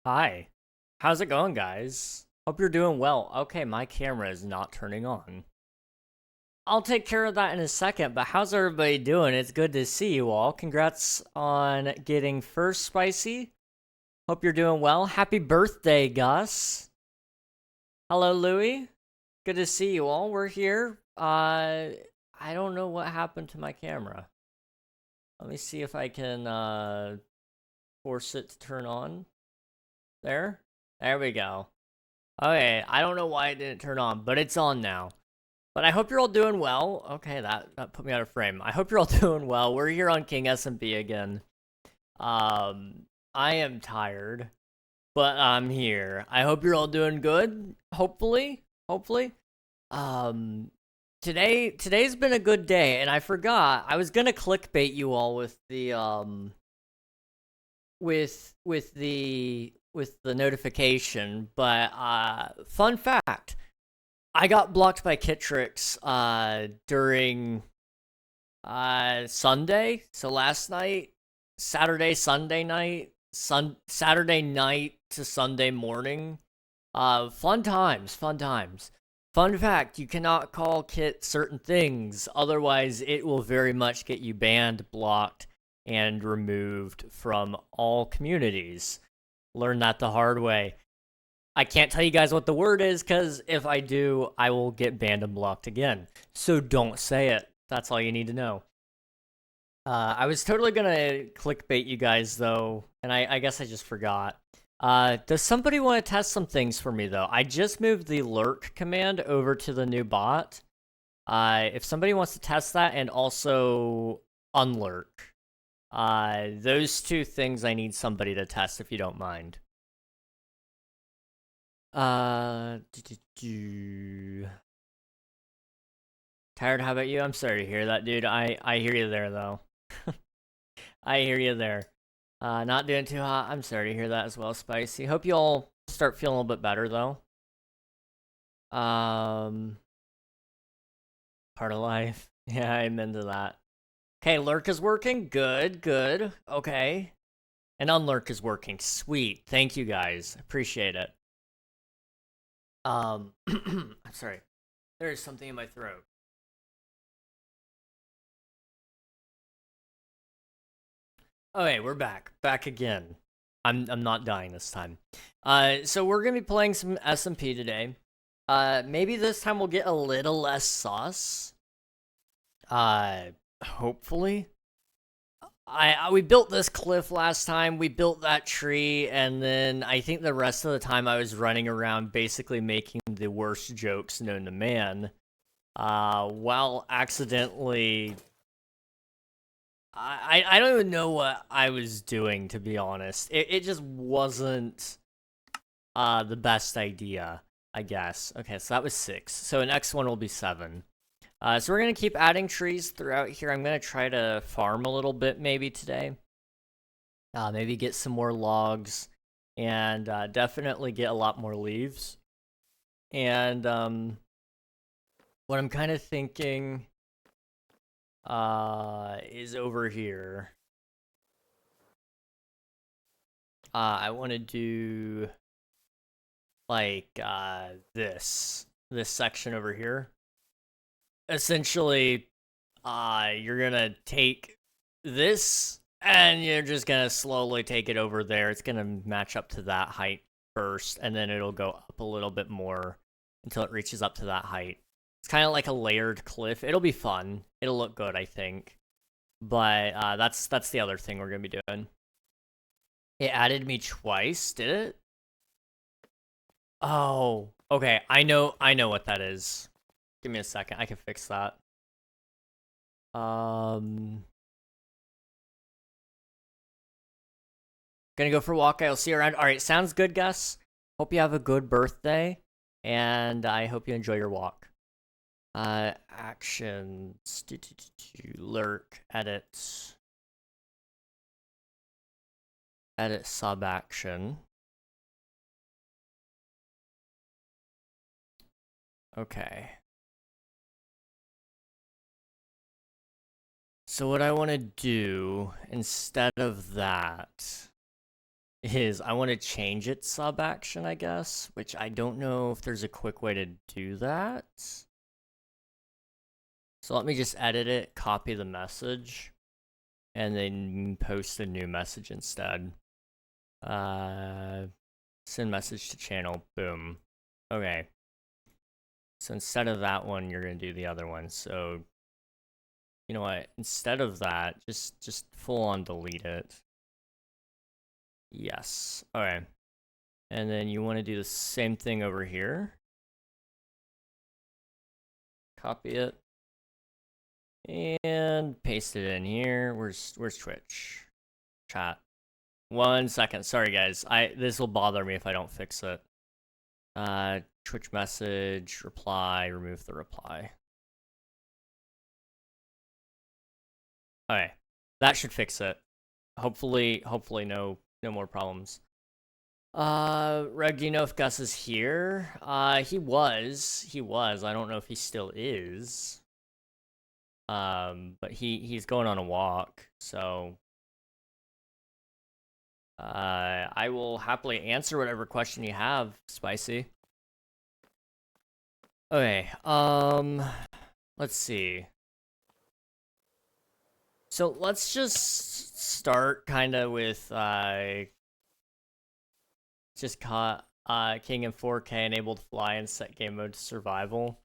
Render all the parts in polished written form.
Hi. How's it going, guys? Hope you're doing well. Okay, my camera is not turning on. I'll take care of that in a second, but how's everybody doing? It's good to see you all. Congrats on getting first spicy. Hope you're doing well. Happy birthday, Gus. Hello, Louie. Good to see you all. We're here. I don't know what happened to my camera. Let me see if I can force it to turn on. There we go. Okay, I don't know why it didn't turn on, but it's on now. But I hope you're all doing well. Okay, that put me out of frame. I hope you're all doing well. We're here on King SMP again. I am tired, but I'm here. I hope you're all doing good. Hopefully. Um, today's been a good day, and I forgot I was gonna clickbait you all with the with the notification, but fun fact, I got blocked by Kitrix during Sunday. So last night, Sunday night, Saturday night to Sunday morning. Fun times. Fun fact, you cannot call Kit certain things, otherwise it will very much get you banned, blocked, and removed from all communities. Learned that the hard way. I can't tell you guys what the word is, because if I do, I will get banned and blocked again. So don't say it. That's all you need to know. I was totally gonna clickbait you guys, though, and I guess I just forgot. Does somebody want to test some things for me, though? I just moved the lurk command over to the new bot. If somebody wants to test that and also unlurk. Those two things I need somebody to test, if you don't mind. Tired, how about you? I'm sorry to hear that, dude. I hear you there, though. I hear you there. Not doing too hot. I'm sorry to hear that as well, Spicy. Hope you all start feeling a little bit better, though. Part of life. Yeah, I'm into that. Okay, lurk is working. Good. Okay. And unlurk is working. Sweet. Thank you, guys. Appreciate it. I'm sorry. There is something in my throat. Okay, we're back. Back again. I'm not dying this time. So we're gonna be playing some SMP today. Maybe this time we'll get a little less sauce. Hopefully. We built this cliff last time, we built that tree, and then I think the rest of the time I was running around basically making the worst jokes known to man. While accidentally... I don't even know what I was doing, to be honest. It just wasn't the best idea, I guess. Okay, so that was 6. So the next one will be 7. So we're going to keep adding trees throughout here. I'm going to try to farm a little bit maybe today. Maybe get some more logs. And definitely get a lot more leaves. And what I'm kind of thinking is over here. I want to do like this section over here. Essentially, you're gonna take this and you're just gonna slowly take it over there. It's gonna match up to that height first, and then it'll go up a little bit more until it reaches up to that height. It's kind of like a layered cliff. It'll be fun. It'll look good, I think. But that's the other thing we're gonna be doing. It added me twice, did it? Oh, okay. I know what that is. Give me a second. I can fix that. Gonna go for a walk. I'll see you around. All right, sounds good, Gus. Hope you have a good birthday, and I hope you enjoy your walk. Actions. Lurk. Edit. Edit sub action. Okay. So what I want to do instead of that is I want to change its sub action, I guess, which I don't know if there's a quick way to do that. So let me just edit it, copy the message, and then post a new message instead. Send message to channel, boom. Okay. So instead of that one, you're gonna do the other one. So, you know what? Instead of that, just full on delete it. Yes. Okay. And then you want to do the same thing over here. Copy it. And paste it in here. Where's Twitch? Chat. 1 second. Sorry guys. This will bother me if I don't fix it. Twitch message, reply, remove the reply. Okay. That should fix it. Hopefully no more problems. Reg, do you know if Gus is here? He was. I don't know if he still is. But he's going on a walk, so I will happily answer whatever question you have, Spicy. Okay, let's see. So let's just start kind of with just caught King in 4K, enabled fly and set game mode to survival.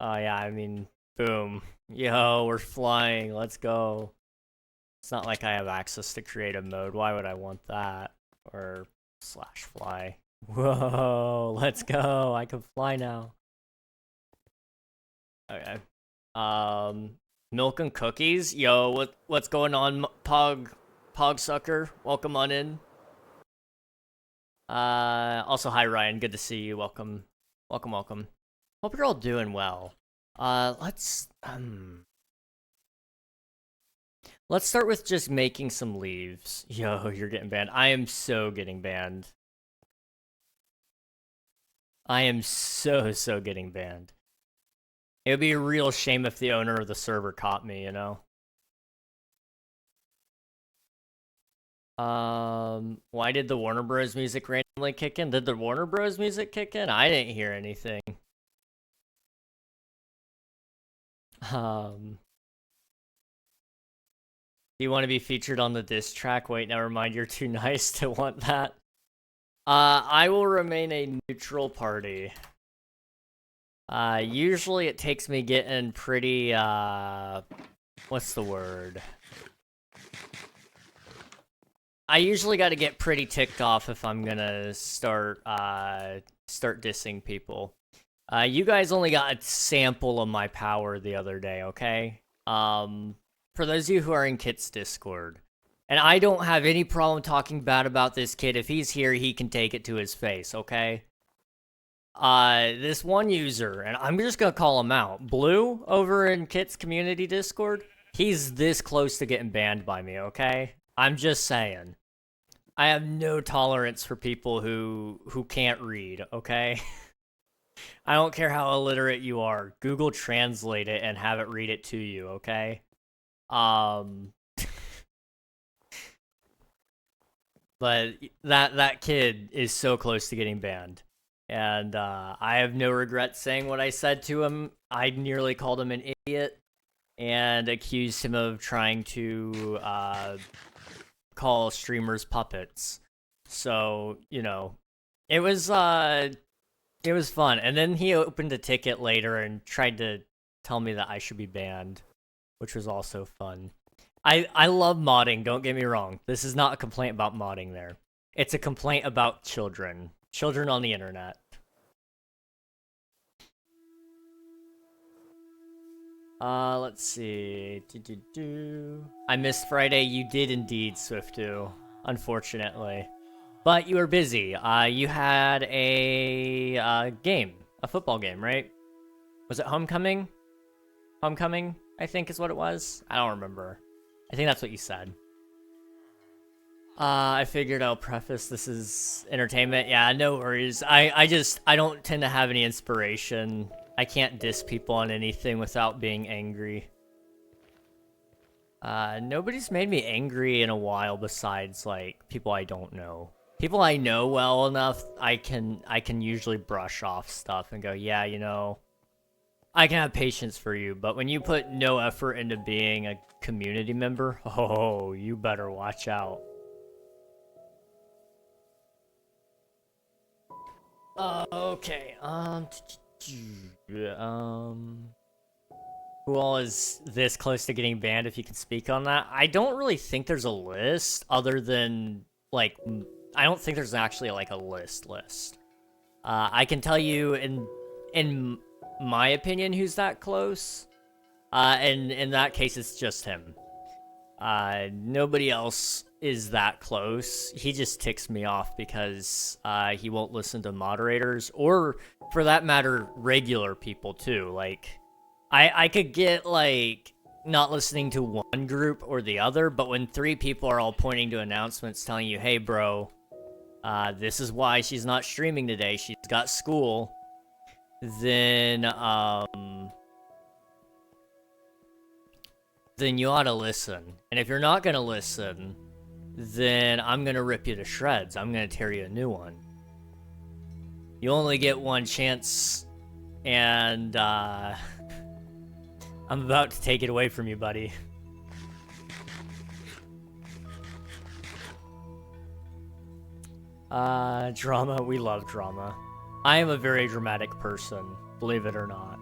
Yeah, I mean, boom. Yo, we're flying, let's go. It's not like I have access to creative mode. Why would I want that? Or /fly. Whoa, let's go. I can fly now. Okay. Milk and cookies? Yo, what's going on, Pog Sucker? Welcome on in. Also, hi Ryan, good to see you. Welcome. Hope you're all doing well. Let's start with just making some leaves. Yo, you're getting banned. I am so getting banned. I am so getting banned. It would be a real shame if the owner of the server caught me, you know? Why did the Warner Bros. Music randomly kick in? Did the Warner Bros. Music kick in? I didn't hear anything. Do you want to be featured on the diss track? Wait, never mind, you're too nice to want that. I will remain a neutral party. Usually it takes me getting pretty, what's the word? I usually gotta get pretty ticked off if I'm gonna start dissing people. You guys only got a sample of my power the other day, okay? For those of you who are in Kit's Discord, and I don't have any problem talking bad about this kid. If he's here, he can take it to his face, okay? This one user, and I'm just gonna call him out, Blue, over in Kit's community Discord, he's this close to getting banned by me, okay? I'm just saying. I have no tolerance for people who can't read, okay? I don't care how illiterate you are. Google Translate it and have it read it to you, okay? But that kid is so close to getting banned. And I have no regret saying what I said to him. I nearly called him an idiot and accused him of trying to call streamers puppets. So, you know, it was fun. And then he opened a ticket later and tried to tell me that I should be banned, which was also fun. I love modding, don't get me wrong. This is not a complaint about modding there. It's a complaint about children. Children on the internet. Let's see. I missed Friday. You did indeed, Swiftu. Unfortunately. But you were busy. You had a game. A football game, right? Was it Homecoming? Homecoming, I think is what it was. I don't remember. I think that's what you said. I figured I'll preface this is entertainment. Yeah, no worries. I don't tend to have any inspiration. I can't diss people on anything without being angry. Nobody's made me angry in a while besides, like, people I don't know. People I know well enough, I can usually brush off stuff and go, yeah, you know, I can have patience for you. But when you put no effort into being a community member, oh, you better watch out. Okay. Who all is this close to getting banned? If you can speak on that, I don't really think there's a list other than like I don't think there's actually like a list. I can tell you in my opinion who's that close. And in that case, it's just him. Nobody else is that close. He just ticks me off because he won't listen to moderators or, for that matter, regular people too. Like, I could get like not listening to one group or the other, but when 3 people are all pointing to announcements telling you, "Hey, bro, this is why she's not streaming today. She's got school," then you ought to listen. And if you're not gonna listen, then I'm gonna rip you to shreds. I'm gonna tear you a new one. You only get one chance, and I'm about to take it away from you, buddy. Drama. We love drama. I am a very dramatic person, believe it or not.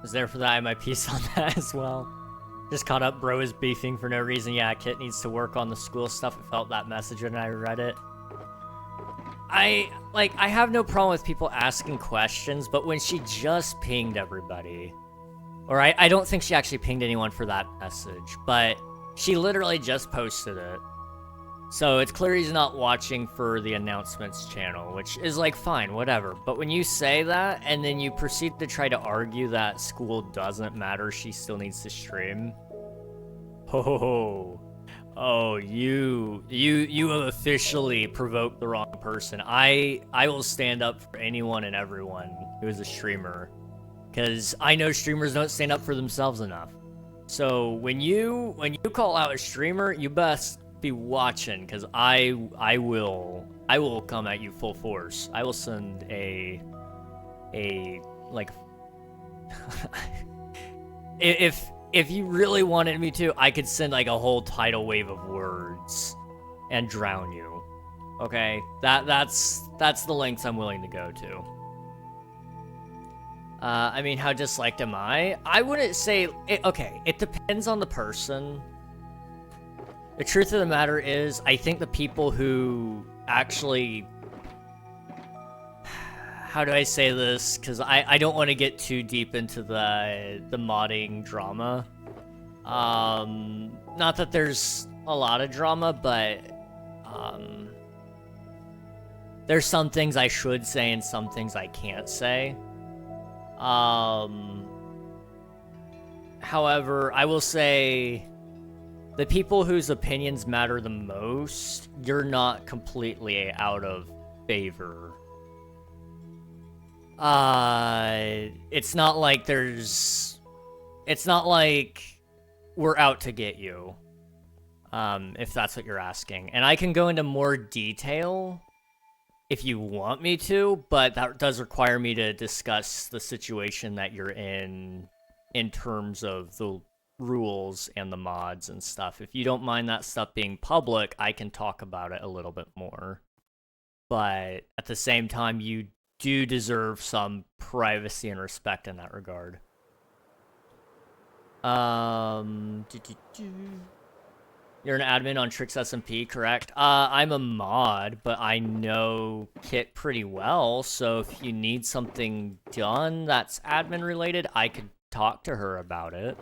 Was there for that. I have my piece on that as well. Just caught up, bro is beefing for no reason. Yeah, Kit needs to work on the school stuff. I felt that message when I read it. I have no problem with people asking questions, but when she just pinged everybody, or I don't think she actually pinged anyone for that message, but she literally just posted it. So it's clear he's not watching for the announcements channel, which is like fine, whatever. But when you say that and then you proceed to try to argue that school doesn't matter, she still needs to stream. Oh, you have officially provoked the wrong person. I will stand up for anyone and everyone who is a streamer, because I know streamers don't stand up for themselves enough. So when you call out a streamer, you best be watching, because I will come at you full force. I will send a like if you really wanted me to, I could send like a whole tidal wave of words and drown you. Okay, that's the lengths I'm willing to go to. I mean, how disliked am I? I wouldn't say okay, it depends on the person. The truth of the matter is, I think the people who actually... How do I say this? Because I don't want to get too deep into the modding drama. Not that there's a lot of drama, but... there's some things I should say and some things I can't say. However, I will say... The people whose opinions matter the most, you're not completely out of favor. It's not like it's not like we're out to get you, if that's what you're asking. And I can go into more detail if you want me to, but that does require me to discuss the situation that you're in terms of the rules and the mods and stuff. If you don't mind that stuff being public, I can talk about it a little bit more. But at the same time, you do deserve some privacy and respect in that regard. You're an admin on Trix SMP, correct? I'm a mod, but I know Kit pretty well, so if you need something done that's admin related, I could talk to her about it.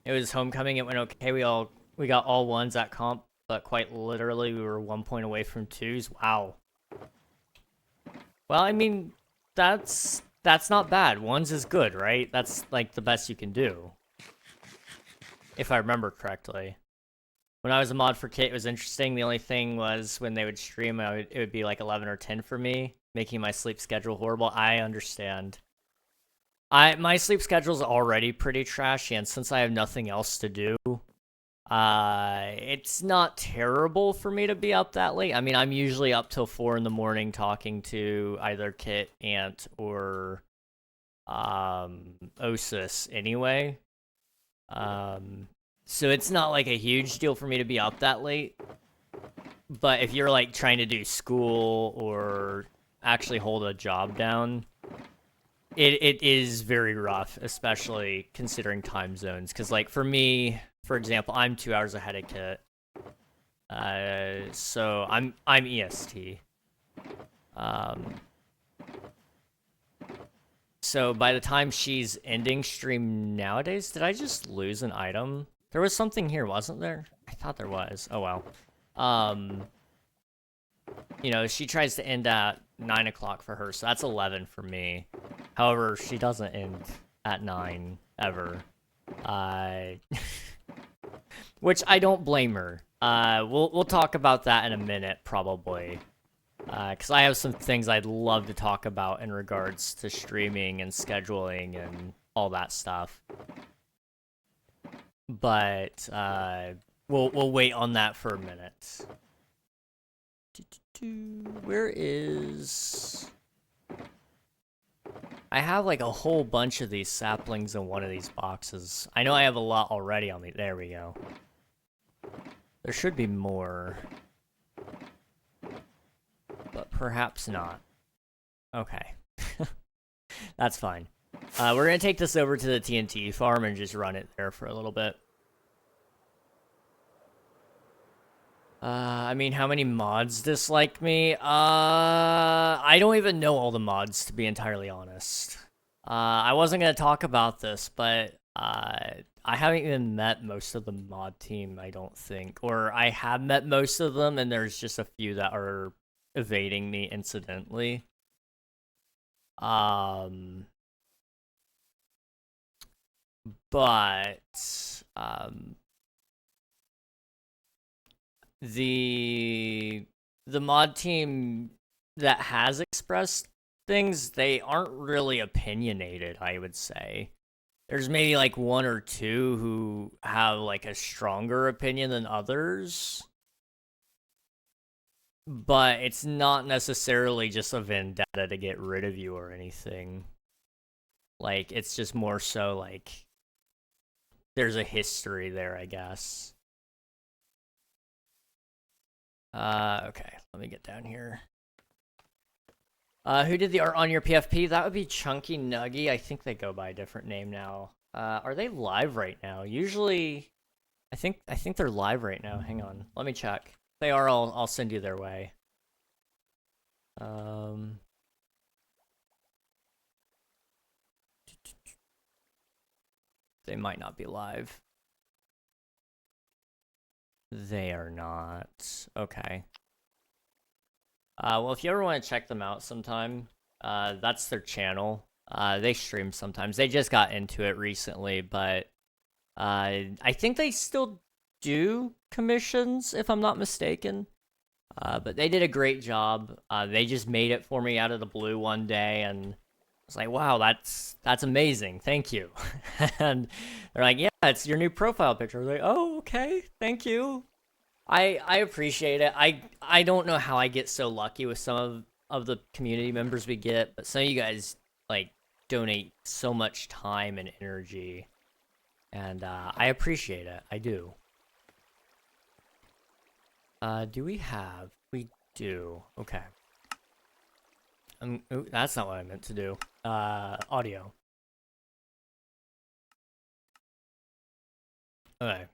It was homecoming, it went okay, we got all ones at comp, but quite literally we were 1 point away from 2s. Wow. Well, I mean, that's not bad. 1s is good, right? That's like the best you can do, if I remember correctly. When I was a mod for Kit, it was interesting. The only thing was when they would stream, it would be like 11 or 10 for me, making my sleep schedule horrible. I understand. My sleep schedule's already pretty trashy, and since I have nothing else to do, it's not terrible for me to be up that late. I mean, I'm usually up till 4 in the morning talking to either Kit, Ant, or Osis anyway. So it's not like a huge deal for me to be up that late. But if you're like trying to do school or actually hold a job down, it is very rough, especially considering time zones. Because like for me, for example, I'm 2 hours ahead of Kit. So I'm EST. So by the time she's ending stream nowadays, did I just lose an item? There was something here, wasn't there? I thought there was. Oh well. You know, she tries to end at 9 o'clock for her, so that's 11 for me. However, she doesn't end at 9 ever. Which I don't blame her. We'll talk about that in a minute, probably. Because I have some things I'd love to talk about in regards to streaming and scheduling and all that stuff. But we'll wait on that for a minute. Where is... I have like a whole bunch of these saplings in one of these boxes. I know I have a lot already on me. There we go. There should be more. But perhaps not. Okay. That's fine. We're gonna take this over to the TNT farm and just run it there for a little bit. I mean, how many mods dislike me? I don't even know all the mods, to be entirely honest. I wasn't gonna talk about this, but I haven't even met most of the mod team, I don't think. Or I have met most of them, and there's just a few that are evading me incidentally. But the mod team that has expressed things, they aren't really opinionated, I would say. There's maybe like one or two who have like a stronger opinion than others. But it's not necessarily just a vendetta to get rid of you or anything. Like, it's just more so like there's a history there, I guess. Okay, let me get down here. Who did the art on your PFP? That would be Chunky Nuggy. I think they go by a different name now. Are they live right now? Usually, I think they're live right now. Hang on, let me check. If they are, I'll send you their way. They might not be live. They are not. Okay. Well, if you ever want to check them out sometime, that's their channel. They stream sometimes. They just got into it recently, but I think they still do commissions, if I'm not mistaken. But they did a great job. They just made it for me out of the blue one day, and I was like, wow, that's amazing. Thank you. And they're like, yeah, it's your new profile picture. I was like, oh, okay, thank you. I appreciate it. I don't know how I get so lucky with some of the community members we get, but some of you guys like donate so much time and energy, and I appreciate it. I do. Do we have? We do. Okay. Ooh, that's not what I meant to do. Audio. Okay.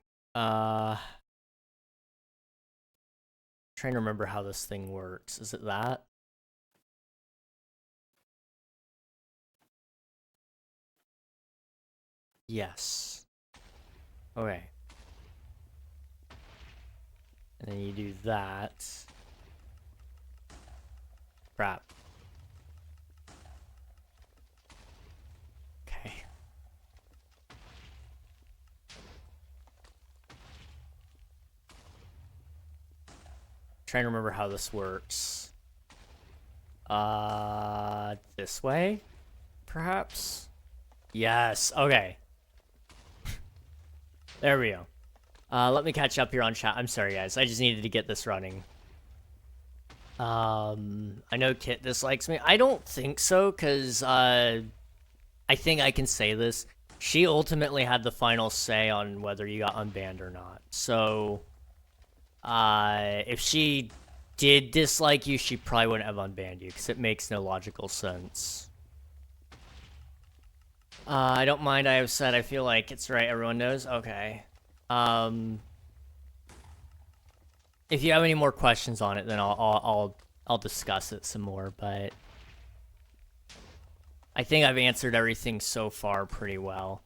Trying to remember how this thing works. Is it that? Yes. Okay. And then you do that. Crap. Okay. Trying to remember how this works. This way? Perhaps? Yes. Okay. There we go. Let me catch up here on chat. I'm sorry, guys. I just needed to get this running. I know Kit dislikes me. I don't think so, because, I think I can say this. She ultimately had the final say on whether you got unbanned or not. So, if she did dislike you, she probably wouldn't have unbanned you, because it makes no logical sense. I don't mind, I have said, I feel like it's right, everyone knows? Okay. If you have any more questions on it, then I'll discuss it some more, but I think I've answered everything so far pretty well.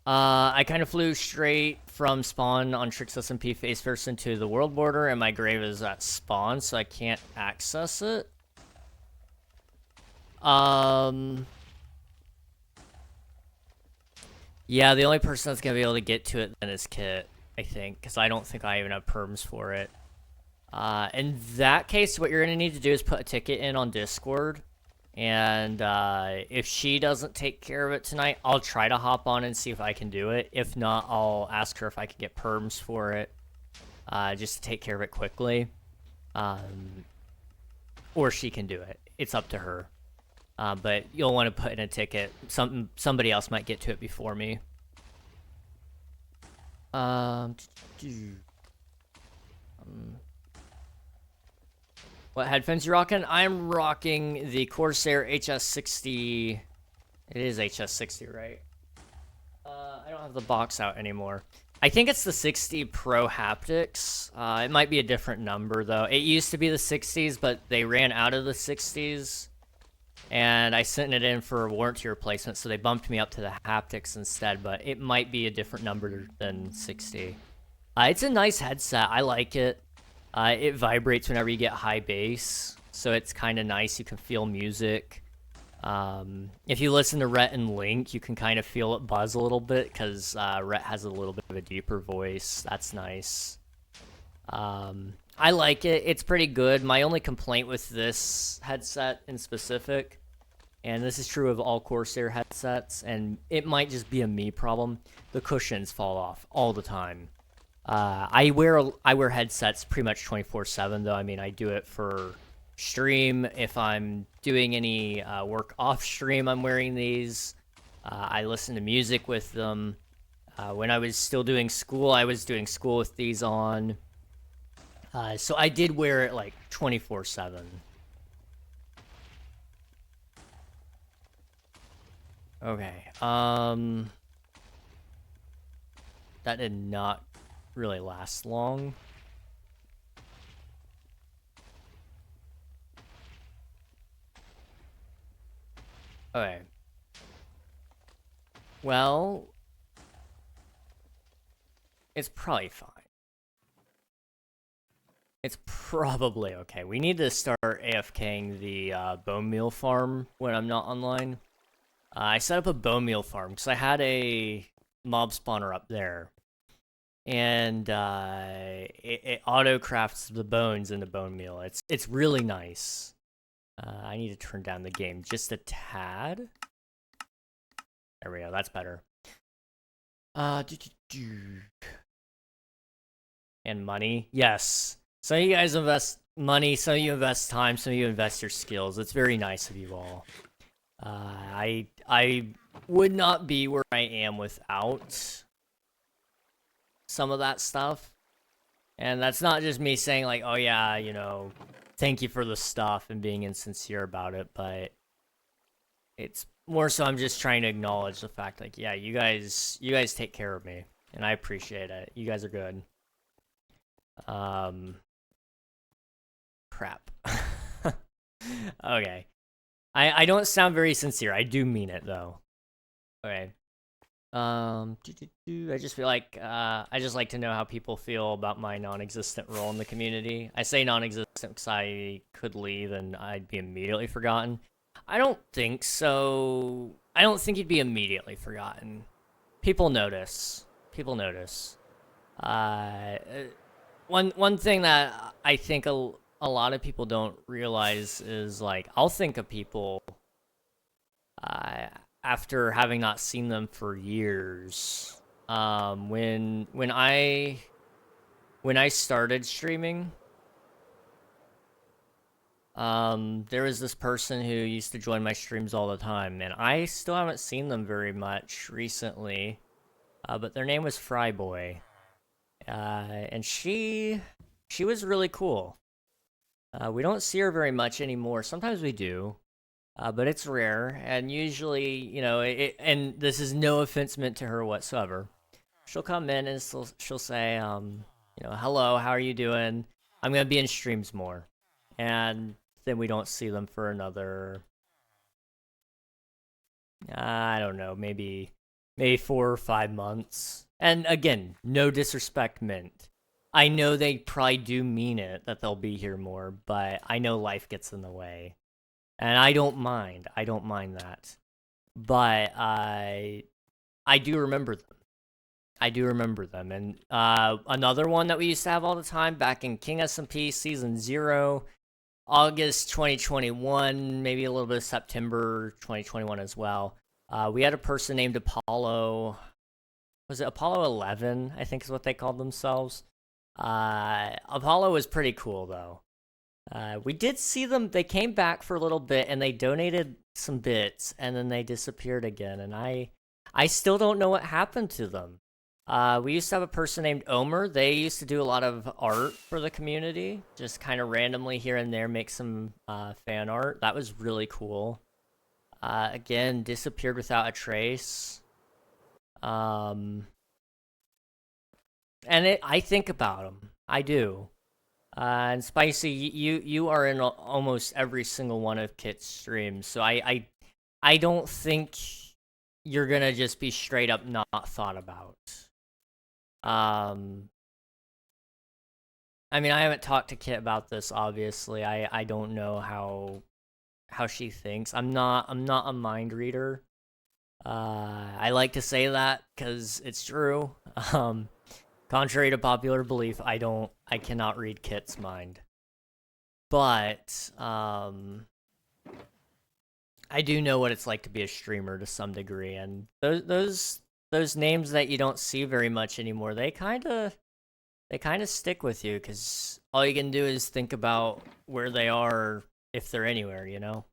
I kind of flew straight from spawn on Trix SMP face first into the world border, and my grave is at spawn, so I can't access it. Yeah, the only person that's gonna be able to get to it then is Kit, I think, because I don't think I even have perms for it. In that case, what you're gonna need to do is put a ticket in on Discord, and if she doesn't take care of it tonight, I'll try to hop on and see if I can do it. If not, I'll ask her if I can get perms for it, just to take care of it quickly. Or she can do it. It's up to her. But you'll want to put in a ticket. Somebody else might get to it before me. What headphones you rocking? I'm rocking the Corsair HS60. It is HS60, right? I don't have the box out anymore. I think it's the 60 Pro haptics. It might be a different number, though. It used to be the 60s, but they ran out of the 60s. And I sent it in for warranty replacement, so they bumped me up to the haptics instead, but it might be a different number than 60. It's a nice headset. I like it. It vibrates whenever you get high bass, so it's kind of nice. You can feel music. If you listen to Rhett and Link, you can kind of feel it buzz a little bit, because Rhett has a little bit of a deeper voice. That's nice. I like it. It's pretty good. My only complaint with this headset in specific, and this is true of all Corsair headsets, and it might just be a me problem, the cushions fall off all the time. I wear headsets pretty much 24/7, though. I mean, I do it for stream. If I'm doing any work off stream, I'm wearing these. I listen to music with them. When I was still doing school, I was doing school with these on. So I did wear it like 24/7. Okay. That did not really last long. Okay. Well, it's probably fine. It's probably okay. We need to start AFKing the bone meal farm when I'm not online. I set up a bone meal farm because I had a mob spawner up there. And it auto-crafts the bones into bone meal. It's really nice. I need to turn down the game just a tad. There we go, that's better. And money, yes. Some of you guys invest money, some of you invest time, some of you invest your skills. It's very nice of you all. I would not be where I am without some of that stuff. And that's not just me saying like, oh yeah, you know, thank you for the stuff and being insincere about it, but it's more so I'm just trying to acknowledge the fact like, yeah, you guys take care of me and I appreciate it. You guys are good. Crap. Okay. I don't sound very sincere. I do mean it though. Okay. I just feel like I just like to know how people feel about my non-existent role in the community. I say non-existent because I could leave and I'd be immediately forgotten. I don't think so. I don't think you'd be immediately forgotten. People notice. People notice. One thing that I think a lot of people don't realize is like I'll think of people after having not seen them for years. When I started streaming, there was this person who used to join my streams all the time, and I still haven't seen them very much recently. But their name was Fryboy, and she was really cool. We don't see her very much anymore. Sometimes we do, but it's rare. And usually, and this is no offense meant to her whatsoever. She'll come in and she'll say, hello, how are you doing? I'm gonna be in streams more, and then we don't see them for another, I don't know, maybe 4 or 5 months. And again, no disrespect meant. I know they probably do mean it that they'll be here more, but I know life gets in the way. And I don't mind. I don't mind that. But I do remember them. I do remember them. And another one that we used to have all the time back in King SMP Season 0, August 2021, maybe a little bit of September 2021 as well. We had a person named Apollo. Was it Apollo 11? I think is what they called themselves. Apollo was pretty cool though. We did see them. They came back for a little bit and they donated some bits and then they disappeared again. And I still don't know what happened to them. We used to have a person named Omer. They used to do a lot of art for the community, just kind of randomly here and there make some fan art. That was really cool. Again, disappeared without a trace. And I think about them. I do. And Spicy, you are in almost every single one of Kit's streams, so I don't think you're gonna just be straight up not thought about. I mean, I haven't talked to Kit about this. Obviously, I don't know how she thinks. I'm not a mind reader. I like to say that because it's true. Contrary to popular belief, I cannot read Kit's mind. But I do know what it's like to be a streamer to some degree, and those names that you don't see very much anymore, they kind of stick with you because all you can do is think about where they are if they're anywhere, you know.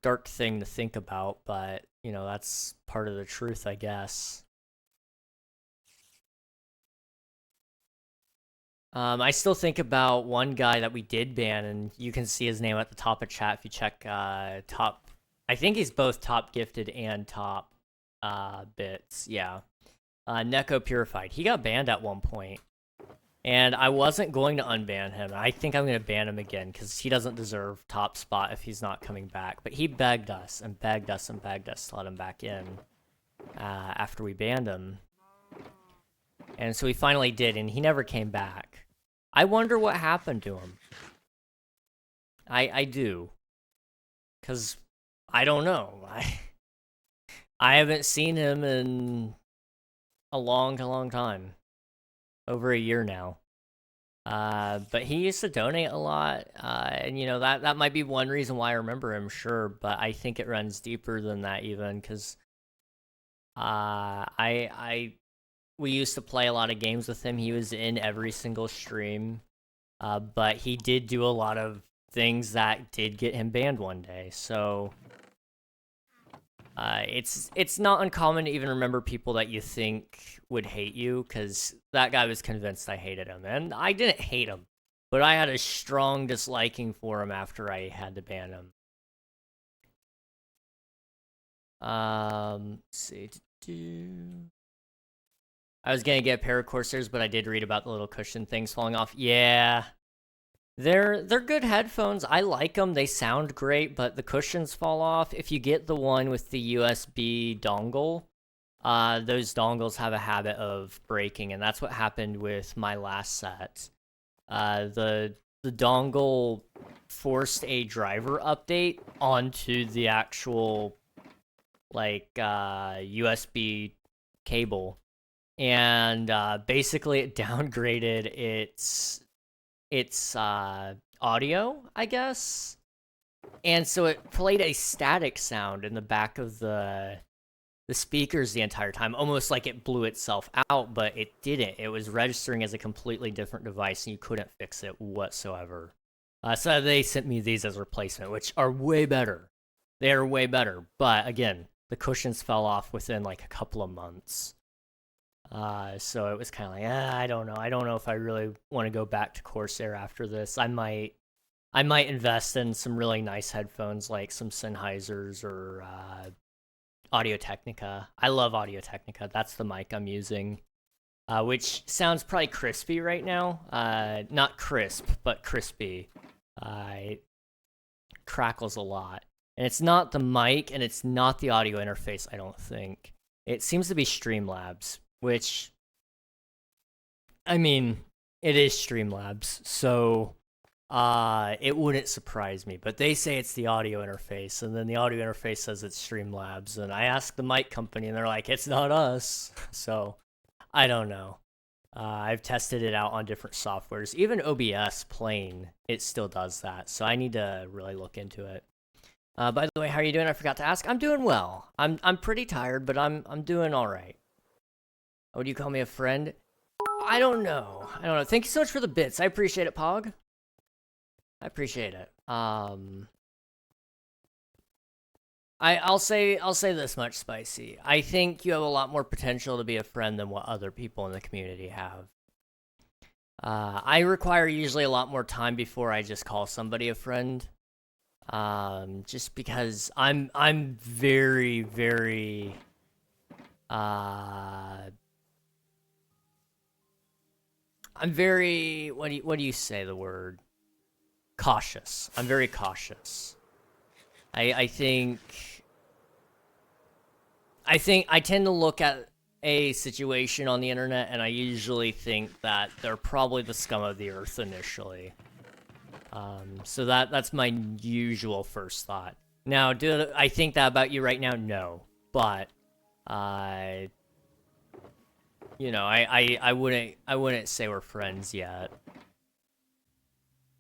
Dark thing to think about, but that's part of the truth, I guess. I still think about one guy that we did ban, and you can see his name at the top of chat if you check top. I think he's both top gifted and top bits. Yeah, Neko Purified. He got banned at one point, and I wasn't going to unban him. I think I'm going to ban him again because he doesn't deserve top spot if he's not coming back. But he begged us and begged us and begged us to let him back in after we banned him. And so we finally did, and he never came back. I wonder what happened to him. I do. Because I don't know. I haven't seen him in a long time. Over a year now. But he used to donate a lot. And that might be one reason why I remember him, sure. But I think it runs deeper than that even, because we used to play a lot of games with him. He was in every single stream. But he did do a lot of things that did get him banned one day. So it's not uncommon to even remember people that you think would hate you, because that guy was convinced I hated him. And I didn't hate him, but I had a strong disliking for him after I had to ban him. Let's see. I was gonna get a pair of Corsairs, but I did read about the little cushion things falling off. Yeah, they're good headphones. I like them. They sound great, but the cushions fall off. If you get the one with the USB dongle, those dongles have a habit of breaking, and that's what happened with my last set. The dongle forced a driver update onto the actual USB cable. And basically it downgraded its audio, I guess. And so it played a static sound in the back of the speakers the entire time, almost like it blew itself out, but it didn't. It was registering as a completely different device, and you couldn't fix it whatsoever. So they sent me these as replacement, which are way better. They are way better, but again, the cushions fell off within like a couple of months. So it was kind of like, I don't know. I don't know if I really want to go back to Corsair after this. I might invest in some really nice headphones, like some Sennheisers or Audio-Technica. I love Audio-Technica. That's the mic I'm using, which sounds probably crispy right now. Not crisp, but crispy. It crackles a lot. And it's not the mic, and it's not the audio interface, I don't think. It seems to be Streamlabs, which, I mean, it is Streamlabs, so it wouldn't surprise me. But they say it's the audio interface, and then the audio interface says it's Streamlabs, and I asked the mic company, and they're like, it's not us. So, I don't know. I've tested it out on different softwares. Even OBS plain, it still does that. So I need to really look into it. By the way, how are you doing? I forgot to ask. I'm doing well. I'm pretty tired, but I'm doing all right. Would you call me a friend? I don't know. Thank you so much for the bits. I appreciate it, Pog. I appreciate it. I'll say this much, Spicy. I think you have a lot more potential to be a friend than what other people in the community have. I require usually a lot more time before I just call somebody a friend. Just because I'm very, very, I'm very, what do you say the word? Cautious. I'm very cautious. I think I tend to look at a situation on the internet, and I usually think that they're probably the scum of the earth initially. So that's my usual first thought. Now, do I think that about you right now? No, but you know, I wouldn't say we're friends yet.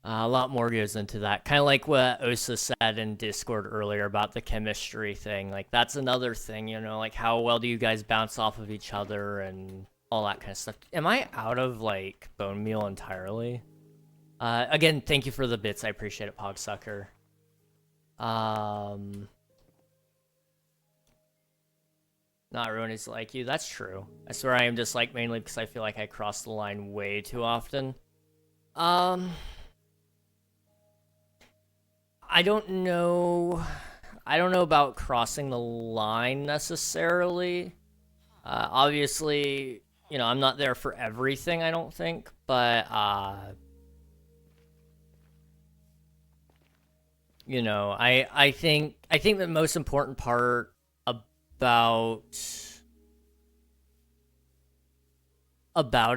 A lot more goes into that. Kind of like what Osa said in Discord earlier about the chemistry thing. Like, that's another thing, you know, like how well do you guys bounce off of each other and all that kind of stuff. Am I out of, like, bone meal entirely? Again, thank you for the bits. I appreciate it, Pogsucker. Not everyone is like you. That's true. I swear I am disliked mainly because I feel like I cross the line way too often. I don't know about crossing the line necessarily. Obviously, you know, I'm not there for everything, I don't think, but you know, I think the most important part about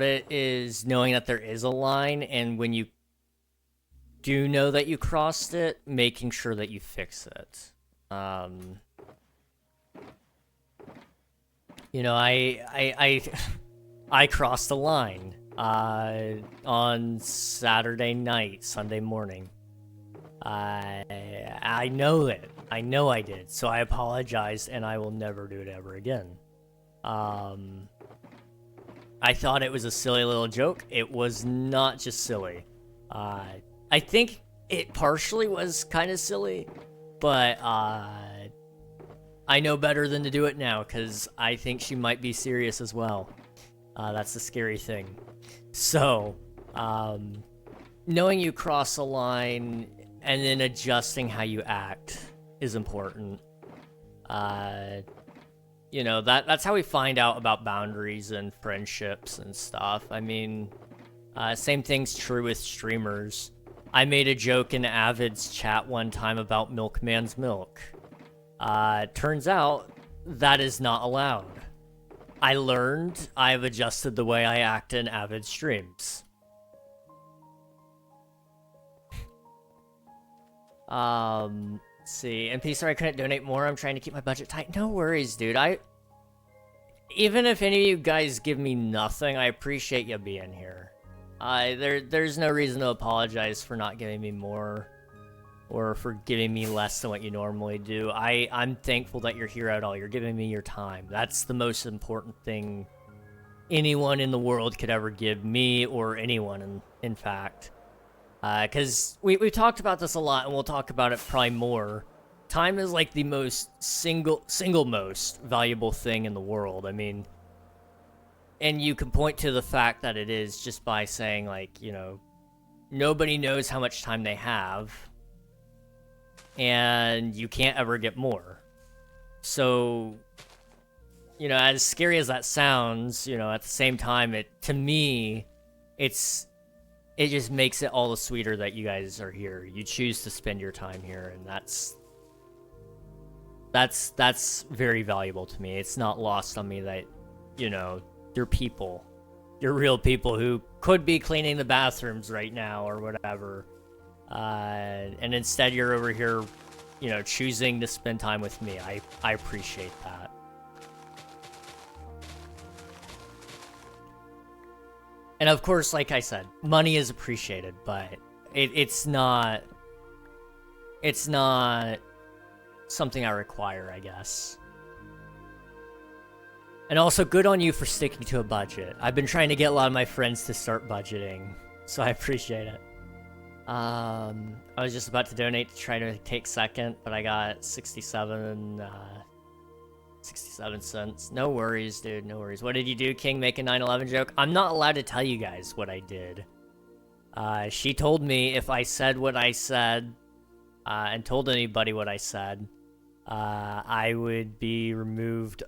it is knowing that there is a line, and when you do know that you crossed it, making sure that you fix it. You know, I crossed the line on Saturday night, Sunday morning. I know it. I know I did. So I apologized, and I will never do it ever again. I thought it was a silly little joke. It was not just silly. I think it partially was kind of silly, but I know better than to do it now, because I think she might be serious as well. That's the scary thing. So, knowing you cross a line and then adjusting how you act is important. You know, that's how we find out about boundaries and friendships and stuff. I mean, same thing's true with streamers. I made a joke in Avid's chat one time about Milkman's milk. Turns out that is not allowed. I learned, I've adjusted the way I act in Avid streams. Let's see. MP, sorry I couldn't donate more. I'm trying to keep my budget tight. No worries, dude. Even if any of you guys give me nothing, I appreciate you being here. There's no reason to apologize for not giving me more. or for giving me less than what you normally do. I'm thankful that you're here at all. You're giving me your time. That's the most important thing anyone in the world could ever give me, or anyone, in fact. Because we've talked about this a lot, and we'll talk about it probably more. Time is like the most single most valuable thing in the world. I mean, and you can point to the fact that it is just by saying, like, you know, nobody knows how much time they have, and you can't ever get more. So, you know, as scary as that sounds, you know, at the same time, to me, it just makes it all the sweeter that you guys are here. You choose to spend your time here, and that's very valuable to me. It's not lost on me that, you know, you're people. You're real people who could be cleaning the bathrooms right now or whatever. And instead you're over here, you know, choosing to spend time with me. I appreciate that. And of course, like I said, money is appreciated, but it's not something I require, I guess. And also, good on you for sticking to a budget. I've been trying to get a lot of my friends to start budgeting, so I appreciate it. I was just about to donate to try to take second, but I got 67 cents. No worries, dude, no worries. What did you do, King? Make a 9/11 joke? I'm not allowed to tell you guys what I did. She told me if I said what I said, and told anybody what I said, I would be removed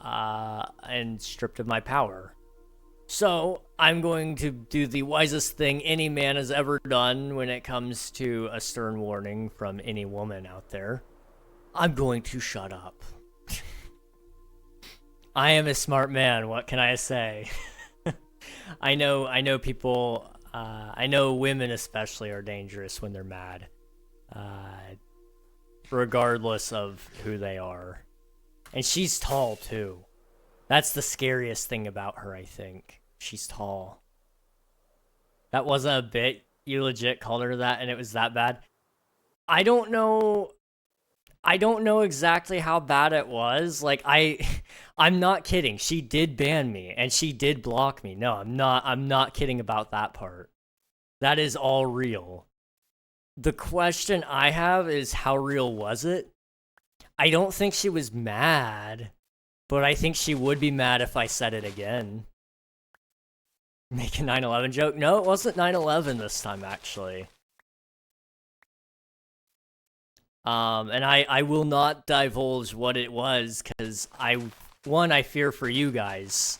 and stripped of my power. So I'm going to do the wisest thing any man has ever done when it comes to a stern warning from any woman out there. I'm going to shut up. I am a smart man, what can I say? I know people, I know women especially are dangerous when they're mad. Regardless of who they are. And she's tall, too. That's the scariest thing about her, I think. She's tall. That wasn't a bit. You legit called her that, and it was that bad? I don't know exactly how bad it was. Like, I'm not kidding. She did ban me, and she did block me. No, I'm not kidding about that part. That is all real. The question I have is, how real was it? I don't think she was mad, but I think she would be mad if I said it again. Make a 9/11 joke? No, it wasn't 9/11 this time, actually. And I will not divulge what it was, because I fear for you guys.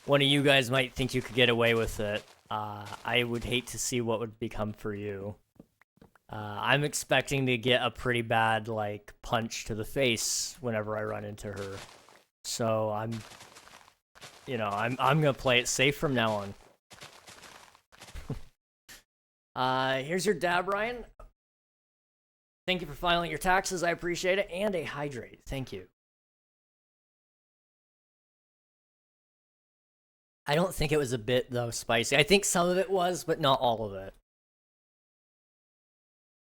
One of you guys might think you could get away with it. I would hate to see what would become for you. I'm expecting to get a pretty bad, like, punch to the face whenever I run into her. So I'm gonna play it safe from now on. Here's your dab, Ryan. Thank you for filing your taxes. I appreciate it. And a hydrate. Thank you. I don't think it was a bit, though, spicy. I think some of it was, but not all of it.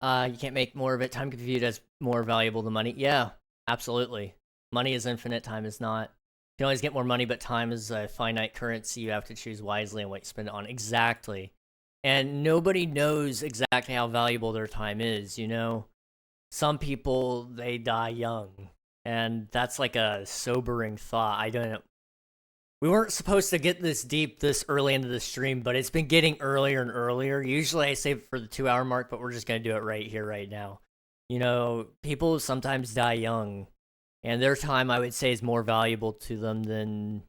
You can't make more of it. Time can be viewed as more valuable than money. Yeah, absolutely. Money is infinite. Time is not. You can always get more money, but time is a finite currency. You have to choose wisely on what you spend it on. Exactly. And nobody knows exactly how valuable their time is, you know? Some people, they die young. And that's like a sobering thought. We weren't supposed to get this deep this early into the stream, but it's been getting earlier and earlier. Usually I save it for the 2-hour mark, but we're just going to do it right here, right now. You know, people sometimes die young, and their time, I would say, is more valuable to them than...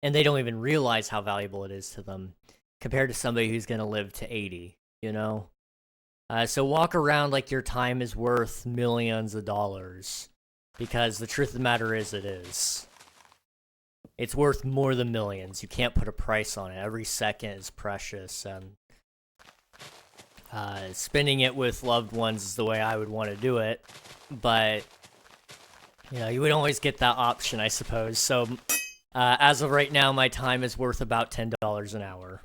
And they don't even realize how valuable it is to them, compared to somebody who's going to live to 80, you know? So walk around like your time is worth millions of dollars, because the truth of the matter is it is. It's worth more than millions. You can't put a price on it. Every second is precious, and spending it with loved ones is the way I would want to do it. But, you know, you would always get that option, I suppose. So, as of right now, my time is worth about $10 an hour.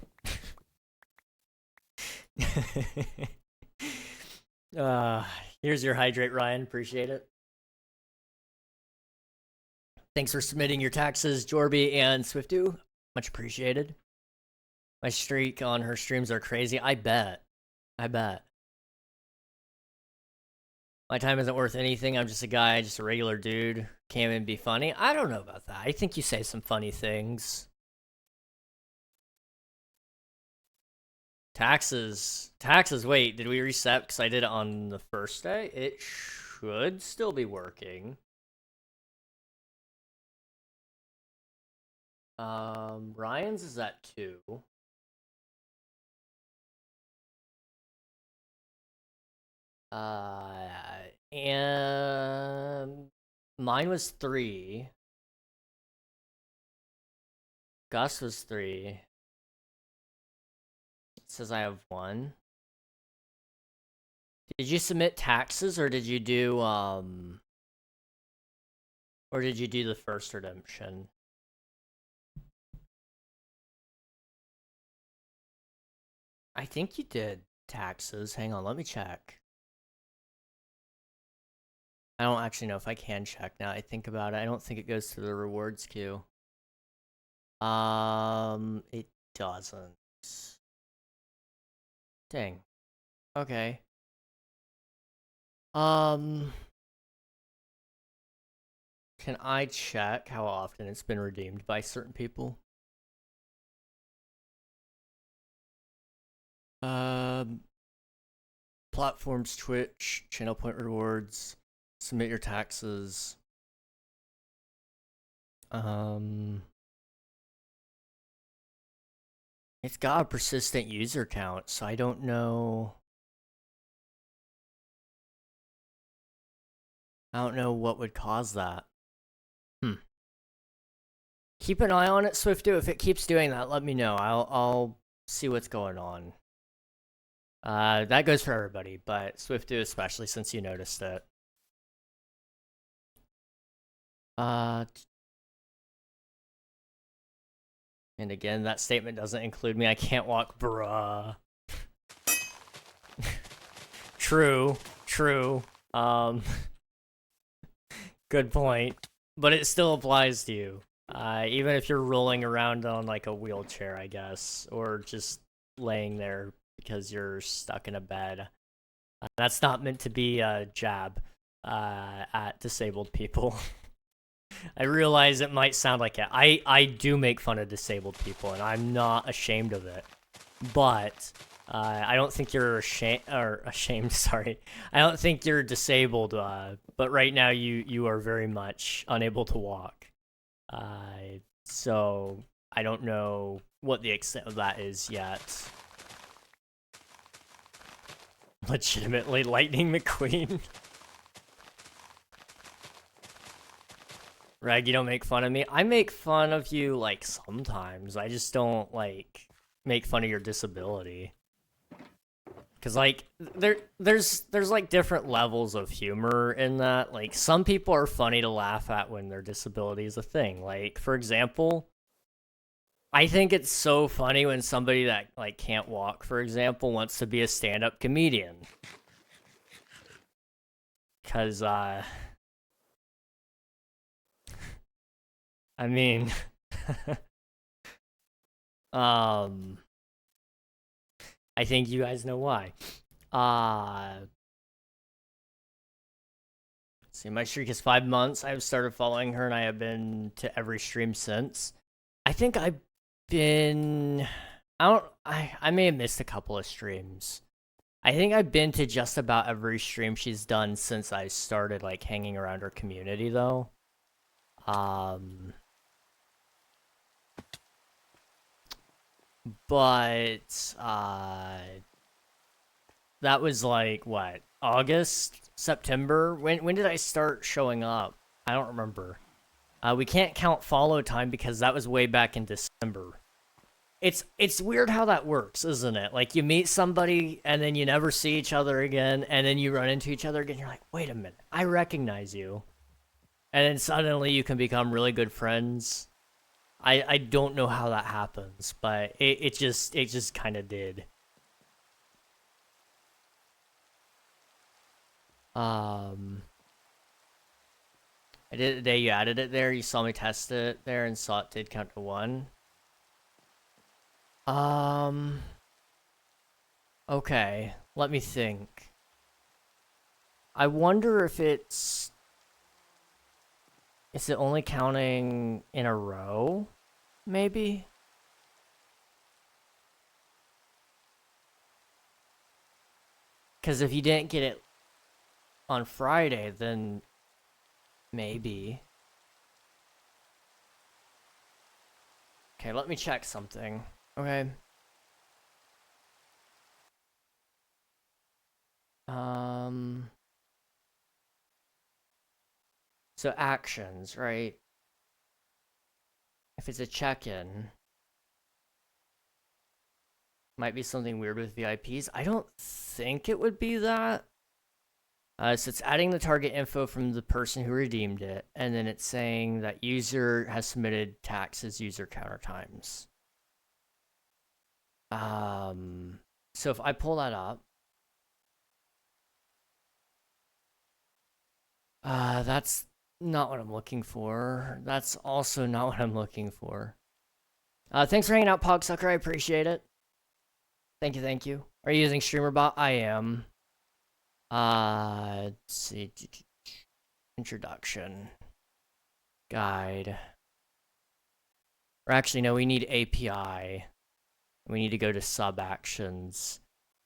Uh, Here's your hydrate, Ryan. Appreciate it. Thanks for submitting your taxes, Jorby and Swiftu. Much appreciated. My streak on her streams are crazy. I bet. I bet. My time isn't worth anything. I'm just a guy, just a regular dude. Can't even be funny. I don't know about that. I think you say some funny things. Taxes. Taxes. Wait, did we reset? Because I did it on the first day. It should still be working. Ryan's is at 2. And mine was 3. Gus was 3. It says I have 1. Did you submit taxes or did you do the first redemption? I think you did taxes. Hang on, let me check. I don't actually know if I can check now. I think about it. I don't think it goes to the rewards queue. It doesn't. Dang. Okay. Can I check how often it's been redeemed by certain people? Platforms, Twitch, channel point rewards, submit your taxes. It's got a persistent user count, so I don't know. I don't know what would cause that. Keep an eye on it, Swifto. If it keeps doing that, let me know. I'll see what's going on. That goes for everybody, but Swifto especially since you noticed it. And again, that statement doesn't include me. I can't walk, bruh. True. Good point. But it still applies to you. Even if you're rolling around on like a wheelchair, I guess, or just laying there because you're stuck in a bed. That's not meant to be a jab at disabled people. I realize it might sound like it. I do make fun of disabled people, and I'm not ashamed of it. But I don't think you're ashamed. Sorry, I don't think you're disabled. But right now you are very much unable to walk. So I don't know what the extent of that is yet. Legitimately, Lightning McQueen. Rag, you don't make fun of me. I make fun of you like sometimes. I just don't like make fun of your disability. Cause like there's like different levels of humor in that. Like some people are funny to laugh at when their disability is a thing. Like for example, I think it's so funny when somebody that like can't walk, for example, wants to be a stand-up comedian. Cause I mean I think you guys know why. See, my streak is 5 months. I've started following her and I have been to every stream since. I think I've been I may have missed a couple of streams. I think I've been to just about every stream she's done since I started like hanging around her community though. But that was like what, August, September? When did I start showing up? I don't remember. We can't count follow time because that was way back in December. It's weird how that works, isn't it? Like you meet somebody and then you never see each other again, and then you run into each other again. You're like, wait a minute, I recognize you, and then suddenly you can become really good friends. I don't know how that happens, but it just kind of did. Um, I did the day you added it there. You saw me test it there and saw it did count to 1. Okay. Let me think. I wonder if it's... Is it only counting in a row? Maybe? Because if you didn't get it on Friday, then maybe. Okay, let me check something. Okay. So actions, right? If it's a check-in, might be something weird with VIPs. I don't think it would be that. So it's adding the target info from the person who redeemed it, and then it's saying that user has submitted taxes user counter times. So if I pull that up, that's not what I'm looking for. That's also not what I'm looking for. Thanks for hanging out, Pogsucker. I appreciate it. Thank you, thank you. Are you using StreamerBot? I am. Let's see. Introduction. Guide. Or actually, no, we need API. We need to go to sub actions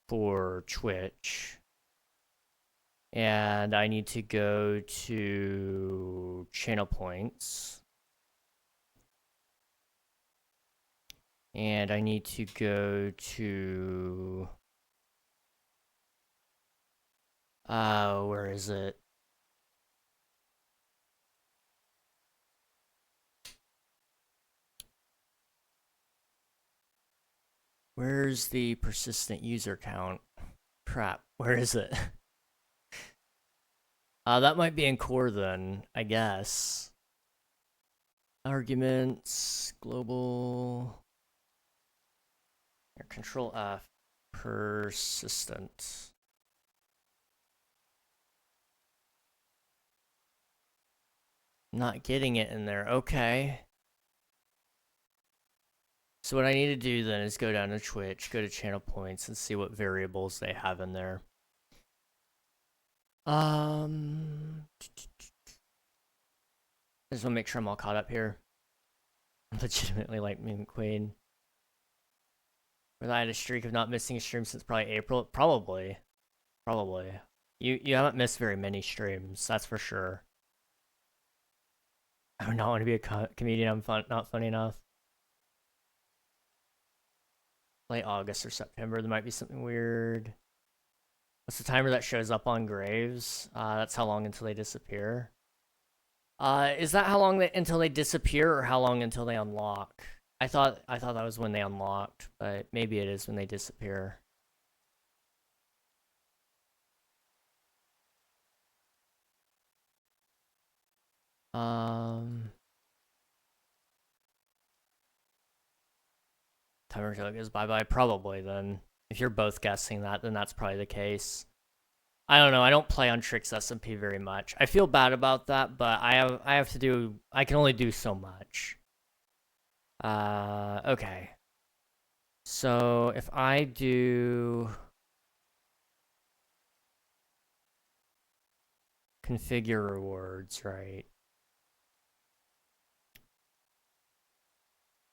for Twitch. And I need to go to channel points. And I need to go to... where is it? Where's the persistent user count? Crap, where is it? That might be in core then, I guess. Arguments, global... Control F, persistent. Not getting it in there, okay. So what I need to do then is go down to Twitch, go to channel points, and see what variables they have in there. I just want to make sure I'm all caught up here. Legitimately like Meme Queen. Whether I had a streak of not missing a stream since probably April? Probably. Probably. You haven't missed very many streams, that's for sure. I would not want to be a comedian, I'm not funny enough. Late August or September, there might be something weird. What's the timer that shows up on graves? That's how long until they disappear. Is that how long until they disappear, or how long until they unlock? I thought that was when they unlocked, but maybe it is when they disappear. Timer until it goes bye-bye? Probably then. If you're both guessing that, then that's probably the case. I don't know. I don't play on Tricks SMP very much. I feel bad about that, but I can only do so much. Okay. So if I do configure rewards, right?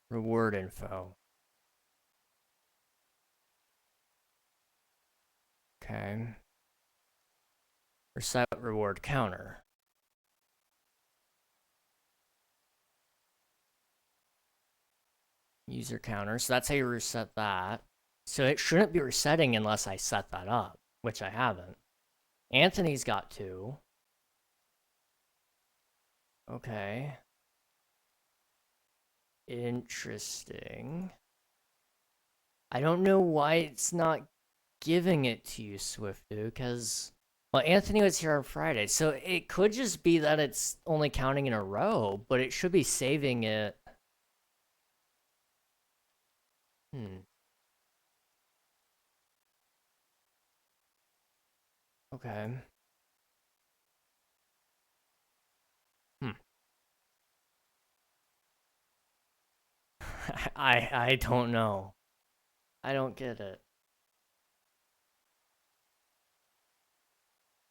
Reward info. Okay. Reset reward counter. User counter. So that's how you reset that. So it shouldn't be resetting unless I set that up, which I haven't. Anthony's got 2. Okay. Interesting. I don't know why it's not giving it to you, Swiftu, because... Well, Anthony was here on Friday, so it could just be that it's only counting in a row, but it should be saving it. Okay. I don't know. I don't get it.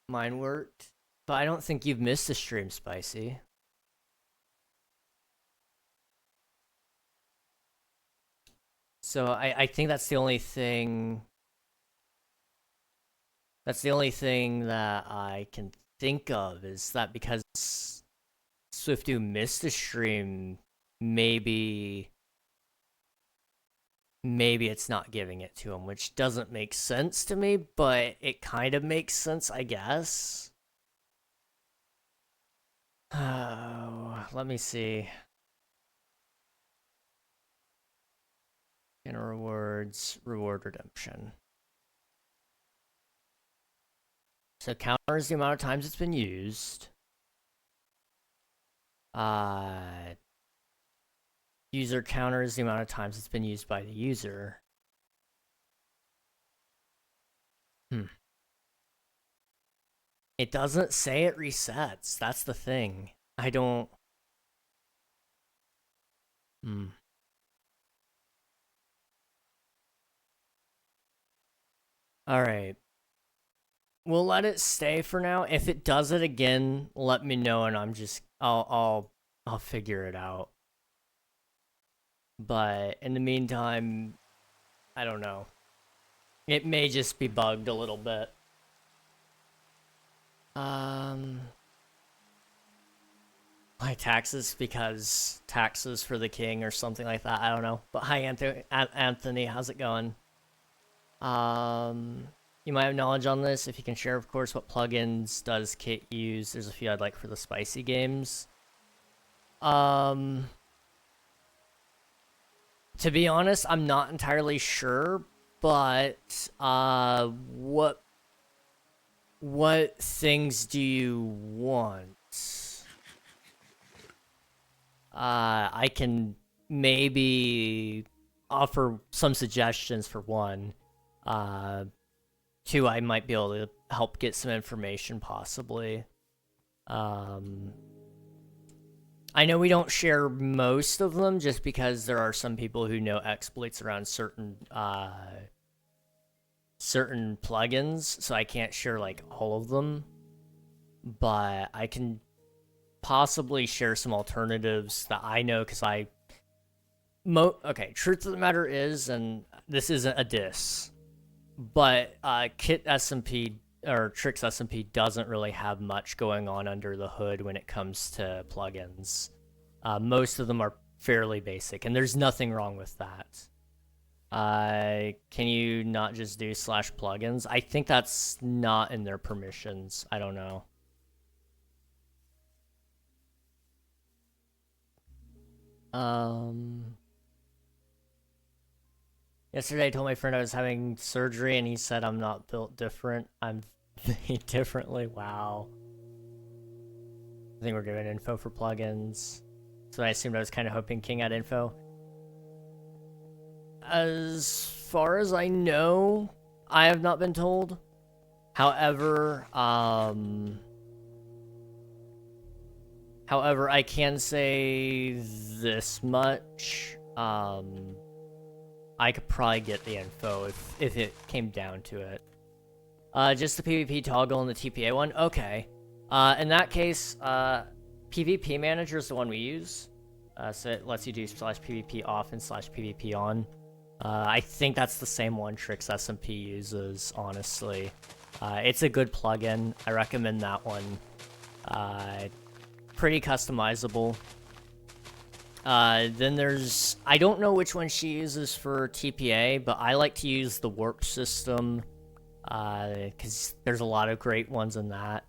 Mine worked, but I don't think you've missed a stream, Spicy. So I think that's the only thing. That's the only thing that I can think of, is that because Swiftu missed a stream, maybe it's not giving it to him, which doesn't make sense to me, but it kind of makes sense, I guess. Oh, let me see. Inner rewards, reward redemption. So counters the amount of times it's been used. User counters the amount of times it's been used by the user. It doesn't say it resets. That's the thing. I don't... Alright. We'll let it stay for now. If it does it again, let me know and I'll figure it out. But in the meantime, I don't know. It may just be bugged a little bit. My taxes, because taxes for the king or something like that. I don't know. But hi, Anthony. How's it going? You might have knowledge on this. If you can share, of course, what plugins does Kit use? There's a few I'd like for the spicy games. To be honest, I'm not entirely sure, but what things do you want? I can maybe offer some suggestions for one. Two, I might be able to help get some information, possibly. I know we don't share most of them just because there are some people who know exploits around certain plugins, so I can't share like all of them. But I can possibly share some alternatives that I know, because okay, truth of the matter is, and this isn't a diss, but Kit SMP or Trix SMP doesn't really have much going on under the hood when it comes to plugins. Most of them are fairly basic, and there's nothing wrong with that. Can you not just do /plugins? I think that's not in their permissions. I don't know. Yesterday I told my friend I was having surgery and he said I'm not built different. I'm made differently. Wow. I think we're giving info for plugins. So I assumed I was kind of hoping King had info. As far as I know, I have not been told. However, I can say this much. I could probably get the info if it came down to it. Just the PvP toggle and the TPA one? Okay. In that case, PvP Manager is the one we use. So it lets you do /PvP off and /PvP on. I think that's the same one Trix SMP uses, honestly. It's a good plugin. I recommend that one. Pretty customizable. Then there's... I don't know which one she uses for TPA, but I like to use the warp system, because there's a lot of great ones in that.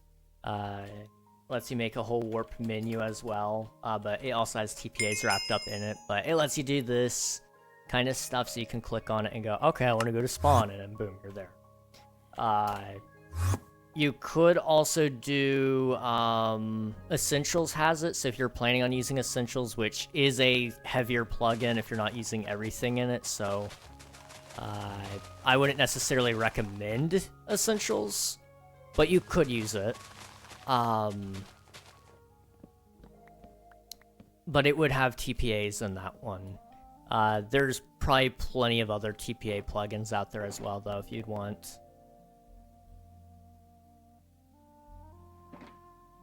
Lets you make a whole warp menu as well, but it also has TPAs wrapped up in it. But it lets you do this kind of stuff, so you can click on it and go, okay, I want to go to spawn, and then boom, you're there. You could also do, Essentials has it, so if you're planning on using Essentials, which is a heavier plugin if you're not using everything in it, so I wouldn't necessarily recommend Essentials, but you could use it. But it would have TPAs in that one. There's probably plenty of other TPA plugins out there as well, though, if you'd want.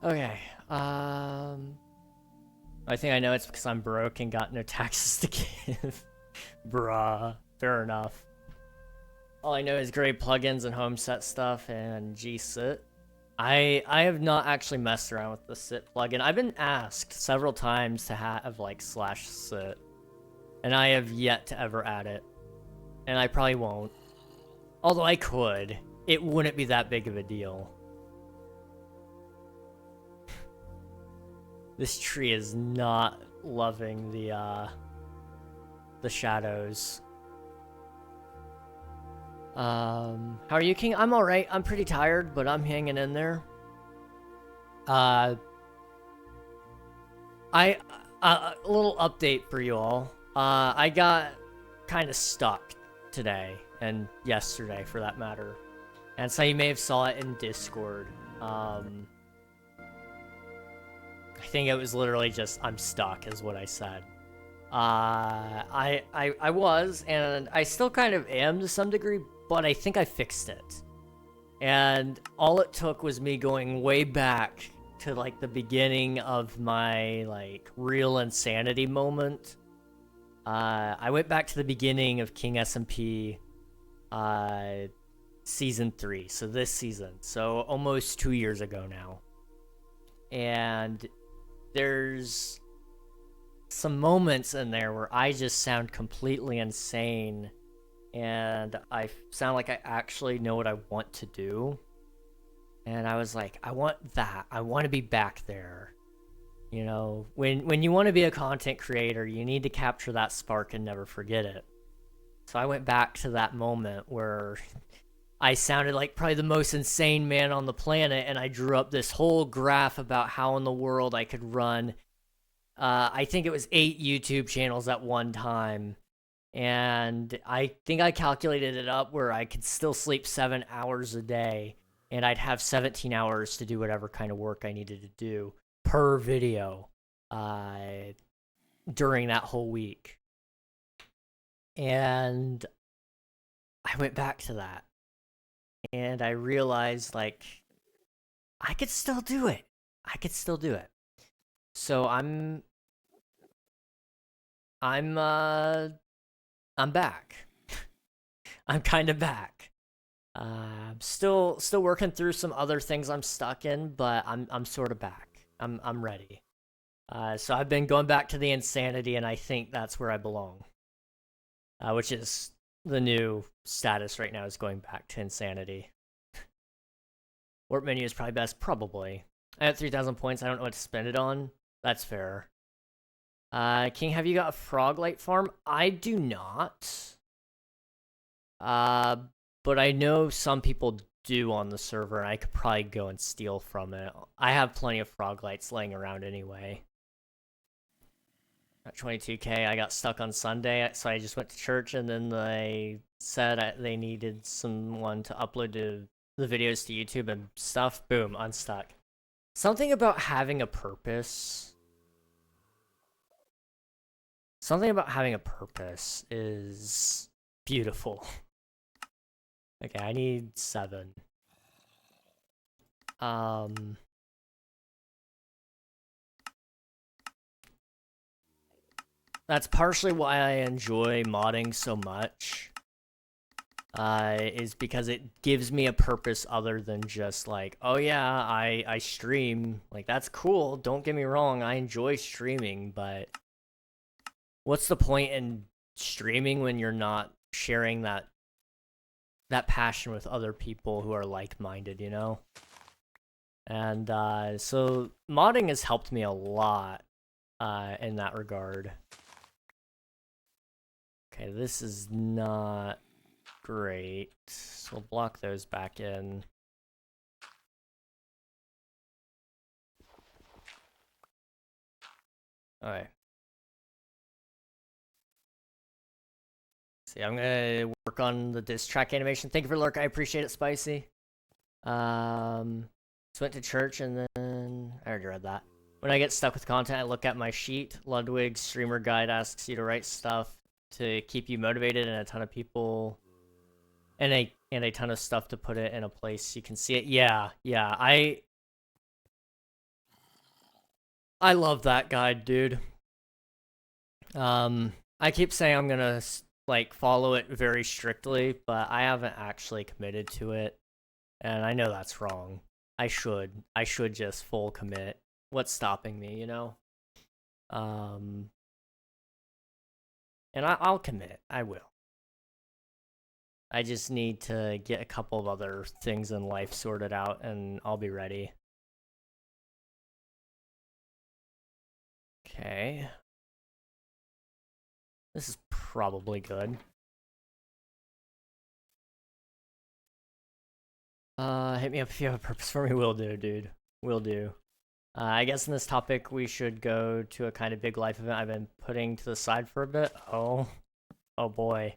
Okay, I think I know it's because I'm broke and got no taxes to give. Bruh, fair enough. All I know is great plugins and home set stuff and gsit. I have not actually messed around with the sit plugin. I've been asked several times to have like /sit, and I have yet to ever add it. And I probably won't. Although I could. It wouldn't be that big of a deal. This tree is not loving the shadows. How are you, King? I'm alright. I'm pretty tired, but I'm hanging in there. A little update for you all. I got kind of stuck today, and yesterday for that matter. And so you may have saw it in Discord. I think it was literally just, I'm stuck, is what I said. I was, and I still kind of am to some degree, but I think I fixed it. And all it took was me going way back to, like, the beginning of my, like, real insanity moment. I went back to the beginning of King SMP, Season 3, so this season. So almost 2 years ago now. And there's some moments in there where I just sound completely insane, and I sound like I actually know what I want to do. And I was like, I want that. I want to be back there. You know, when you want to be a content creator, you need to capture that spark and never forget it. So I went back to that moment where I sounded like probably the most insane man on the planet, and I drew up this whole graph about how in the world I could run, I think it was 8 YouTube channels at one time, and I think I calculated it up where I could still sleep 7 hours a day, and I'd have 17 hours to do whatever kind of work I needed to do per video during that whole week. And I went back to that. And I realized, like, I could still do it. I could still do it. So I'm back. I'm kind of back. I'm still working through some other things I'm stuck in, but I'm sort of back. I'm ready. So I've been going back to the insanity, and I think that's where I belong. Which is the new status right now, is going back to insanity. Warp menu is probably best, probably. I have 3,000 points. I don't know what to spend it on. That's fair. King, have you got a frog light farm? I do not. But I know some people do on the server, and I could probably go and steal from it. I have plenty of frog lights laying around anyway. At 22k, I got stuck on Sunday, so I just went to church, and then they said they needed someone to upload the videos to YouTube and stuff. Boom, unstuck. Something about having a purpose. Something about having a purpose is beautiful. Okay, I need 7. That's partially why I enjoy modding so much. Is because it gives me a purpose other than just like, oh yeah, I stream. Like, that's cool, don't get me wrong, I enjoy streaming, but what's the point in streaming when you're not sharing that passion with other people who are like-minded, you know? And so modding has helped me a lot in that regard. Okay, this is not great. So we'll block those back in. Alright. See, I'm gonna work on the diss track animation. Thank you for lurk. I appreciate it, Spicy. Just went to church, and then I already read that. When I get stuck with content, I look at my sheet. Ludwig's streamer guide asks you to write stuff to keep you motivated and a ton of people and a ton of stuff to put it in a place you can see it. Yeah, yeah. I love that guide, dude. I keep saying I'm gonna like follow it very strictly, but I haven't actually committed to it, and I know that's wrong. I should just full commit. What's stopping me, you know? Um, and I'll commit. I will. I just need to get a couple of other things in life sorted out, and I'll be ready. Okay. This is probably good. Hit me up if you have a purpose for me. Will do, dude. Will do. I guess in this topic, we should go to a kind of big life event I've been putting to the side for a bit. Oh boy.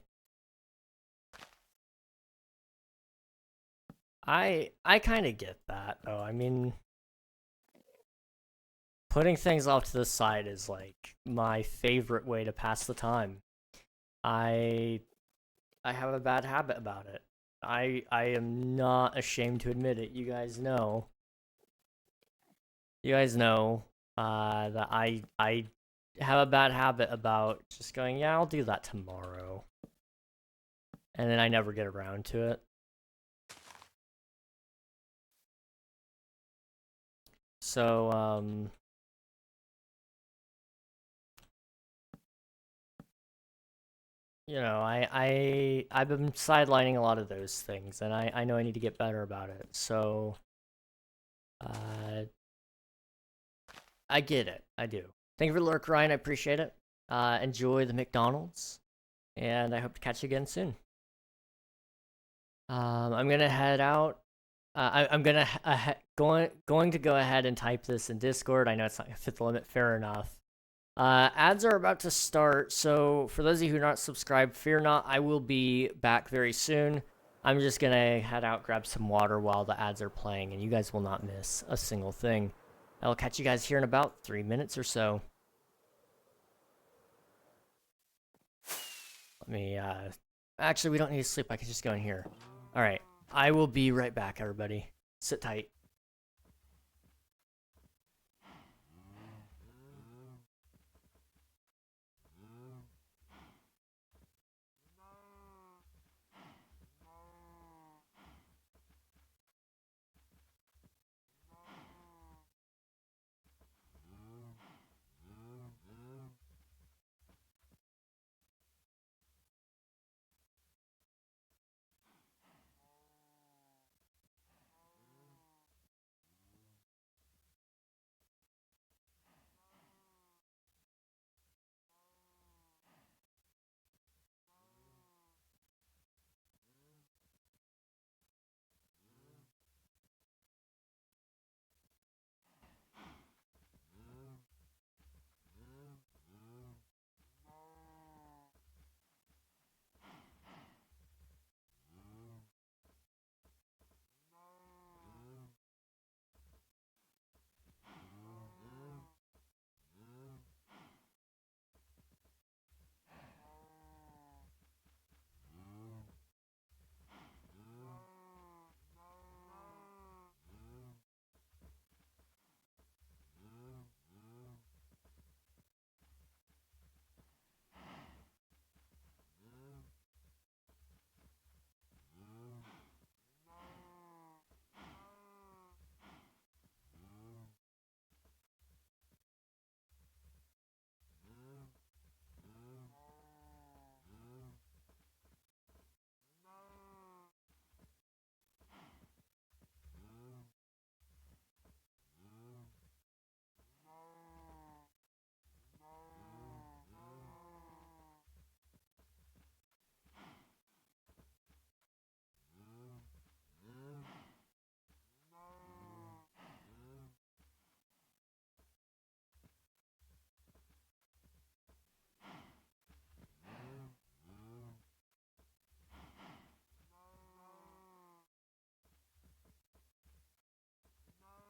I kind of get that, though. I mean, putting things off to the side is like my favorite way to pass the time. I I have a bad habit about it. I am not ashamed to admit it. You guys know. You guys know that I have a bad habit about just going, yeah, I'll do that tomorrow. And then I never get around to it. So, you know, I've been sidelining a lot of those things, and I know I need to get better about it. So, I get it. I do. Thank you for the lurk, Ryan. I appreciate it. Enjoy the McDonald's, and I hope to catch you again soon. I'm gonna head out. I'm gonna going to go ahead and type this in Discord. I know it's not gonna fit the limit. Fair enough. Ads are about to start, so for those of you who are not subscribed, fear not. I will be back very soon. I'm just gonna head out, grab some water while the ads are playing, and you guys will not miss a single thing. I'll catch you guys here in about 3 minutes or so. Let me, actually, we don't need to sleep. I can just go in here. All right. I will be right back, everybody. Sit tight.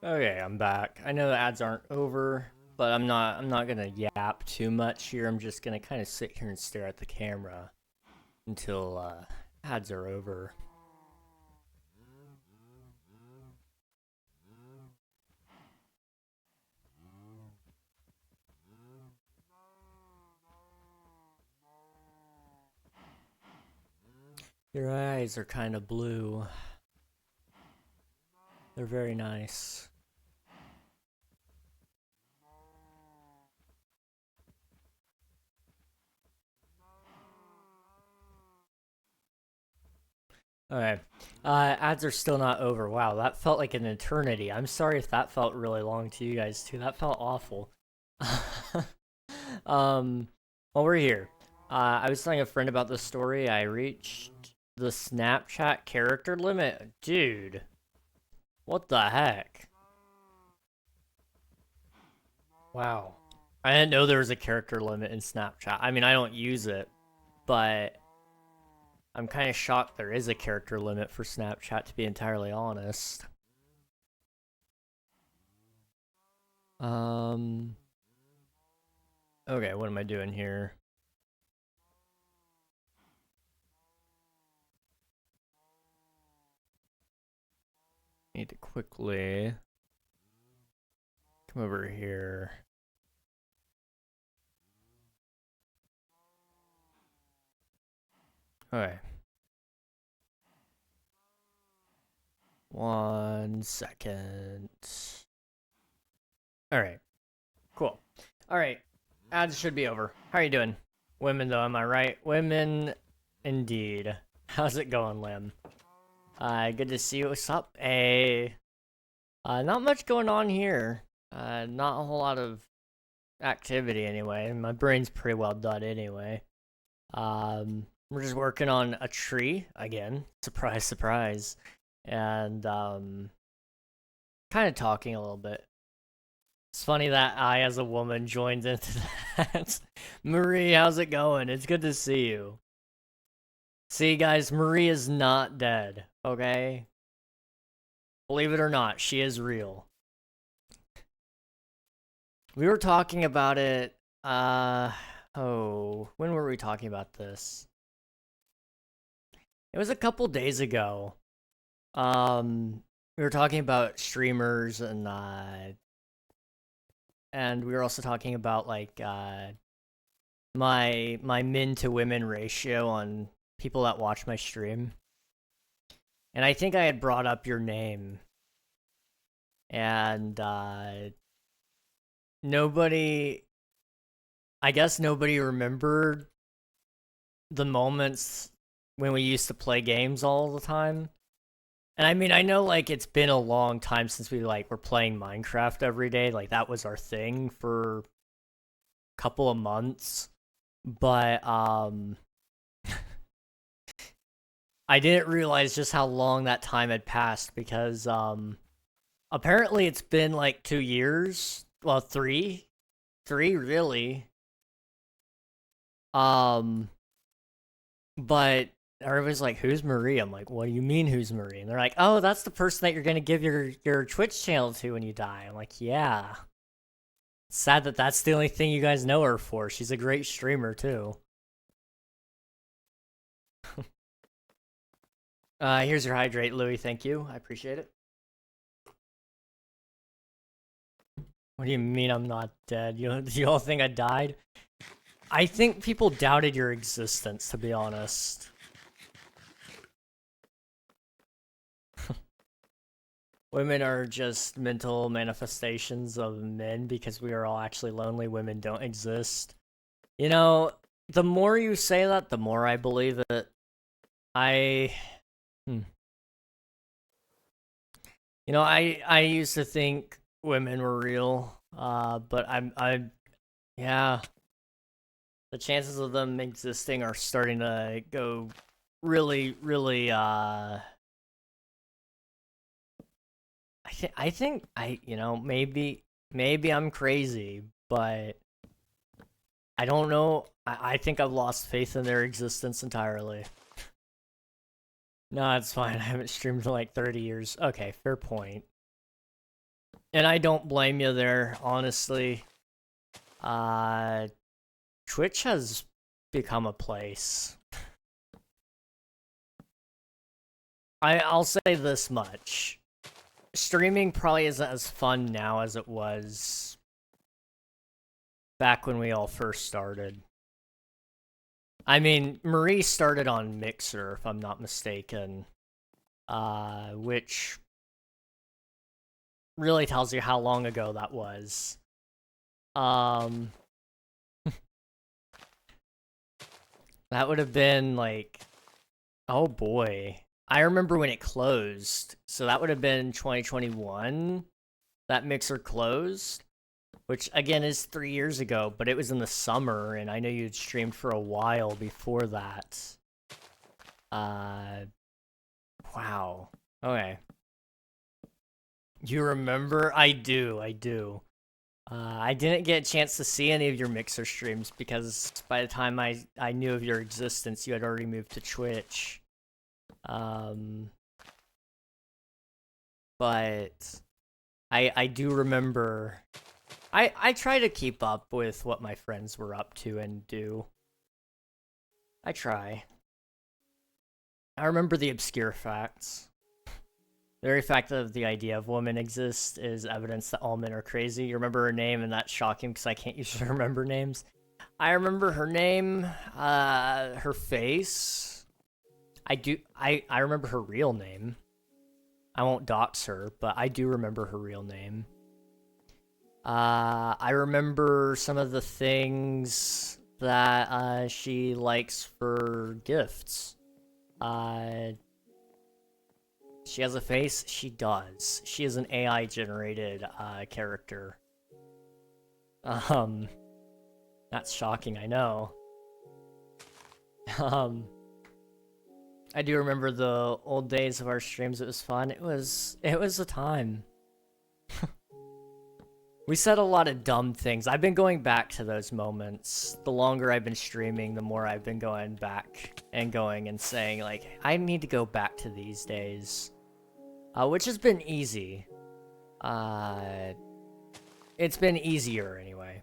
Okay, I'm back. I know the ads aren't over, but I'm not gonna yap too much here. I'm just gonna kind of sit here and stare at the camera until ads are over. Your eyes are kind of blue. They're very nice. Okay. Ads are still not over. Wow, that felt like an eternity. I'm sorry if that felt really long to you guys too. That felt awful. While we're here, I was telling a friend about this story. I reached the Snapchat character limit. Dude, what the heck? Wow. I didn't know there was a character limit in Snapchat. I mean, I don't use it, but I'm kind of shocked there is a character limit for Snapchat, to be entirely honest. Okay, what am I doing here? Need to quickly come over here. Okay. 1 second. Alright. Cool. Alright. Ads should be over. How are you doing? Women, though, am I right? Women, indeed. How's it going, Lim? Good to see you. What's up? Hey. Not much going on here. Not a whole lot of activity, anyway. My brain's pretty well done, anyway. We're just working on a tree, again. Surprise, surprise. And, kind of talking a little bit. It's funny that I, as a woman, joined into that. Marie, how's it going? It's good to see you. See, guys, Marie is not dead, okay? Believe it or not, she is real. We were talking about it, when were we talking about this? It was a couple days ago. We were talking about streamers and we were also talking about, like, my men to women ratio on people that watch my stream. And I think I had brought up your name. And, nobody... I guess nobody remembered the moments when we used to play games all the time. And I mean, I know, like, it's been a long time since we, like, were playing Minecraft every day. Like, that was our thing for a couple of months. But, I didn't realize just how long that time had passed because, apparently it's been, like, 2 years. Well, 3. 3, really. But everybody's like, who's Marie? I'm like, what do you mean, who's Marie? And they're like, oh, that's the person that you're gonna give your Twitch channel to when you die. I'm like, yeah. It's sad that that's the only thing you guys know her for. She's a great streamer, too. Here's your hydrate, Louis. Thank you. I appreciate it. What do you mean I'm not dead? You all think I died? I think people doubted your existence, to be honest. Women are just mental manifestations of men because we are all actually lonely. Women don't exist. You know, the more you say that, the more I believe it. You know, I used to think women were real, but yeah. The chances of them existing are starting to go really, really, I think, you know, maybe I'm crazy, but I don't know. I think I've lost faith in their existence entirely. No, it's fine. I haven't streamed in like 30 years. Okay, fair point. And I don't blame you there, honestly. Twitch has become a place. I'll say this much. Streaming probably isn't as fun now as it was back when we all first started. I mean, Marie started on Mixer, if I'm not mistaken, which really tells you how long ago that was. That would have been like, oh boy. I remember when it closed. So that would have been 2021 that Mixer closed, which again is 3 years ago, but it was in the summer, and I know you'd streamed for a while before that. Wow. Okay. You remember? I do. I didn't get a chance to see any of your Mixer streams because by the time I knew of your existence, you had already moved to Twitch. But I do remember. I try to keep up with what my friends were up to and do. I try. I remember the obscure facts. The very fact that the idea of women exists is evidence that all men are crazy. You remember her name, and that's shocking because I can't usually remember names. I remember her name, her face. I remember her real name. I won't dox her, but I do remember her real name. I remember some of the things that she likes for gifts. She has a face? She does. She is an AI-generated character. That's shocking, I know. I do remember the old days of our streams. It was fun. It was a time. We said a lot of dumb things. I've been going back to those moments. The longer I've been streaming, the more I've been going back and going and saying, like, I need to go back to these days. Which has been easy. It's been easier, anyway.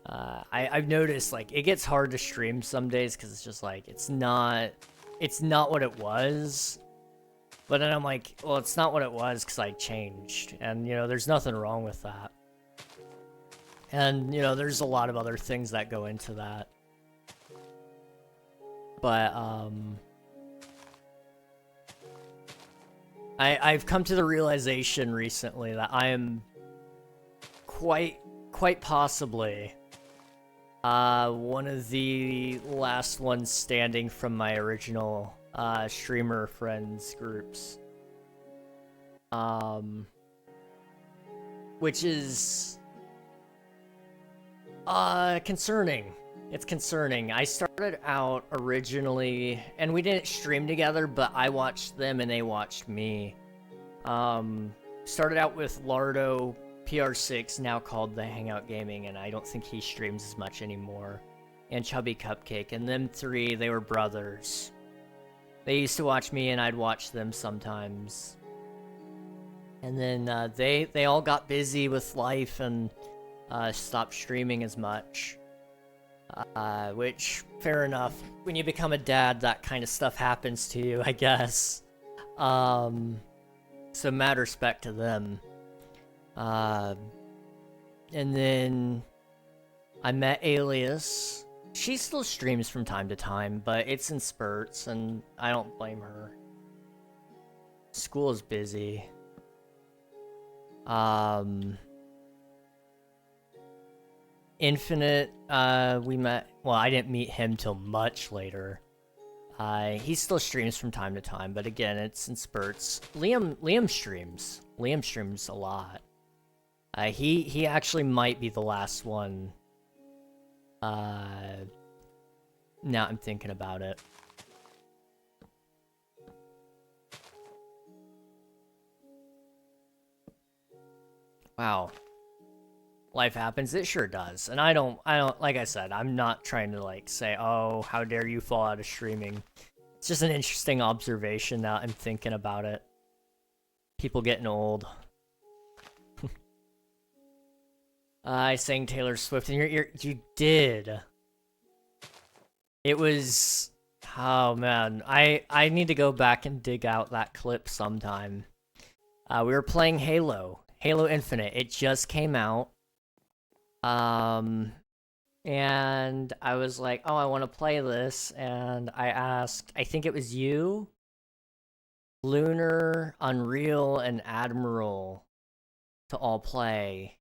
I've noticed, like, it gets hard to stream some days because it's just, like, it's not what it was. But then I'm like, well, it's not what it was because I changed. And, you know, there's nothing wrong with that. And, you know, there's a lot of other things that go into that. But, I've come to the realization recently that I am quite possibly one of the last ones standing from my original streamer friends groups. Which is concerning. It's concerning. I started out originally, and we didn't stream together, but I watched them and they watched me. Started out with Lardo, PR6, now called The Hangout Gaming, and I don't think he streams as much anymore. And Chubby Cupcake, and them three, they were brothers. They used to watch me, and I'd watch them sometimes. And then they all got busy with life and stopped streaming as much. Which, fair enough. When you become a dad, that kind of stuff happens to you, I guess. So mad respect to them. And then I met Alias. She still streams from time to time, but it's in spurts, and I don't blame her. School is busy. Infinite, we met, well, I didn't meet him till much later. He still streams from time to time, but again, it's in spurts. Liam streams. Liam streams a lot. He actually might be the last one. Now I'm thinking about it. Wow. Life happens. It sure does. And I don't, like I said, I'm not trying to, like, say, oh, how dare you fall out of streaming. It's just an interesting observation now I'm thinking about it. People getting old. I sang Taylor Swift in your ear. You did. It was... Oh, man. I need to go back and dig out that clip sometime. We were playing Halo. Halo Infinite. It just came out. And I was like, oh, I want to play this. And I asked, I think it was you, Lunar, Unreal, and Admiral to all play.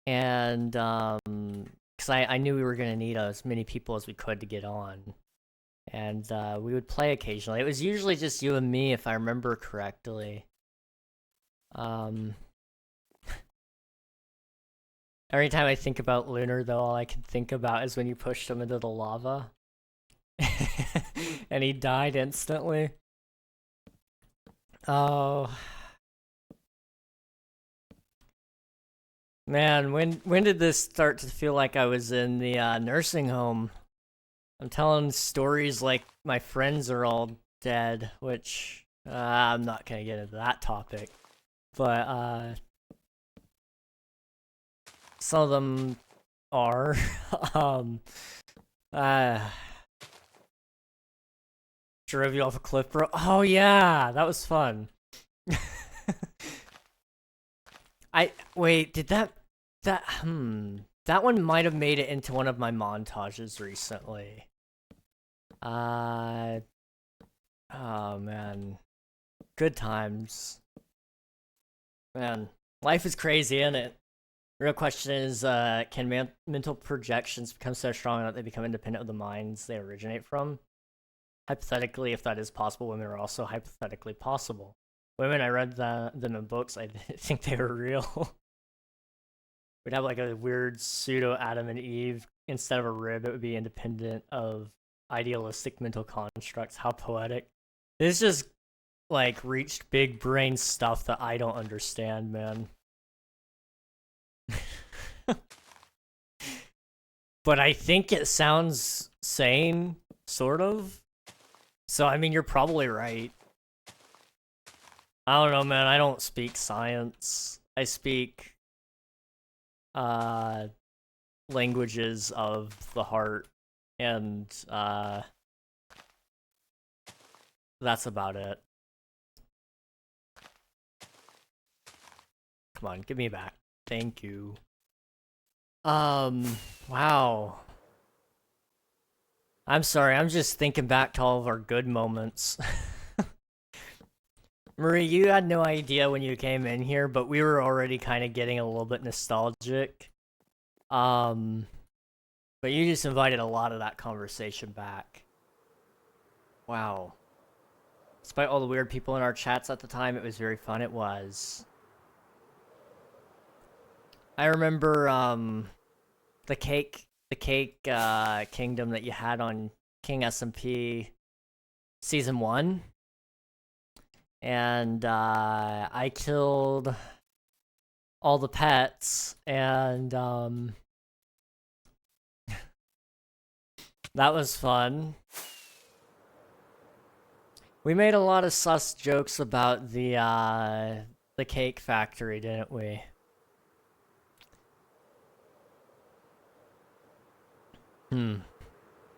And, because I knew we were going to need as many people as we could to get on. And we would play occasionally. It was usually just you and me, if I remember correctly. Every time I think about Lunar, though, all I can think about is when you pushed him into the lava. And he died instantly. Oh. Man, when did this start to feel like I was in the nursing home? I'm telling stories like my friends are all dead, which I'm not gonna get into that topic. But some of them are. um, Drove you off a cliff, bro. Oh yeah, that was fun. Wait, did that that one might have made it into one of my montages recently. Oh man, good times. Man, life is crazy, isn't it? The real question is, can mental projections become so strong that they become independent of the minds they originate from? Hypothetically, if that is possible, women are also hypothetically possible. Women, I read them in books, I didn't think they were real. We'd have like a weird pseudo Adam and Eve. Instead of a rib, it would be independent of idealistic mental constructs. How poetic. This just like reached big brain stuff that I don't understand, man. But I think it sounds sane, sort of. So, I mean, you're probably right. I don't know, man. I don't speak science. I speak languages of the heart, and that's about it. Come on, give me back. Thank you. Wow. I'm sorry, I'm just thinking back to all of our good moments. Marie, you had no idea when you came in here, but we were already kind of getting a little bit nostalgic. But you just invited a lot of that conversation back. Wow. Despite all the weird people in our chats at the time, it was very fun. It was. I remember, the cake kingdom that you had on King SMP Season 1. And, I killed all the pets, and, that was fun. We made a lot of sus jokes about the cake factory, didn't we?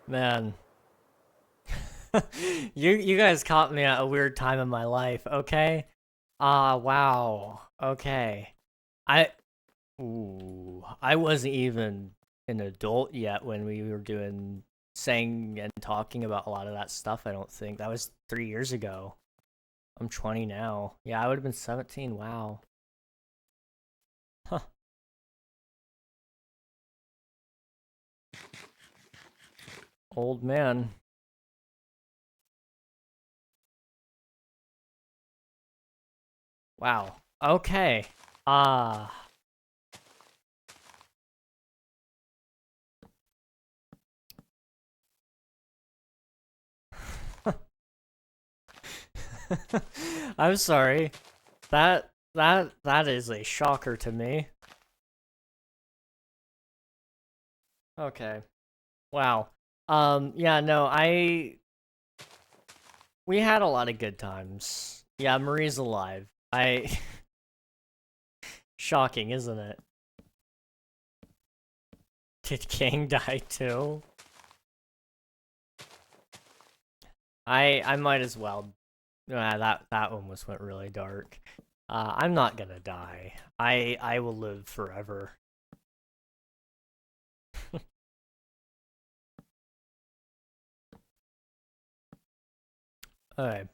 Man. You guys caught me at a weird time in my life, okay? Wow. Okay. I I wasn't even an adult yet when we were saying and talking about a lot of that stuff, I don't think. That was 3 years ago. I'm 20 now. Yeah, I would have been 17. Wow. Huh. Old man. Wow. Okay. I'm sorry. That is a shocker to me. Okay. Wow. Yeah, no, we had a lot of good times. Yeah, Marie's alive. Shocking, isn't it? Did King die too? I might as well. That one went really dark. I'm not gonna die. I will live forever. Okay.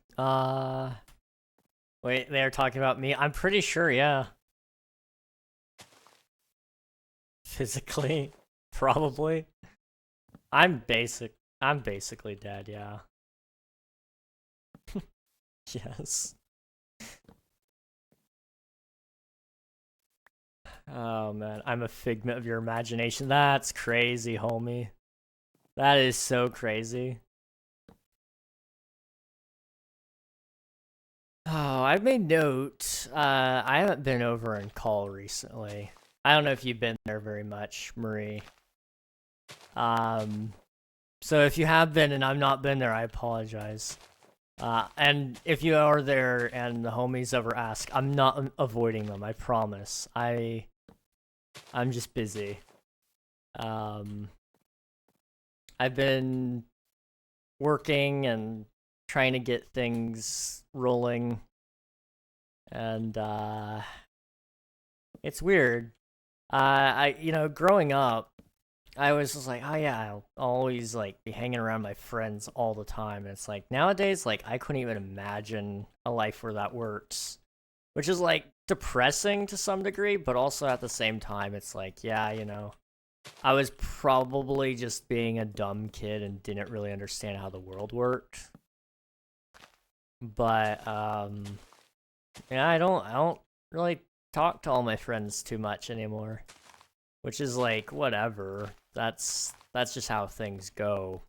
Wait, they're talking about me? I'm pretty sure, yeah. Physically, probably. I'm basically dead, yeah. Yes. Oh man, I'm a figment of your imagination. That's crazy, homie. That is so crazy. Oh, I've made note. I haven't been over in Call recently. I don't know if you've been there very much, Marie. So if you have been and I've not been there, I apologize. And if you are there and the homies ever ask, I'm not avoiding them, I promise. I'm just busy. I've been working and trying to get things rolling, and it's weird. Growing up, I was just like, oh yeah, I'll always like be hanging around my friends all the time. And it's like nowadays, like I couldn't even imagine a life where that works, which is like depressing to some degree, but also at the same time, it's like, yeah, I was probably just being a dumb kid and didn't really understand how the world worked. But yeah, I don't really talk to all my friends too much anymore, which is like whatever. That's just how things go.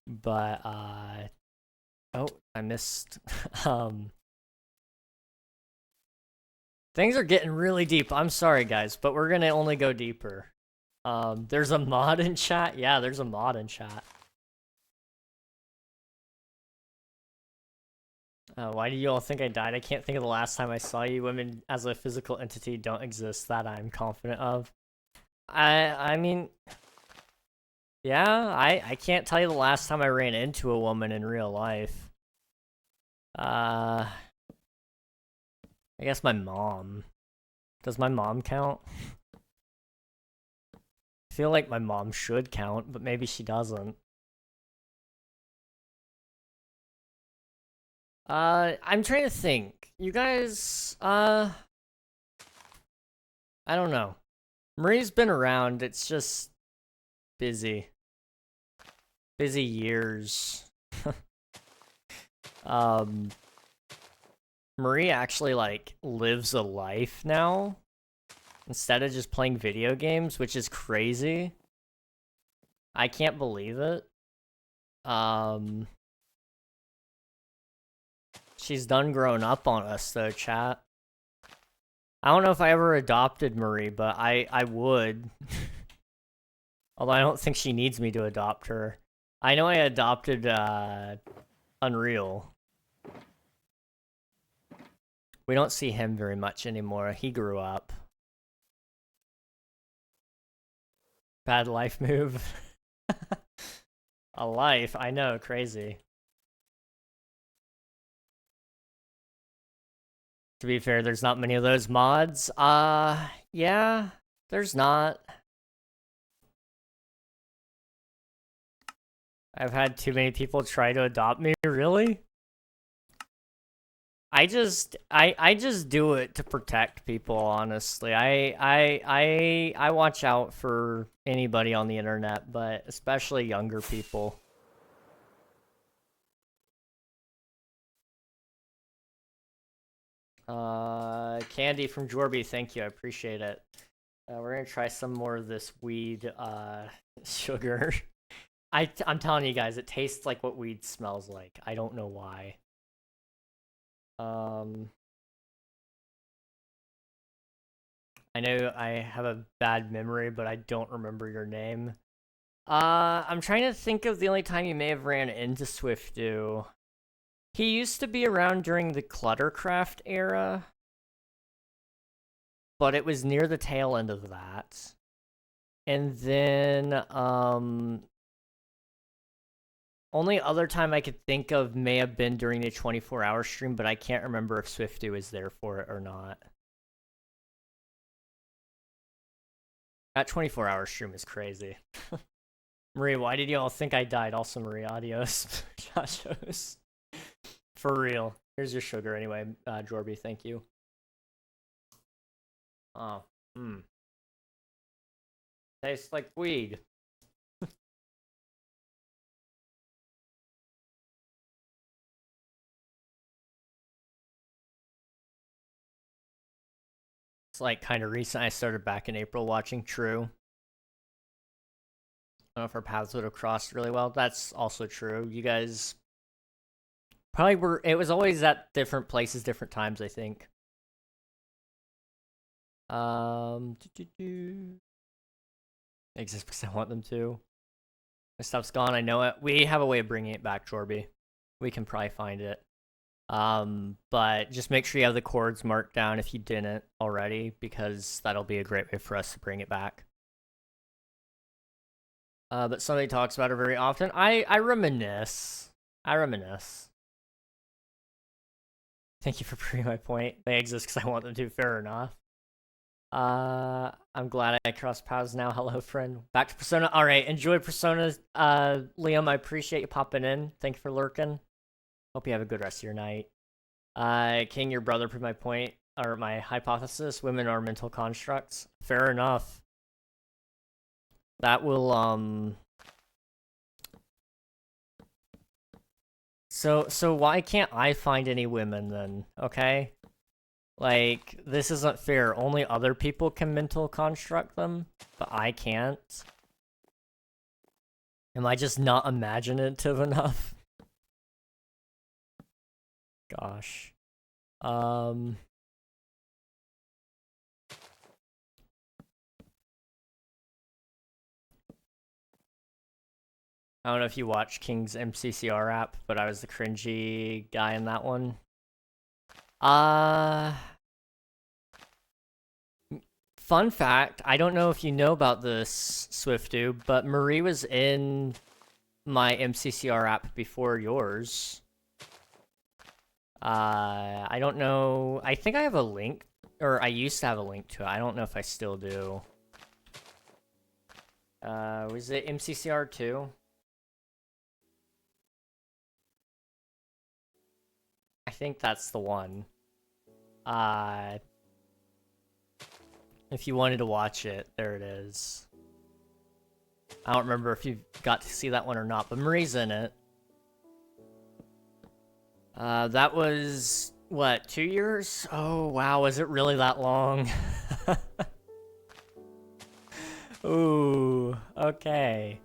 But oh, I missed things are getting really deep. I'm sorry guys, but we're going to only go deeper. There's a mod in chat. Yeah, there's a mod in chat. Why do you all think I died? I can't think of the last time I saw you. Women as a physical entity don't exist, that I'm confident of. I mean, yeah, I can't tell you the last time I ran into a woman in real life. I guess my mom. Does my mom count? I feel like my mom should count, but maybe she doesn't. I'm trying to think. You guys, I don't know. Marie's been around, it's just busy. Busy years. Marie actually, like, lives a life now, instead of just playing video games, which is crazy. I can't believe it. She's done growing up on us, though, chat. I don't know if I ever adopted Marie, but I would. Although I don't think she needs me to adopt her. I know I adopted Unreal. We don't see him very much anymore. He grew up. Bad life move. A life, I know, crazy. To be fair, there's not many of those mods. Yeah, there's not. I've had too many people try to adopt me, really? I just do it to protect people, honestly. I watch out for anybody on the internet, but especially younger people. Candy from Jorby, thank you, I appreciate it. We're gonna try some more of this weed sugar. I'm telling you guys, it tastes like what weed smells like. I don't know why. I know I have a bad memory, but I don't remember your name. I'm trying to think of the only time you may have ran into Swiftu. He used to be around during the Cluttercraft era, but it was near the tail end of that. And then, only other time I could think of may have been during the 24-hour stream, but I can't remember if Swifty was there for it or not. That 24-hour stream is crazy. Marie, why did y'all think I died? Also, Marie, adios. Chachos. For real. Here's your sugar anyway, Jorby, thank you. Oh, tastes like weed. It's like kind of recent. I started back in April watching True. I don't know if our paths would have crossed really well. That's also true. You guys probably were. It was always at different places, different times, I think. Exists because I want them to. My stuff's gone. I know it. We have a way of bringing it back, Jorby. We can probably find it. But just make sure you have the chords marked down if you didn't already, because that'll be a great way for us to bring it back. But somebody talks about it very often. I reminisce. Thank you for proving my point. They exist because I want them to. Fair enough. I'm glad I crossed paths now. Hello, friend. Back to Persona. All right, enjoy Persona. Liam, I appreciate you popping in. Thank you for lurking. Hope you have a good rest of your night. King, your brother proved my point, or my hypothesis. Women are mental constructs. Fair enough. That will, So why can't I find any women then? Okay? Like, this isn't fair. Only other people can mental construct them, but I can't. Am I just not imaginative enough? Gosh. I don't know if you watch King's MCCR app, but I was the cringy guy in that one. Fun fact, I don't know if you know about this, Swiftu, but Marie was in my MCCR app before yours. I don't know. I think I have a link, or I used to have a link to it. I don't know if I still do. Was it MCCR 2? I think that's the one. If you wanted to watch it, there it is. I don't remember if you got to see that one or not, but Marie's in it. That was, what, 2 years? Oh, wow, was it really that long? Ooh, okay.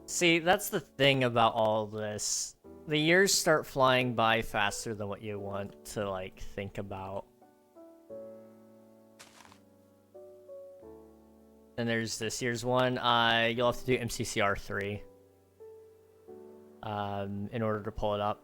See, that's the thing about all this. The years start flying by faster than what you want to, like, think about. And there's this year's one. You'll have to do MCCR 3. In order to pull it up.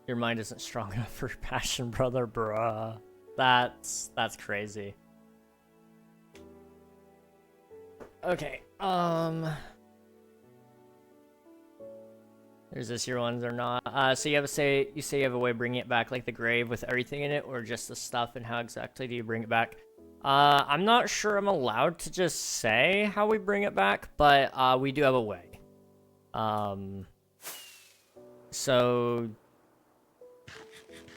Your mind isn't strong enough for passion, brother, bruh. That's crazy. Okay, there's this year ones or not. So you say you have a way of bringing it back, like the grave with everything in it, or just the stuff, and how exactly do you bring it back? I'm not sure I'm allowed to just say how we bring it back, but we do have a way. So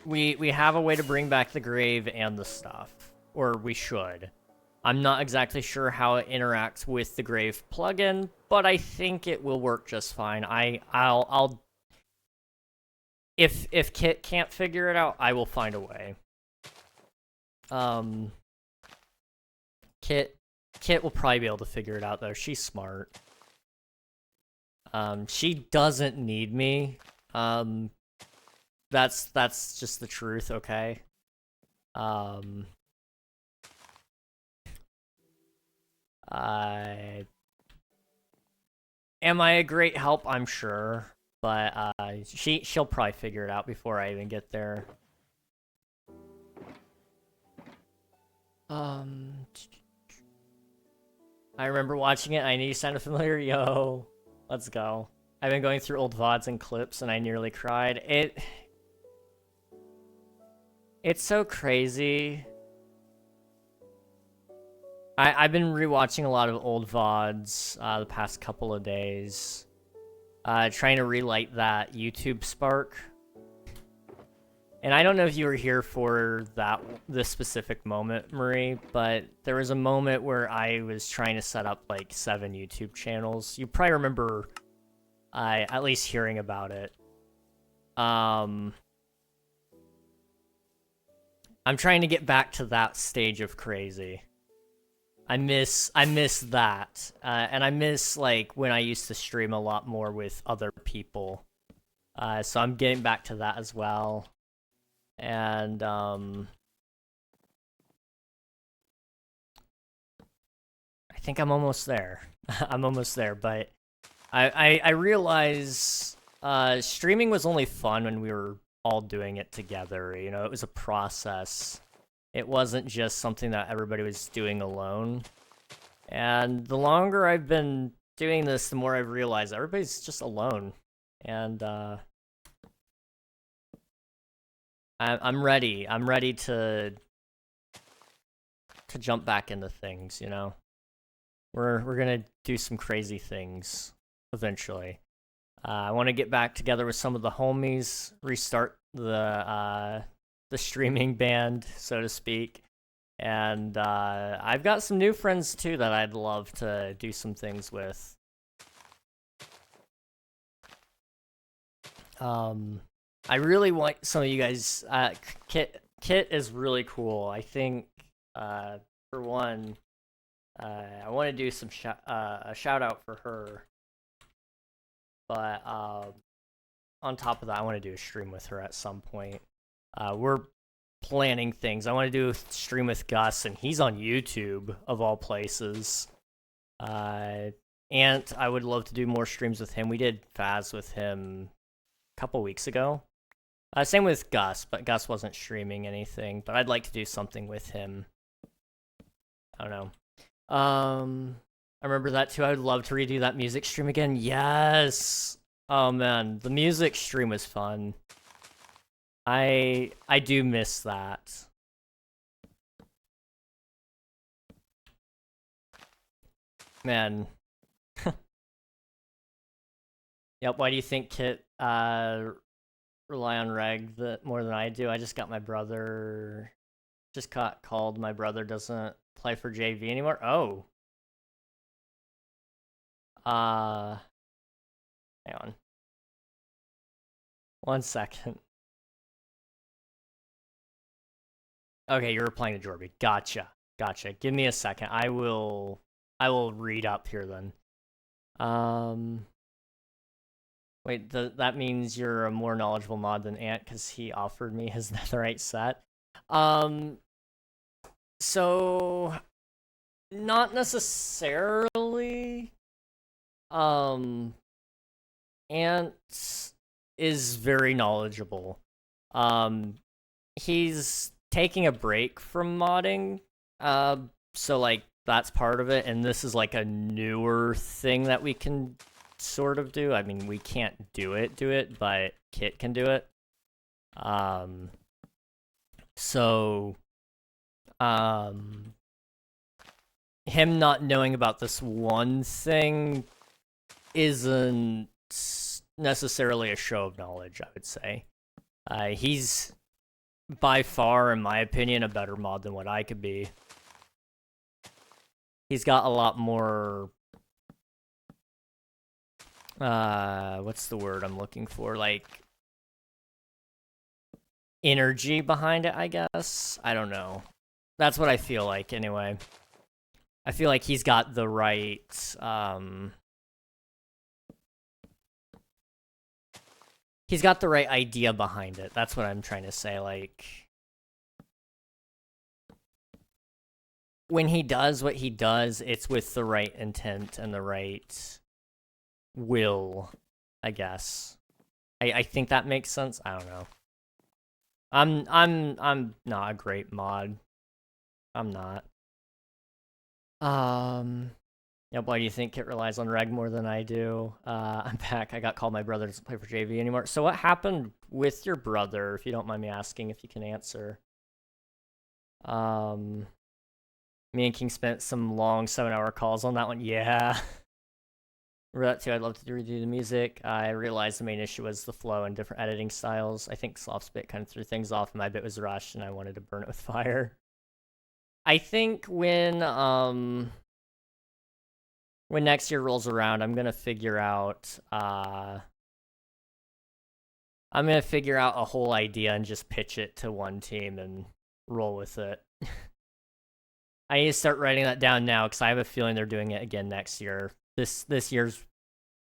we have a way to bring back the grave and the stuff, or we should. I'm not exactly sure how it interacts with the grave plugin, but I think it will work just fine. I'll if Kit can't figure it out, I will find a way. Kit will probably be able to figure it out though. She's smart. She doesn't need me. That's just the truth, okay? Am I a great help? I'm sure, but she'll probably figure it out before I even get there. I remember watching it. I knew you sounded familiar. Yo, let's go. I've been going through old VODs and clips, and I nearly cried. It's so crazy. I've been rewatching a lot of old VODs the past couple of days, trying to relight that YouTube spark. And I don't know if you were here for this specific moment, Marie, but there was a moment where I was trying to set up like 7 YouTube channels. You probably remember at least hearing about it. I'm trying to get back to that stage of crazy. I miss that, and I miss like when I used to stream a lot more with other people. So I'm getting back to that as well. And I think I'm almost there. I'm almost there, but I realize streaming was only fun when we were all doing it together. You know, it was a process. It wasn't just something that everybody was doing alone. And the longer I've been doing this, the more I've realized everybody's just alone. And I'm ready. I'm ready to jump back into things, you know. We're gonna do some crazy things eventually. I want to get back together with some of the homies, restart the streaming band, so to speak. And I've got some new friends too that I'd love to do some things with. I really want some of you guys. Kit is really cool. I think for one, I want to do some a shout out for her. But on top of that, I want to do a stream with her at some point. We're planning things. I want to do a stream with Gus, and he's on YouTube of all places. Ant, I would love to do more streams with him. We did Faz with him a couple weeks ago. Same with Gus, but Gus wasn't streaming anything. But I'd like to do something with him. I don't know. I remember that too. I would love to redo that music stream again. Yes. Oh man, the music stream was fun. I do miss that. Man. Yep, why do you think Kit rely on reg more than I do? I just got my brother called my brother doesn't play for JV anymore. Oh. Hang on. 1 second. Okay, you're replying to Jorby. Gotcha. Give me a second. I will read up here then. Wait, that means you're a more knowledgeable mod than Ant because he offered me his netherite set. So not necessarily. Ant is very knowledgeable. He's taking a break from modding. So like that's part of it, and this is like a newer thing that we can sort of do. I mean, we can't do it, but Kit can do it. So him not knowing about this one thing isn't necessarily a show of knowledge, I would say. He's by far, in my opinion, a better mod than what I could be. He's got a lot more what's the word I'm looking for? Like energy behind it, I guess. I don't know. That's what I feel like anyway. I feel like he's got the right he's got the right idea behind it. That's what I'm trying to say. Like, when he does what he does, it's with the right intent and the right will, I guess. I think that makes sense. I don't know. I'm not a great mod. I'm not. Yeah, why do you think Kit relies on reg more than I do? I'm back. I got called. My brother doesn't play for JV anymore. So what happened with your brother, if you don't mind me asking, if you can answer? Me and King spent some long 7-hour calls on that one. Yeah. Remember that too. I'd love to redo the music. I realized the main issue was the flow and different editing styles. I think Softspit kind of threw things off, and my bit was rushed, and I wanted to burn it with fire. I think when next year rolls around, I'm gonna figure out a whole idea and just pitch it to one team and roll with it. I need to start writing that down now because I have a feeling they're doing it again next year. This year's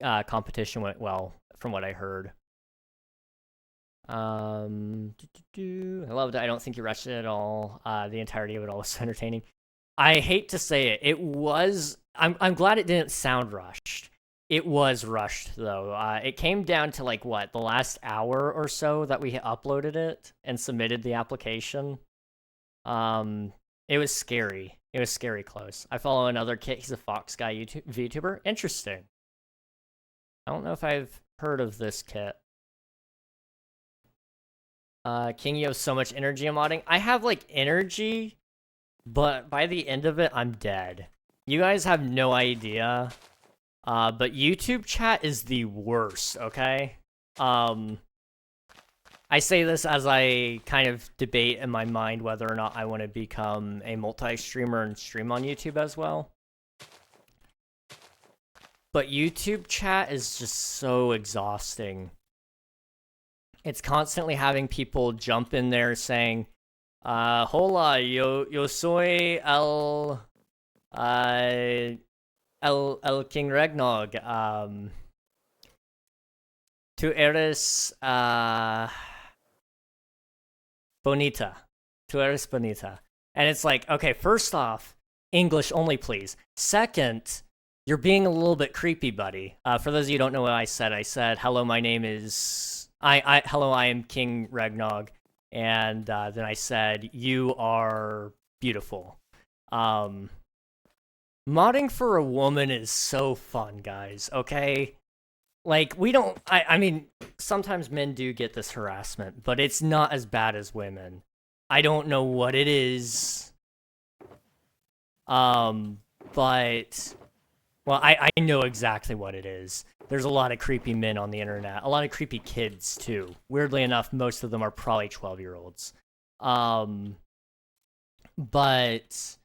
competition went well, from what I heard. I loved it. I don't think you rushed it at all. The entirety of it all was entertaining. I hate to say it. It was. I'm glad it didn't sound rushed. It was rushed though. It came down to like what, the last hour or so that we uploaded it and submitted the application. It was scary. It was scary close. I follow another Kit. He's a Fox guy VTuber. Interesting. I don't know if I've heard of this Kit. King, you have so much energy in modding. I have like energy, but by the end of it, I'm dead. You guys have no idea. But YouTube chat is the worst, okay? I say this as I kind of debate in my mind whether or not I want to become a multi-streamer and stream on YouTube as well. But YouTube chat is just so exhausting. It's constantly having people jump in there saying, hola, yo soy el King Regnog. Tu eres bonita. Tu eres bonita. And it's like, okay, first off, English only, please. Second, you're being a little bit creepy, buddy. For those of you who don't know what I said, hello, my name is... hello, I am King Regnog. And then I said, you are beautiful. Modding for a woman is so fun, guys, okay? Like, we don't... I mean, sometimes men do get this harassment, but it's not as bad as women. I don't know what it is. But... Well, I know exactly what it is. There's a lot of creepy men on the internet. A lot of creepy kids, too. Weirdly enough, most of them are probably 12-year-olds. But...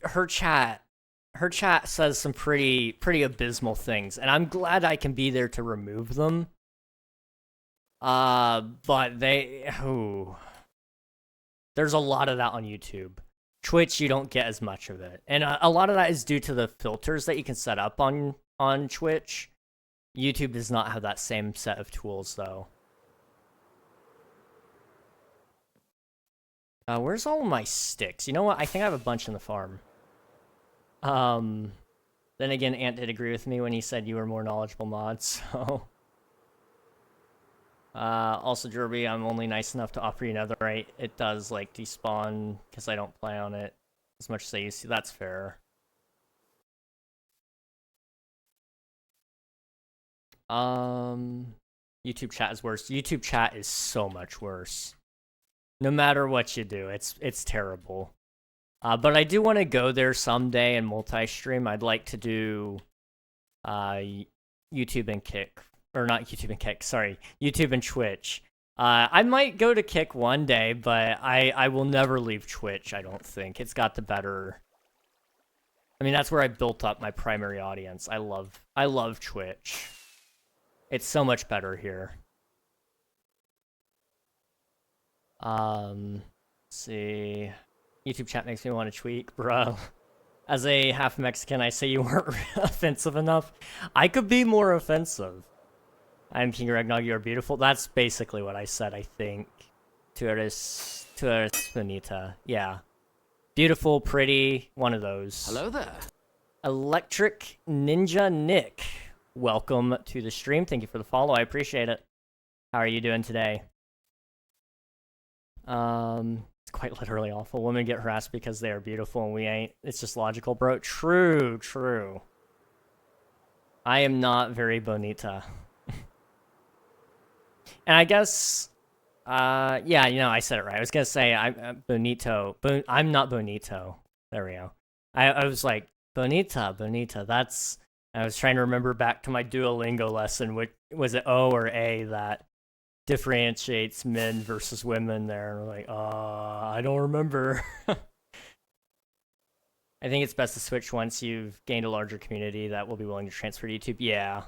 her chat says some pretty abysmal things, and I'm glad I can be there to remove them. But there's a lot of that on YouTube. Twitch, you don't get as much of it, and a lot of that is due to the filters that you can set up on Twitch. YouTube does not have that same set of tools, though. Where's all my sticks? You know what? I think I have a bunch in the farm. Then again, Ant did agree with me when he said you were more knowledgeable mods, so... also, Derby, I'm only nice enough to offer you netherite. It does, like, despawn, because I don't play on it as much as I used to. That's fair. YouTube chat is worse. YouTube chat is so much worse. No matter what you do, it's terrible. But I do want to go there someday and multi-stream. I'd like to do YouTube and Kick. Or not YouTube and Kick, sorry. YouTube and Twitch. I might go to Kick one day, but I will never leave Twitch, I don't think. It's got the better... I mean, that's where I built up my primary audience. I love Twitch. It's so much better here. Let's see... YouTube chat makes me want to tweak, bro. As a half Mexican, I say you weren't offensive enough. I could be more offensive. I'm King Regnog, you are beautiful. That's basically what I said, I think. Tu eres bonita. Yeah. Beautiful, pretty, one of those. Hello there. Electric Ninja Nick, welcome to the stream. Thank you for the follow. I appreciate it. How are you doing today? It's quite literally awful. Women get harassed because they are beautiful and we ain't. It's just logical, bro. True, true. I am not very bonita. And I guess, yeah, you know, I said it right. I was gonna say I'm bonito. I'm not bonito. There we go. I was like, bonita. That's. I was trying to remember back to my Duolingo lesson. Which was it O or A that differentiates men versus women? There, and like, I don't remember. I think it's best to switch once you've gained a larger community that will be willing to transfer to YouTube. Yeah,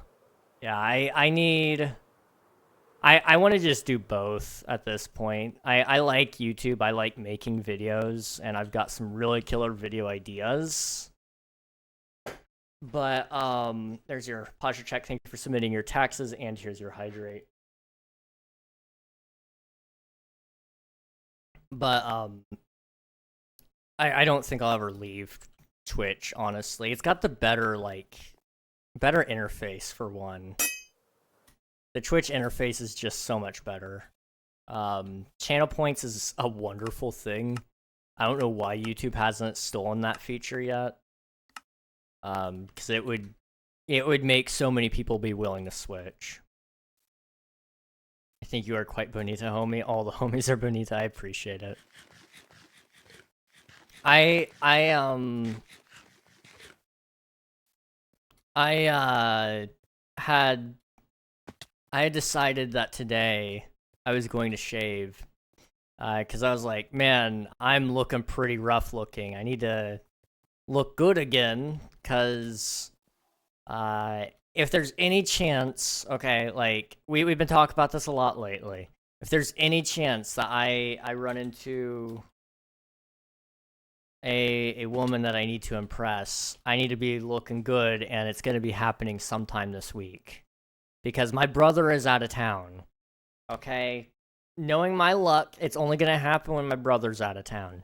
yeah. I need. I want to just do both at this point. I like YouTube. I like making videos, and I've got some really killer video ideas. But there's your posture check. Thank you for submitting your taxes, and here's your hydrate. But I don't think I'll ever leave Twitch, honestly. It's got the better interface for one. The Twitch interface is just so much better. Channel points is a wonderful thing. I don't know why YouTube hasn't stolen that feature yet. Because it would make so many people be willing to switch. I think you are quite bonita, homie. All the homies are bonita. I appreciate it. I had decided that today I was going to shave. Because I was like, man, I'm looking pretty rough looking. I need to look good again. Because if there's any chance, okay, like, we've been talking about this a lot lately. If there's any chance that I run into a woman that I need to impress, I need to be looking good, and it's going to be happening sometime this week. Because my brother is out of town, okay? Knowing my luck, it's only going to happen when my brother's out of town.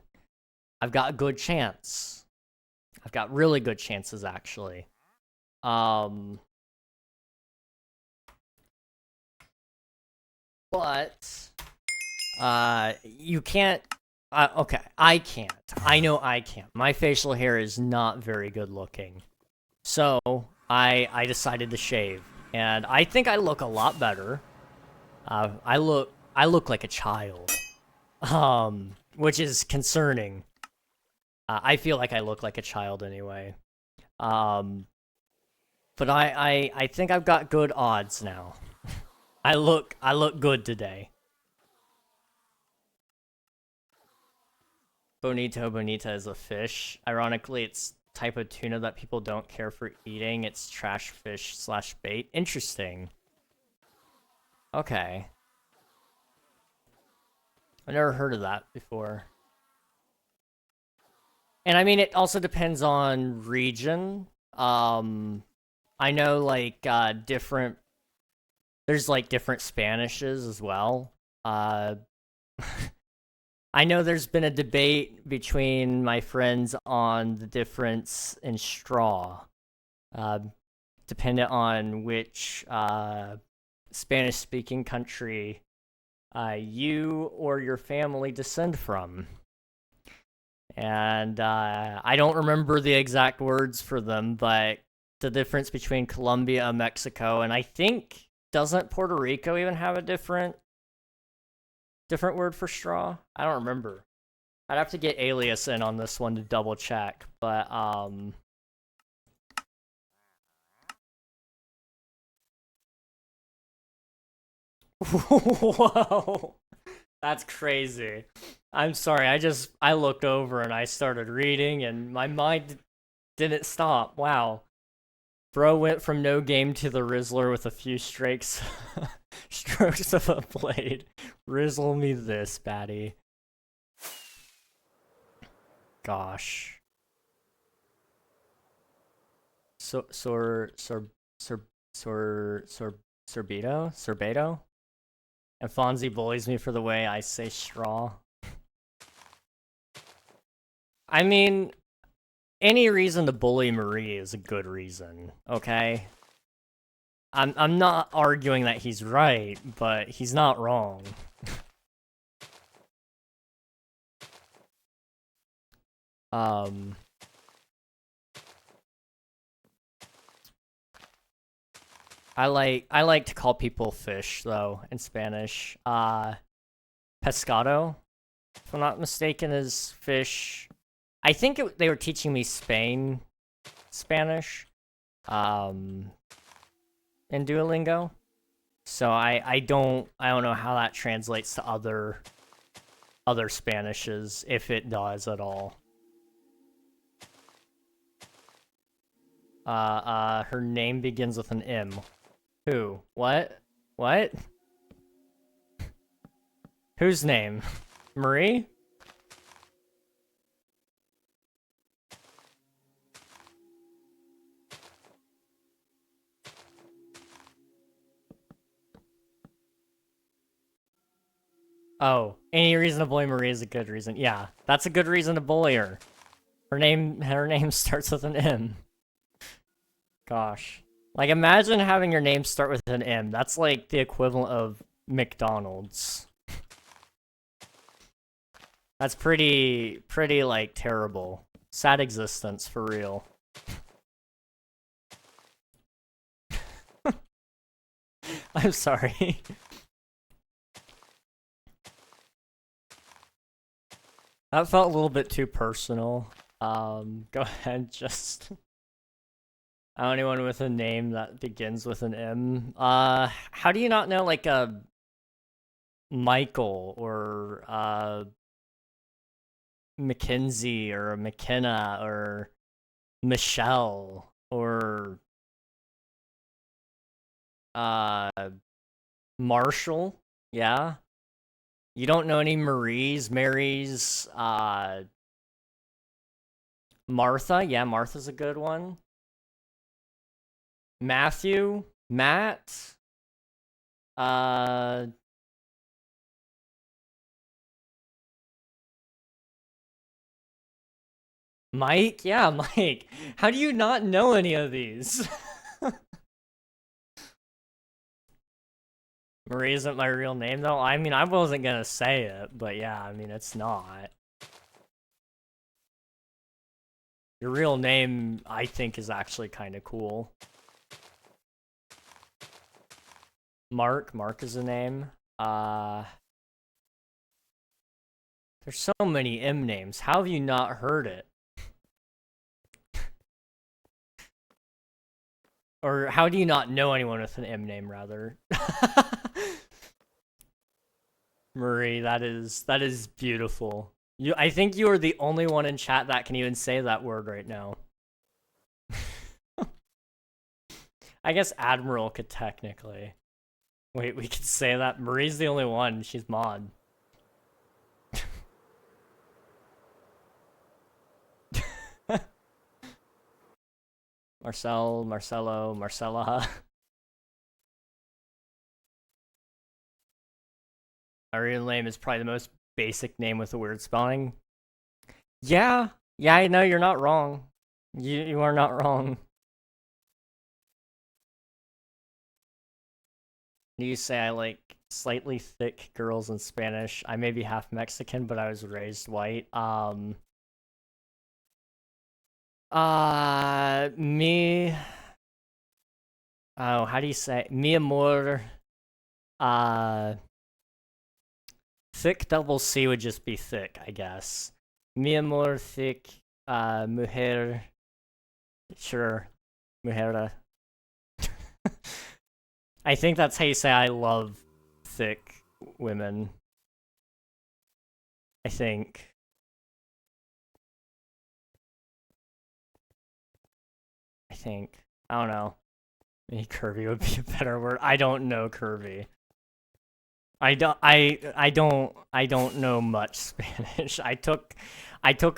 I've got a good chance. I've got really good chances, actually. But you can't. Okay, I can't. I know I can't. My facial hair is not very good looking, so I decided to shave, and I think I look a lot better. I look like a child, which is concerning. I feel like I look like a child anyway. But I think I've got good odds now. I look good today. Bonita is a fish. Ironically, it's type of tuna that people don't care for eating. It's trash fish / bait. Interesting. Okay. I've never heard of that before. And I mean, it also depends on region. I know, like, there's, like, different Spanishes as well. I know there's been a debate between my friends on the difference in straw, dependent on which Spanish-speaking country you or your family descend from. And I don't remember the exact words for them, but the difference between Colombia and Mexico, and I think, doesn't Puerto Rico even have a different word for straw? I don't remember. I'd have to get Alias in on this one to double check, but whoa, that's crazy. I'm sorry, I looked over and I started reading and my mind didn't stop. Wow. Bro went from no game to the Rizzler with a few strokes of a blade. Rizzle me this, baddie. Gosh. Sorbeto? And Fonzie bullies me for the way I say straw. I mean, any reason to bully Marie is a good reason, okay? I'm not arguing that he's right, but he's not wrong. I like to call people fish though in Spanish. Pescado, if I'm not mistaken, is fish. I think they were teaching me Spanish, in Duolingo. So I don't know how that translates to other Spanishes, if it does at all. Her name begins with an M. Who? What? What? Whose name? Marie? Oh, any reason to bully Marie is a good reason. Yeah, that's a good reason to bully her. Her name starts with an M. Gosh. Like, imagine having your name start with an M. That's like the equivalent of McDonald's. That's pretty, like, terrible. Sad existence, for real. I'm sorry. That felt a little bit too personal. Go ahead, just... anyone with a name that begins with an M. How do you not know, like, a Michael or Mackenzie or McKenna or Michelle or Marshall? Yeah. You don't know any Maries, Marys, Martha? Yeah, Martha's a good one. Matthew, Matt, Mike? Yeah, Mike. How do you not know any of these? Marie isn't my real name, though. I mean, I wasn't gonna say it, but yeah, I mean, it's not. Your real name, I think, is actually kind of cool. Mark is a name. There's so many M names. How have you not heard it? Or how do you not know anyone with an M name, rather? Marie, that is beautiful. I think you are the only one in chat that can even say that word right now. I guess Admiral could technically. Wait, we could say that? Marie's the only one. She's mod. Marcel, Marcelo, Marcella. My real name is probably the most basic name with a weird spelling. Yeah, I know you're not wrong. You are not wrong. You say I like slightly thick girls in Spanish. I may be half Mexican, but I was raised white. Me. Oh, how do you say? Mi amor. Thick double C would just be thick, I guess. Mi amor, thick, mujer. Sure. Mujer. I think that's how you say I love thick women. I think. I don't know. Maybe curvy would be a better word. I don't know curvy. I don't know much Spanish. I took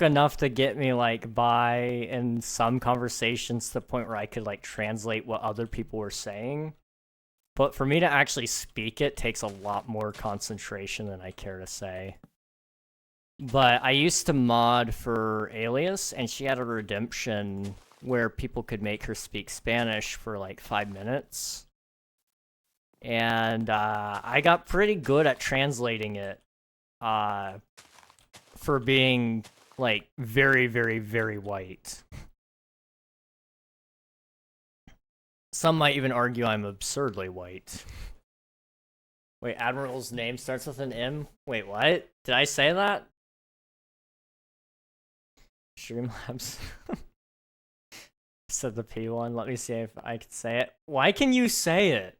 enough to get me like by in some conversations to the point where I could like translate what other people were saying. But for me to actually speak it takes a lot more concentration than I care to say. But I used to mod for Alias, and she had a redemption where people could make her speak Spanish for like 5 minutes. And I got pretty good at translating it for being like very, very, very white. Some might even argue I'm absurdly white. Wait, Admiral's name starts with an M? Wait, what? Did I say that? Streamlabs. Said the P one. Let me see if I can say it. Why can you say it?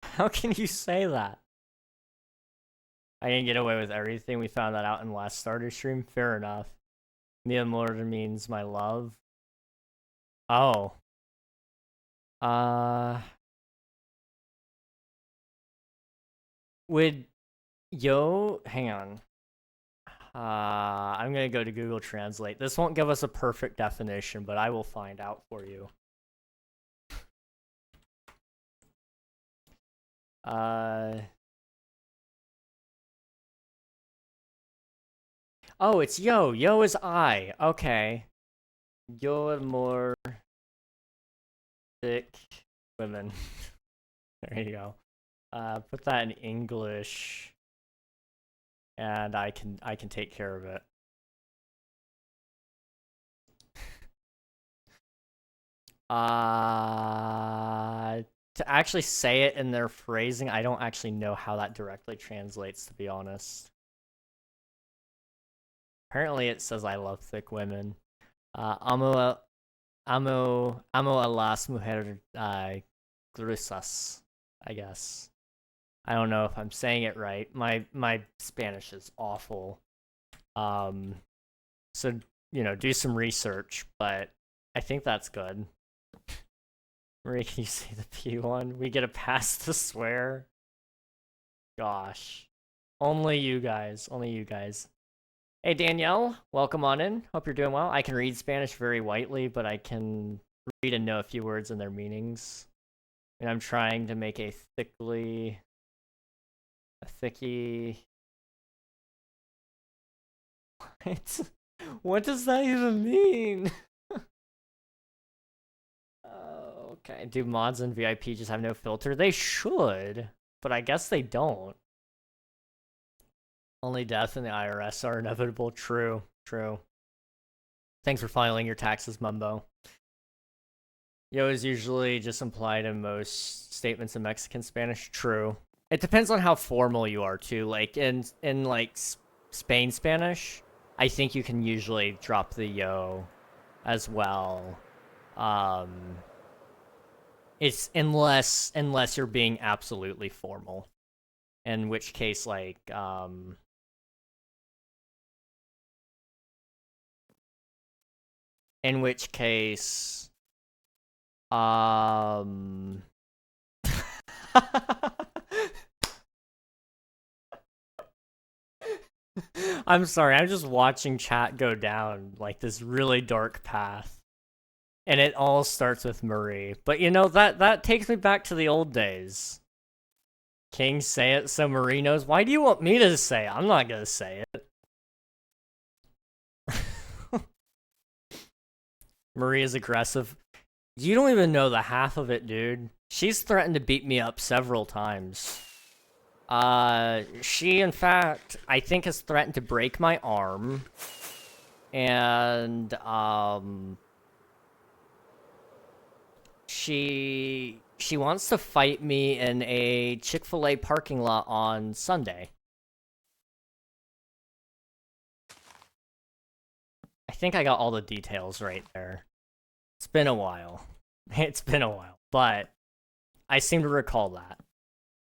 How can you say that? I can get away with everything. We found that out in the last starter stream. Fair enough. Mi amor means my love. Oh. Would yo hang on. I'm gonna go to Google Translate. This won't give us a perfect definition, but I will find out for you. Oh, it's yo. Yo is I. Okay. Yo are more thick women. There you go. Put that in English, and I can take care of it. To actually say it in their phrasing, I don't actually know how that directly translates, to be honest. Apparently it says I love thick women. Amo a las mujeres gruesas, I guess. I don't know if I'm saying it right. My Spanish is awful. So, you know, do some research, but I think that's good. Marie, can you say the P one? We get a pass to swear? Gosh. Only you guys. Only you guys. Hey, Danielle. Welcome on in. Hope you're doing well. I can read Spanish very whitely, but I can read and know a few words and their meanings. And I'm trying to make a thickie... What does that even mean? Okay, do mods and VIP just have no filter? They should, but I guess they don't. Only death and the IRS are inevitable. True, true. Thanks for filing your taxes, Mumbo. Yo is usually just implied in most statements in Mexican Spanish. True. It depends on how formal you are too. Like in like Spain Spanish, I think you can usually drop the yo as well. It's unless you're being absolutely formal, in which case like in which case I'm sorry, I'm just watching chat go down like this really dark path. And it all starts with Marie. But you know, that takes me back to the old days. King, say it so Marie knows. Why do you want me to say it? I'm not gonna say it. Marie is aggressive. You don't even know the half of it, dude. She's threatened to beat me up several times. She, in fact, I think has threatened to break my arm. And, She wants to fight me in a Chick-fil-A parking lot on Sunday. I think I got all the details right there. It's been a while. It's been a while, but I seem to recall that.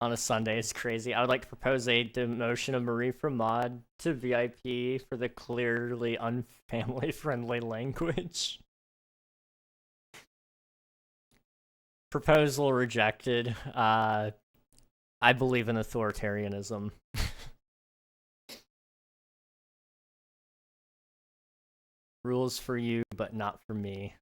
On a Sunday is crazy. I would like to propose a demotion of Marie from mod to VIP for the clearly unfamily-friendly language. Proposal rejected. I believe in authoritarianism. Rules for you, but not for me.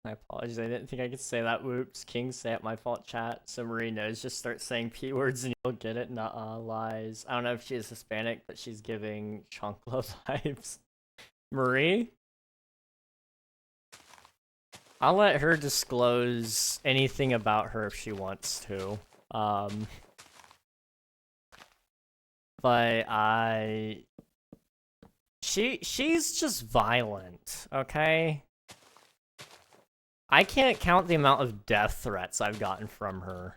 My apologies, I didn't think I could say that. Whoops. King, say it, my fault, chat. So Marie knows, just start saying P words and you'll get it. Nuh-uh, lies. I don't know if she is Hispanic, but she's giving Chonkla vibes. Marie? I'll let her disclose anything about her if she wants to. But she's just violent, okay? I can't count the amount of death threats I've gotten from her.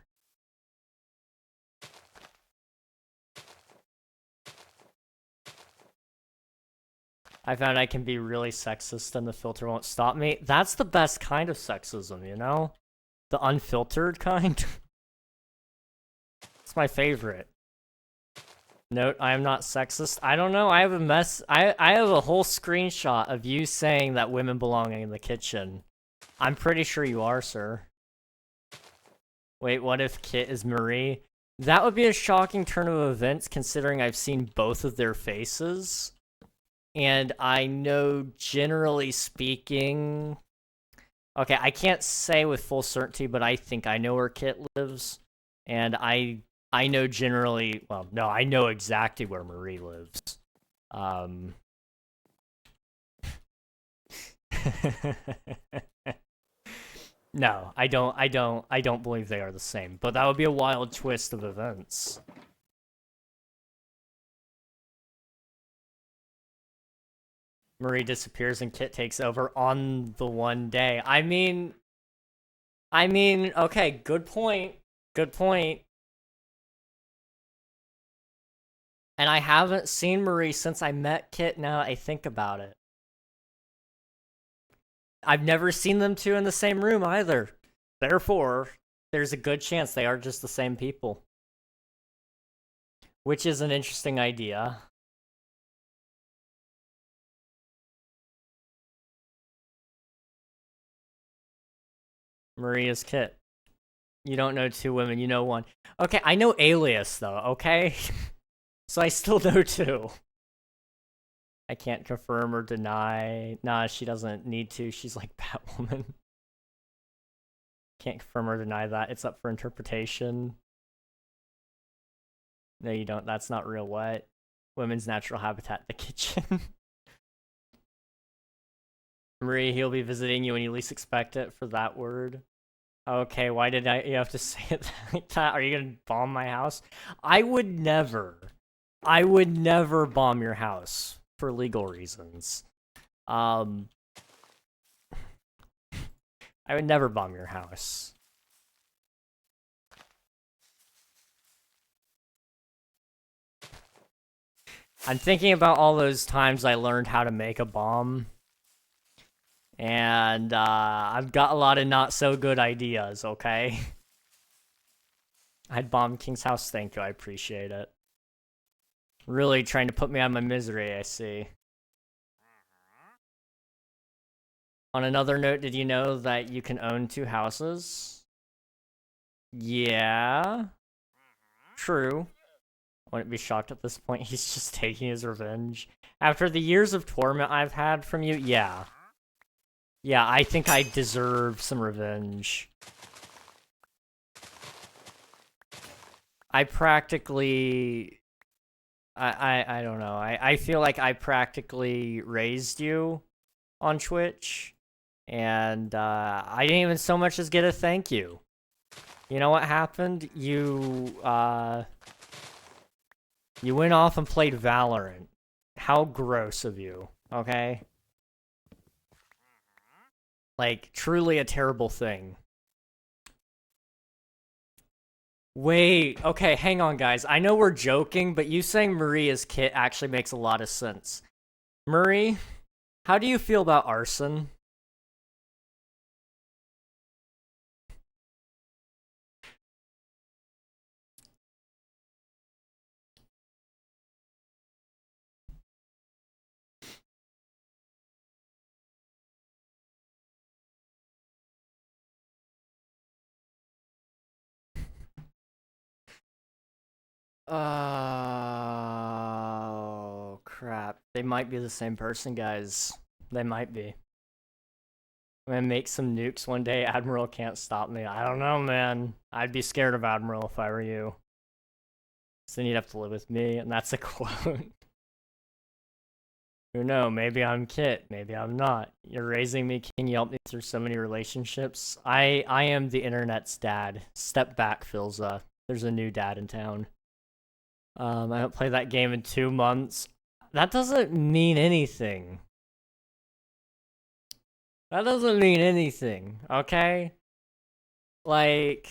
I found I can be really sexist and the filter won't stop me. That's the best kind of sexism, you know? The unfiltered kind. It's my favorite. Note, I am not sexist. I don't know, I have I have a whole screenshot of you saying that women belong in the kitchen. I'm pretty sure you are, sir. Wait, what if Kit is Marie? That would be a shocking turn of events considering I've seen both of their faces. And I know, generally speaking... Okay, I can't say with full certainty, but I think I know where Kit lives. And I know generally... Well, no, I know exactly where Marie lives. No, I don't believe they are the same. But that would be a wild twist of events. Marie disappears and Kit takes over on the one day. I mean, okay, good point. Good point. And I haven't seen Marie since I met Kit, now I think about it. I've never seen them two in the same room either. Therefore, there's a good chance they are just the same people. Which is an interesting idea. Marie is Kit. You don't know two women, you know one. Okay, I know Alias, though, okay? So I still know two. I can't confirm or deny. Nah, she doesn't need to. She's like Batwoman. Can't confirm or deny that. It's up for interpretation. No, you don't. That's not real what? Women's natural habitat, the kitchen. Marie, he'll be visiting you when you least expect it for that word. Okay, why did you have to say it like that? Are you gonna bomb my house? I would never bomb your house for legal reasons. I would never bomb your house. I'm thinking about all those times I learned how to make a bomb. And, I've got a lot of not so good ideas, okay? I'd bomb King's house, thank you, I appreciate it. Really trying to put me out of my misery, I see. On another note, did you know that you can own two houses? Yeah. True. Wouldn't be shocked at this point, he's just taking his revenge. After the years of torment I've had from you, yeah. Yeah, I think I deserve some revenge. I practically... I don't know. I feel like I practically raised you on Twitch. And, I didn't even so much as get a thank you. You know what happened? You went off and played Valorant. How gross of you, okay? Like, truly a terrible thing. Wait, okay, hang on, guys. I know we're joking, but you saying Marie is Kit actually makes a lot of sense. Marie, how do you feel about arson? Oh, crap. They might be the same person, guys. They might be. I'm gonna make some nukes one day. Admiral can't stop me. I don't know, man. I'd be scared of Admiral if I were you. So then you'd have to live with me, and that's a quote. Who knows? Maybe I'm Kit. Maybe I'm not. You're raising me. Can you help me through so many relationships? I am the internet's dad. Step back, Philza. There's a new dad in town. I haven't played that game in 2 months. That doesn't mean anything. That doesn't mean anything, okay? Like,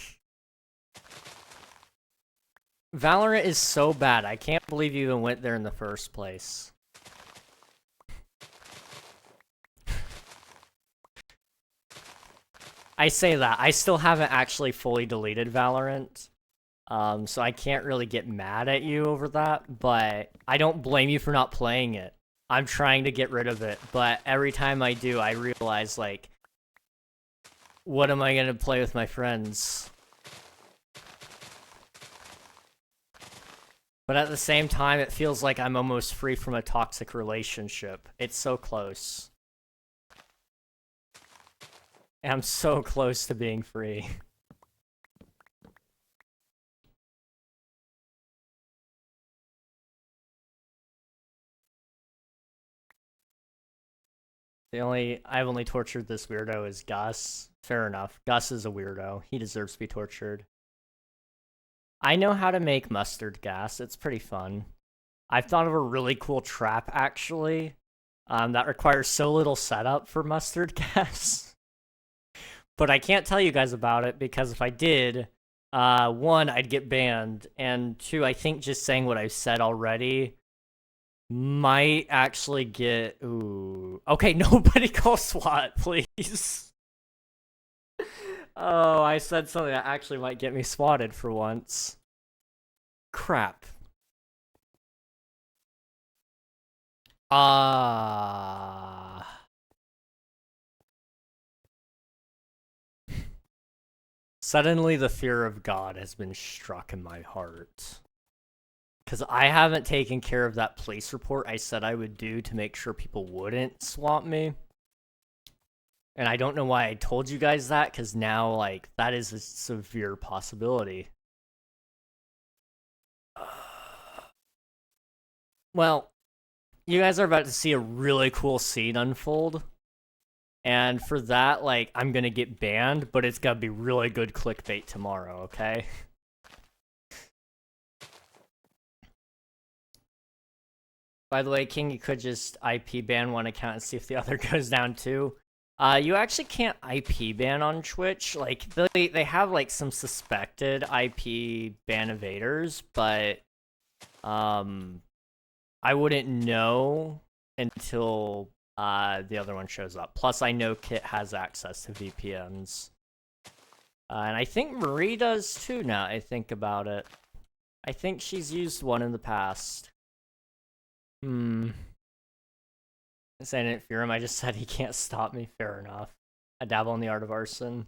Valorant is so bad. I can't believe you even went there in the first place. I say that. I still haven't actually fully deleted Valorant. So I can't really get mad at you over that, but I don't blame you for not playing it. I'm trying to get rid of it, but every time I do, I realize, like, what am I gonna play with my friends? But at the same time, it feels like I'm almost free from a toxic relationship. It's so close. And I'm so close to being free. I've only tortured this weirdo is Gus. Fair enough. Gus is a weirdo. He deserves to be tortured. I know how to make mustard gas. It's pretty fun. I've thought of a really cool trap, actually, that requires so little setup for mustard gas. But I can't tell you guys about it, because if I did, one, I'd get banned, and two, I think just saying what I've said already might actually get... Ooh. Okay, nobody call SWAT, please. Oh, I said something that actually might get me swatted for once. Crap. Suddenly the fear of God has been struck in my heart. Because I haven't taken care of that police report I said I would do to make sure people wouldn't swap me. And I don't know why I told you guys that, because now, like, that is a severe possibility. Well, you guys are about to see a really cool scene unfold. And for that, like, I'm gonna get banned, but it's gonna be really good clickbait tomorrow, okay? By the way, King, you could just IP ban one account and see if the other goes down too. You actually can't IP ban on Twitch. Like, they have, like, some suspected IP ban evaders, but, I wouldn't know until, the other one shows up. Plus, I know Kit has access to VPNs. And I think Marie does too now I think about it. I think she's used one in the past. This ain't it, Furum. I just said he can't stop me. Fair enough. I dabble in the art of arson.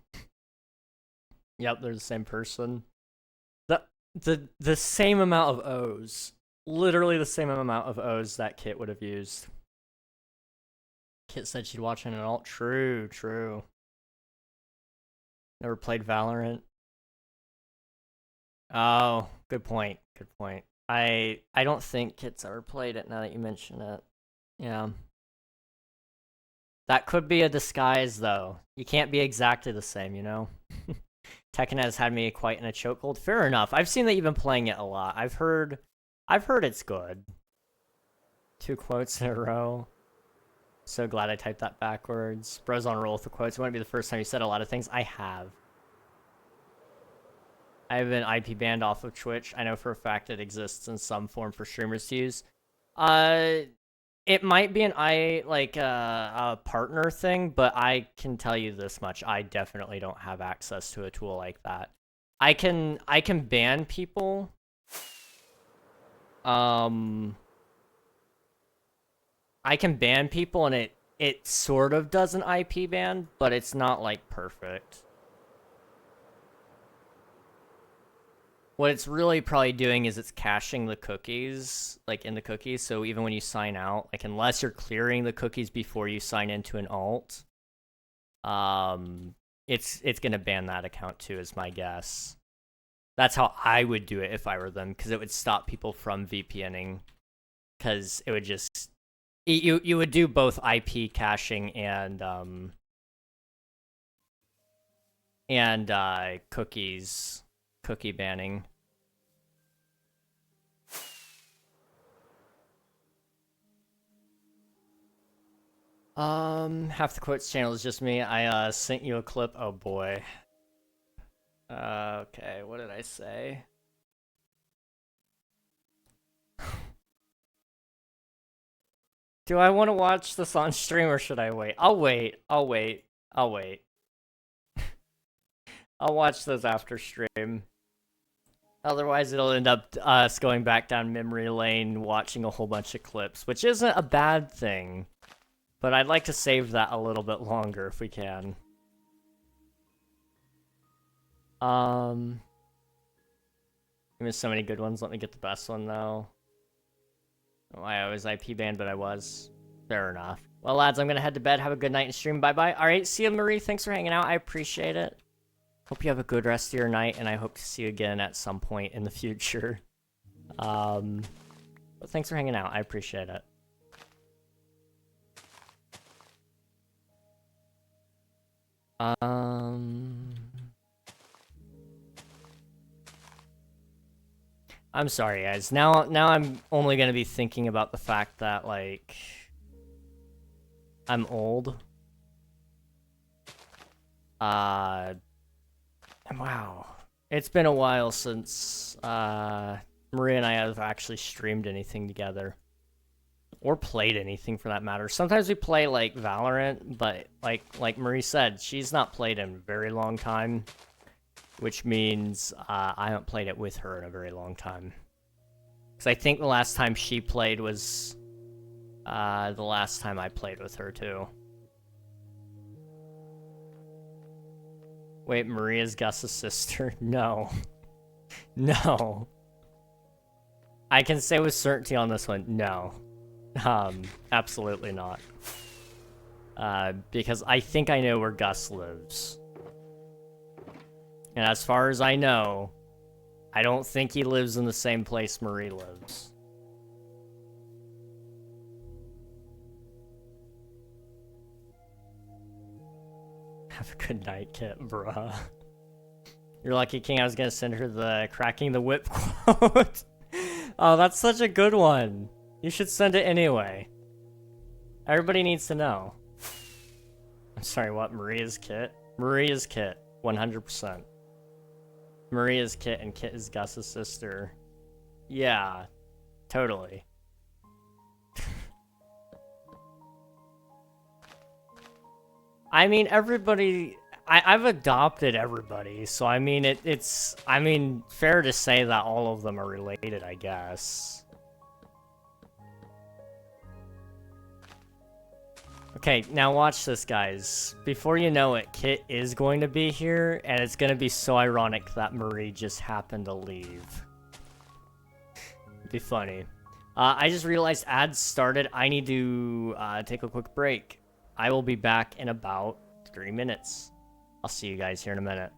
Yep, they're the same person. The same amount of O's. Literally the same amount of O's that Kit would have used. Kit said she'd watch an alt. True, true. Never played Valorant. Oh, good point. Good point. I don't think Kit's ever played it now that you mention it. Yeah. That could be a disguise, though. You can't be exactly the same, you know? Tekken has had me quite in a chokehold. Fair enough. I've seen that you've been playing it a lot. I've heard it's good. 2 quotes in a row. So glad I typed that backwards. Bro's on a roll with the quotes. It wouldn't be the first time you said a lot of things. I have. I have been IP banned off of Twitch. I know for a fact it exists in some form for streamers to use. It might be a partner thing, but I can tell you this much: I definitely don't have access to a tool like that. I can ban people. I can ban people, and it sort of does an IP ban, but it's not like perfect. What it's really probably doing is it's caching the cookies, like, in the cookies, so even when you sign out, like, unless you're clearing the cookies before you sign into an alt, it's gonna ban that account too, is my guess. That's how I would do it if I were them, because it would stop people from VPNing. Because it would just you would do both IP caching and cookie banning. Half the quotes channel is just me. I sent you a clip. Oh boy. Okay, what did I say? Do I want to watch this on stream or should I wait? I'll wait. I'll wait. I'll wait. I'll watch those after stream. Otherwise, it'll end up us going back down memory lane, watching a whole bunch of clips, which isn't a bad thing. But I'd like to save that a little bit longer if we can. There's so many good ones. Let me get the best one, though. Oh, I was IP banned, but I was. Fair enough. Well, lads, I'm going to head to bed. Have a good night and stream. Bye-bye. All right, see you, Marie. Thanks for hanging out. I appreciate it. Hope you have a good rest of your night, and I hope to see you again at some point in the future. But thanks for hanging out. I appreciate it. I'm sorry, guys. Now I'm only gonna be thinking about the fact that, like, I'm old. Wow. It's been a while since, Maria and I have actually streamed anything together. Or played anything, for that matter. Sometimes we play, like, Valorant, but, like Marie said, she's not played in a very long time. Which means I haven't played it with her in a very long time. Because I think the last time she played was the last time I played with her, too. Wait, Maria's Gus's sister? No. No. I can say with certainty on this one, no. Absolutely not. Because I think I know where Gus lives. And as far as I know, I don't think he lives in the same place Marie lives. Have a good night, Kit, bruh. You're lucky, King. I was gonna send her the cracking the whip quote. Oh, that's such a good one. You should send it anyway. Everybody needs to know. I'm sorry, what? Maria's Kit? Maria's Kit, 100%. Maria's Kit and Kit is Gus's sister. Yeah, totally. I mean, everybody... I've adopted everybody, so I mean, it's... I mean, fair to say that all of them are related, I guess. Okay, now watch this, guys. Before you know it, Kit is going to be here, and it's going to be so ironic that Marie just happened to leave. It'd be funny. I just realized ads started. I need to take a quick break. I will be back in about 3 minutes. I'll see you guys here in a minute.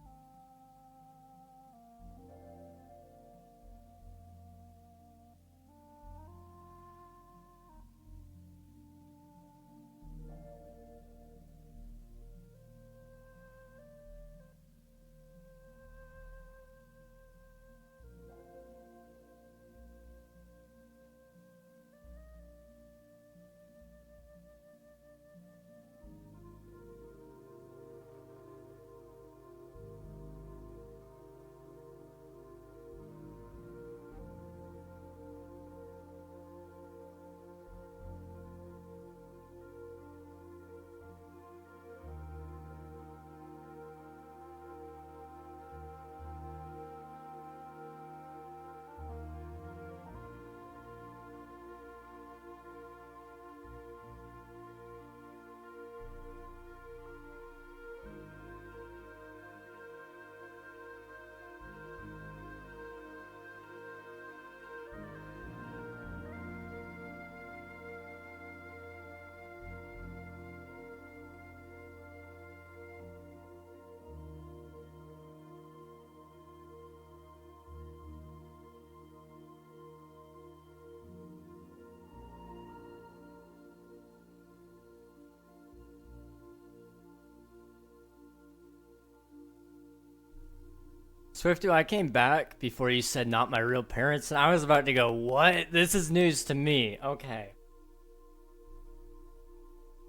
Swifty, I came back before you said not my real parents, and I was about to go, what? This is news to me. Okay.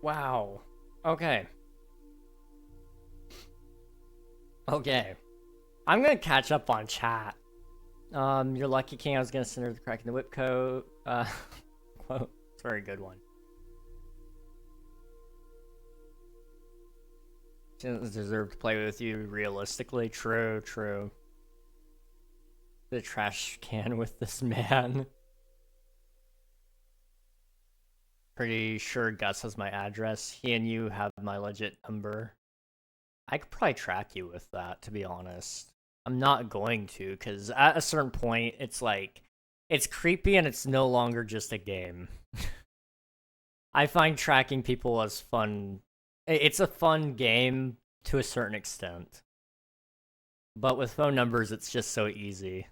Wow. Okay. Okay. I'm gonna catch up on chat. You're lucky, King. I was gonna send her the crack in the whip coat. Quote. It's a very good one. She doesn't deserve to play with you realistically. True, true. The trash can with this man. Pretty sure Gus has my address. He and you have my legit number. I could probably track you with that, to be honest. I'm not going to, because at a certain point, it's like, it's creepy and it's no longer just a game. I find tracking people as fun. It's a fun game to a certain extent. But with phone numbers, it's just so easy.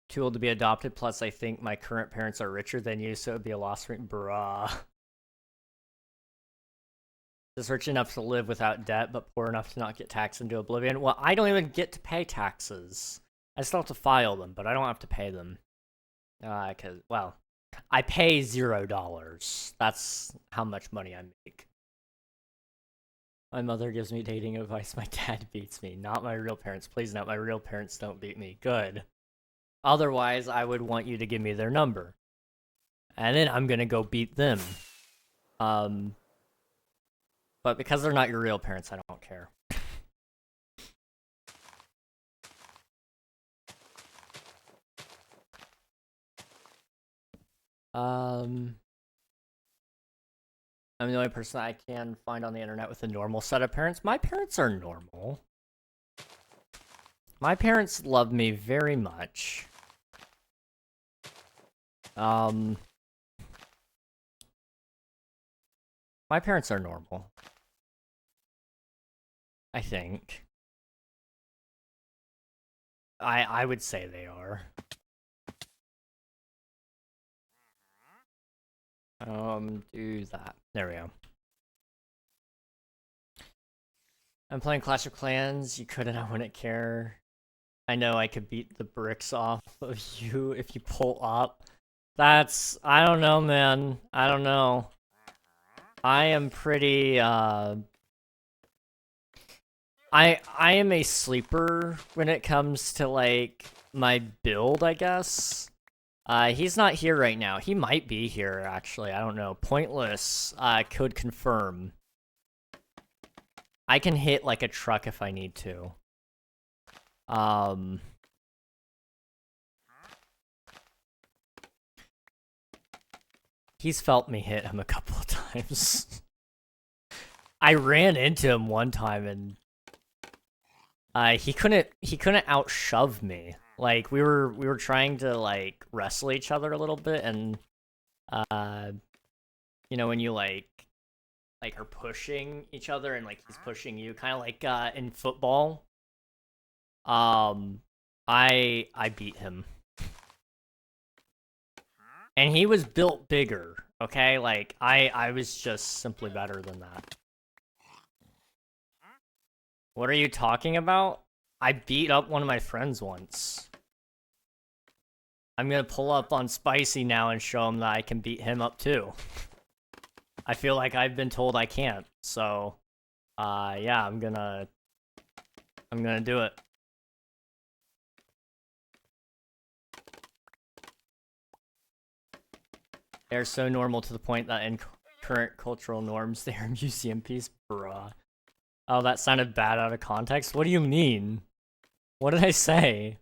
Too old to be adopted, plus I think my current parents are richer than you, so it would be a loss for me. Bruh. Just rich enough to live without debt, but poor enough to not get taxed into oblivion. Well, I don't even get to pay taxes. I still have to file them, but I don't have to pay them. Cause, well, I pay $0. That's how much money I make. My mother gives me dating advice. My dad beats me. Not my real parents. Please, not my real parents don't beat me. Good. Otherwise, I would want you to give me their number. And then I'm gonna go beat them. But because they're not your real parents, I don't care. I'm the only person I can find on the internet with a normal set of parents. My parents are normal. My parents love me very much. My parents are normal. I think. I would say they are. Do that. There we go. I'm playing Clash of Clans. You couldn't, I wouldn't care. I know I could beat the bricks off of you if you pull up. That's, I don't know, man. I don't know. I am pretty, I am a sleeper when it comes to, like, my build, I guess. He's not here right now. He might be here, actually. I don't know. Pointless, could confirm. I can hit, like, a truck if I need to. He's felt me hit him a couple of times. I ran into him one time and he couldn't out-shove me. Like, we were trying to, like, wrestle each other a little bit, and you know, when you like are pushing each other and like he's pushing you, kind of like in football. I beat him. And he was built bigger, okay? Like, I was just simply better than that. What are you talking about? I beat up one of my friends once. I'm gonna pull up on Spicy now and show him that I can beat him up too. I feel like I've been told I can't, so yeah, I'm gonna do it. They're so normal to the point that in current cultural norms, they are museum piece, bruh. Oh, that sounded bad out of context? What do you mean? What did I say?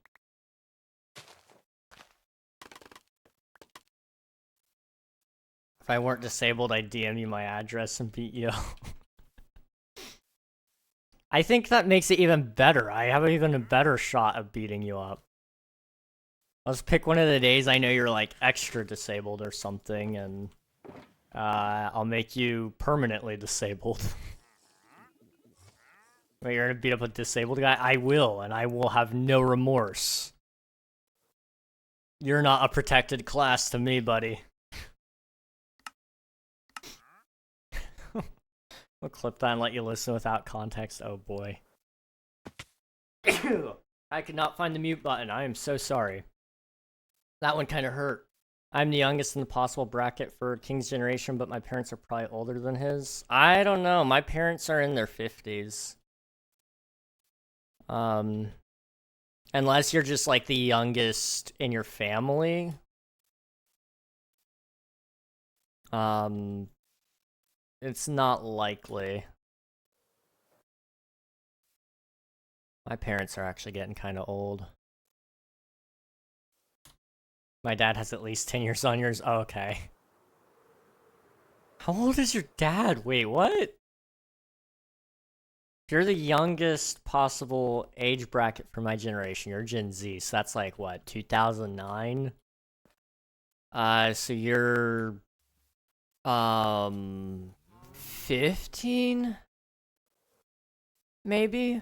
If I weren't disabled, I'd DM you my address and beat you. I think that makes it even better. I have even a better shot of beating you up. Let's pick one of the days I know you're, like, extra disabled or something, and I'll make you permanently disabled. Wait, you're gonna beat up a disabled guy? I will, and I will have no remorse. You're not a protected class to me, buddy. I'll clip that and let you listen without context. Oh boy. I could not find the mute button. I am so sorry. That one kind of hurt. I'm the youngest in the possible bracket for King's generation, but my parents are probably older than his. I don't know. My parents are in their 50s. Unless you're just like the youngest in your family. It's not likely. My parents are actually getting kind of old. My dad has at least 10 years on yours. Oh, okay. How old is your dad? Wait, what? You're the youngest possible age bracket for my generation. You're Gen Z, so that's like, what, 2009? So you're, 15? Maybe?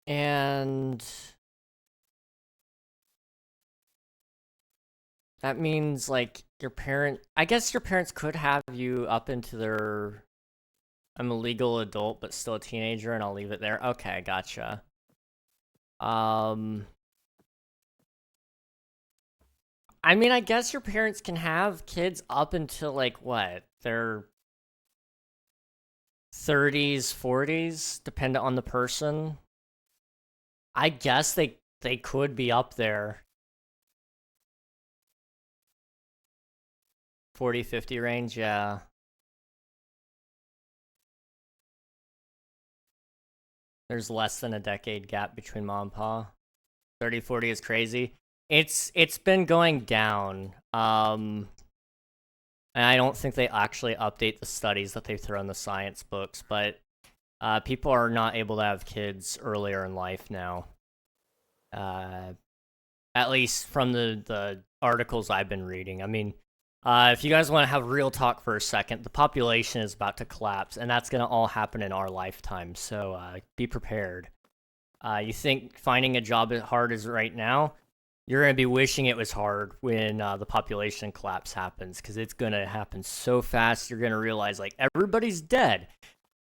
And that means, like, I guess your parents could have you up into their, I'm a legal adult, but still a teenager, and I'll leave it there. Okay, gotcha. I mean, I guess your parents can have kids up until, like, what? Their 30s, 40s, depending on the person. I guess they could be up there. 40, 50 range, yeah. There's less than a decade gap between mom and pa. 30, 40 is crazy. It's been going down. And I don't think they actually update the studies that they throw in the science books, but people are not able to have kids earlier in life now. At least from the articles I've been reading. I mean, if you guys want to have real talk for a second, the population is about to collapse, and that's going to all happen in our lifetime, so be prepared. You think finding a job as hard as right now, you're going to be wishing it was hard when the population collapse happens, because it's going to happen so fast, you're going to realize, like, everybody's dead.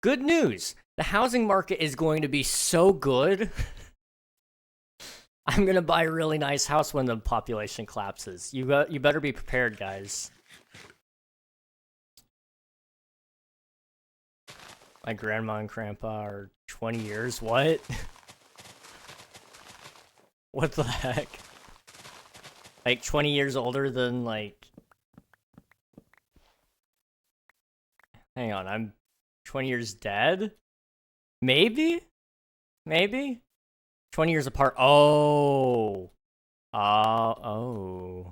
Good news! The housing market is going to be so good. I'm going to buy a really nice house when the population collapses. You better be prepared, guys. My grandma and grandpa are 20 years. What? What the heck? Like 20 years older than, like... Hang on, I'm 20 years dead? Maybe? Maybe? 20 years apart. Oh. Oh.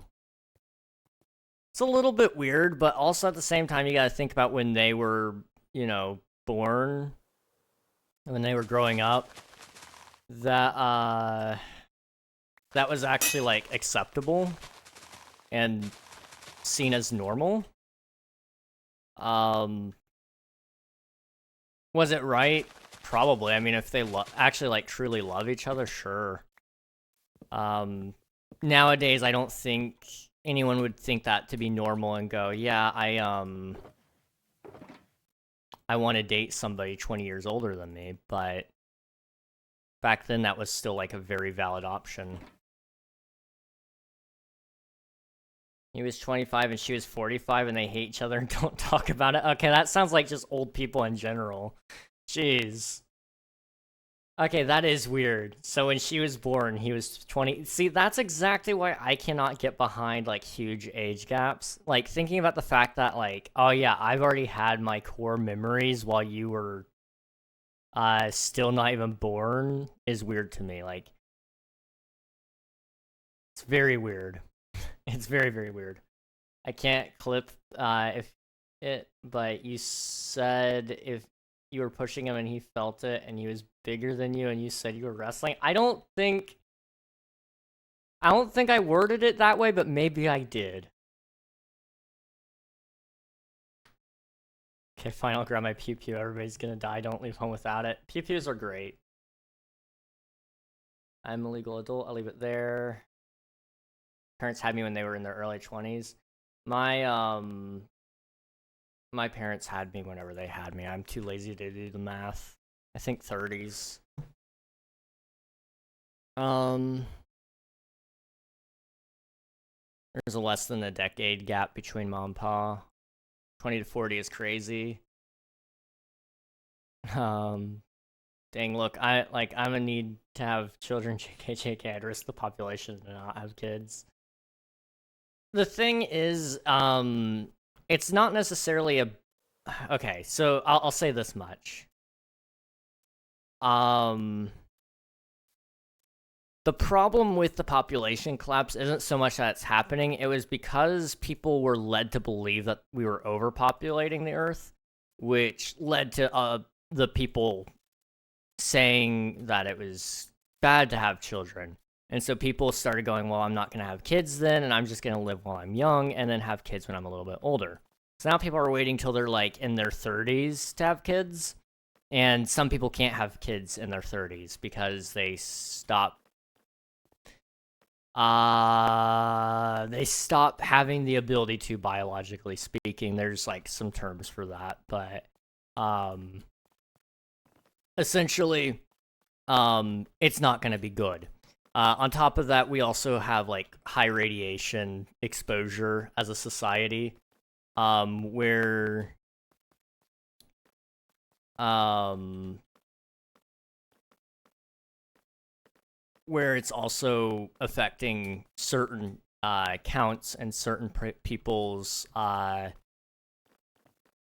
It's a little bit weird, but also at the same time, you gotta think about when they were, you know, born, when they were growing up, that was actually, like, acceptable and seen as normal. Was it right? Probably. I mean, if they actually, like, truly love each other, sure. Nowadays, I don't think anyone would think that to be normal and go, yeah, I want to date somebody 20 years older than me, but back then that was still, like, a very valid option. He was 25 and she was 45 and they hate each other and don't talk about it. Okay, that sounds like just old people in general. Jeez. Okay, that is weird. So when she was born, he was 20. See, that's exactly why I cannot get behind, like, huge age gaps. Like, thinking about the fact that, like, oh yeah, I've already had my core memories while you were still not even born is weird to me. Like, it's very weird. It's very, very weird. I can't clip but you said if you were pushing him and he felt it and he was bigger than you and you said you were wrestling. I don't think I worded it that way, but maybe I did. Okay, fine, I'll grab my pew pew. Everybody's gonna die. Don't leave home without it. Pew pews are great. I'm a legal adult. I'll leave it there. Parents had me when they were in their early 20s. My parents had me whenever they had me. I'm too lazy to do the math. I think 30s. Um, there's a less than a decade gap between mom and pa. 20 to 40 is crazy. Um, dang, look, I'm gonna need to have children. JK, I'd risk the population to not have kids. The thing is, it's not necessarily a. Okay, so I'll say this much. Um, the problem with the population collapse isn't so much that it's happening. It was because people were led to believe that we were overpopulating the Earth, which led to the people saying that it was bad to have children. And so people started going, well, I'm not going to have kids then, and I'm just going to live while I'm young and then have kids when I'm a little bit older. So now people are waiting till they're like in their 30s to have kids. And some people can't have kids in their 30s because they stop having the ability to, biologically speaking. There's like some terms for that, but essentially it's not going to be good. On top of that, we also have like high radiation exposure as a society, where it's also affecting certain counts and certain people's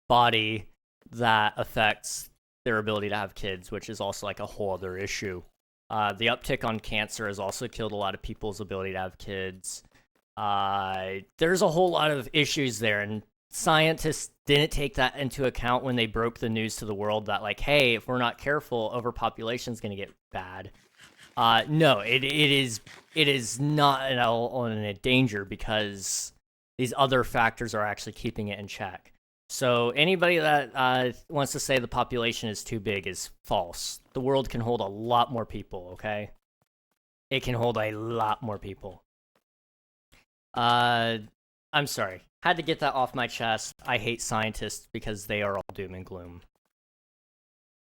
body that affects their ability to have kids, which is also like a whole other issue. The uptick on cancer has also killed a lot of people's ability to have kids. There's a whole lot of issues there, and scientists didn't take that into account when they broke the news to the world that, like, hey, if we're not careful, overpopulation is going to get bad. No, it is not at all in a danger because these other factors are actually keeping it in check. So anybody that wants to say the population is too big is false. The world can hold a lot more people, okay? It can hold a lot more people. I'm sorry. Had to get that off my chest. I hate scientists because they are all doom and gloom.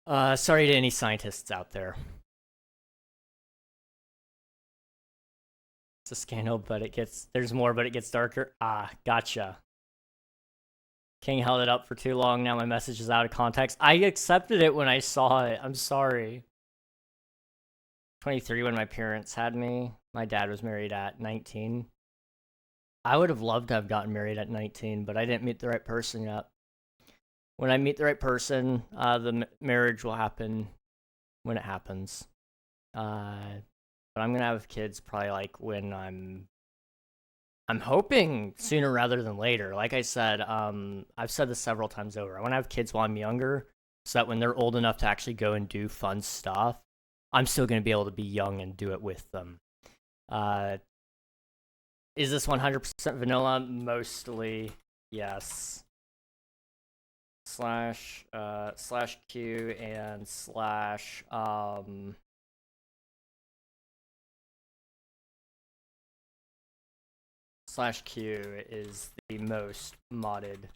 Sorry to any scientists out there. It's a scandal, but there's more, but it gets darker. Ah, gotcha. King held it up for too long. Now my message is out of context. I accepted it when I saw it. I'm sorry. 23 when my parents had me. My dad was married at 19. I would have loved to have gotten married at 19, but I didn't meet the right person yet. When I meet the right person, the marriage will happen when it happens. But I'm gonna have kids probably like when I'm hoping sooner rather than later. Like I said, I've said this several times over. I want to have kids while I'm younger, so that when they're old enough to actually go and do fun stuff, I'm still going to be able to be young and do it with them. Is this 100% vanilla? Mostly, yes. Slash Q and slash slash Q is the most modded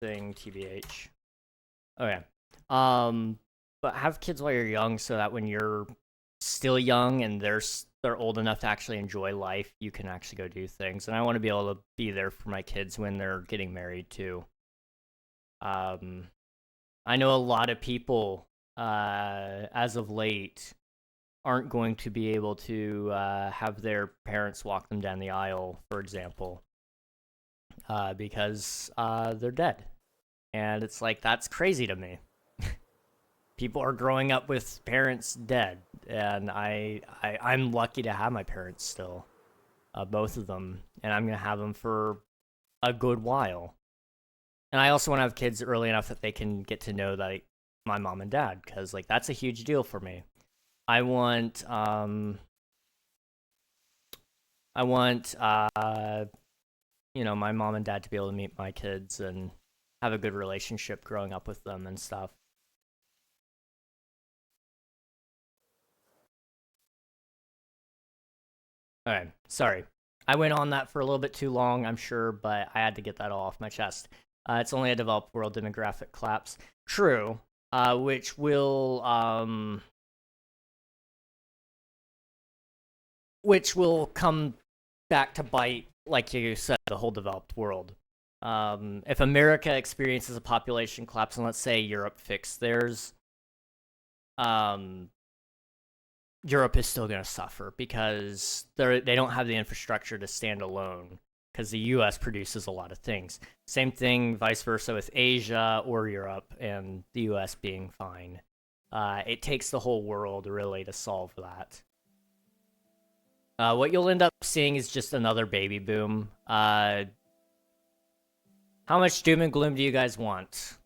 thing, TBH. Okay. But have kids while you're young so that when you're still young and they're old enough to actually enjoy life, you can actually go do things. And I want to be able to be there for my kids when they're getting married too. I know a lot of people, as of late, aren't going to be able to have their parents walk them down the aisle, for example, because they're dead. And it's like, that's crazy to me. People are growing up with parents dead, and I'm lucky to have my parents still, both of them, and I'm gonna have them for a good while. And I also want to have kids early enough that they can get to know that my mom and dad, because like that's a huge deal for me. I want my mom and dad to be able to meet my kids and have a good relationship growing up with them and stuff. All right, sorry. I went on that for a little bit too long, I'm sure, but I had to get that all off my chest. It's only a developed world demographic collapse. True, which will come back to bite, like you said, the whole developed world. If America experiences a population collapse, and let's say Europe fixed theirs, Europe is still going to suffer because they don't have the infrastructure to stand alone because the US produces a lot of things. Same thing, vice versa, with Asia or Europe and the US being fine. It takes the whole world, really, to solve that. What you'll end up seeing is just another baby boom. How much doom and gloom do you guys want?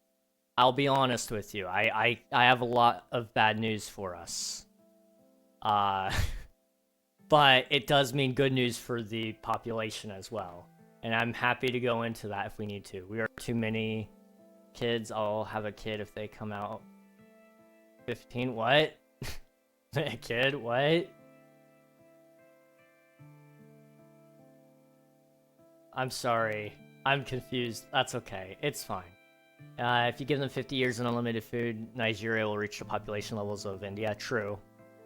I'll be honest with you. I have a lot of bad news for us. But it does mean good news for the population as well. And I'm happy to go into that if we need to. We are too many kids. I'll have a kid if they come out. 15? What? A kid? What? I'm sorry. I'm confused. That's okay. It's fine. If you give them 50 years and unlimited food, Nigeria will reach the population levels of India. True.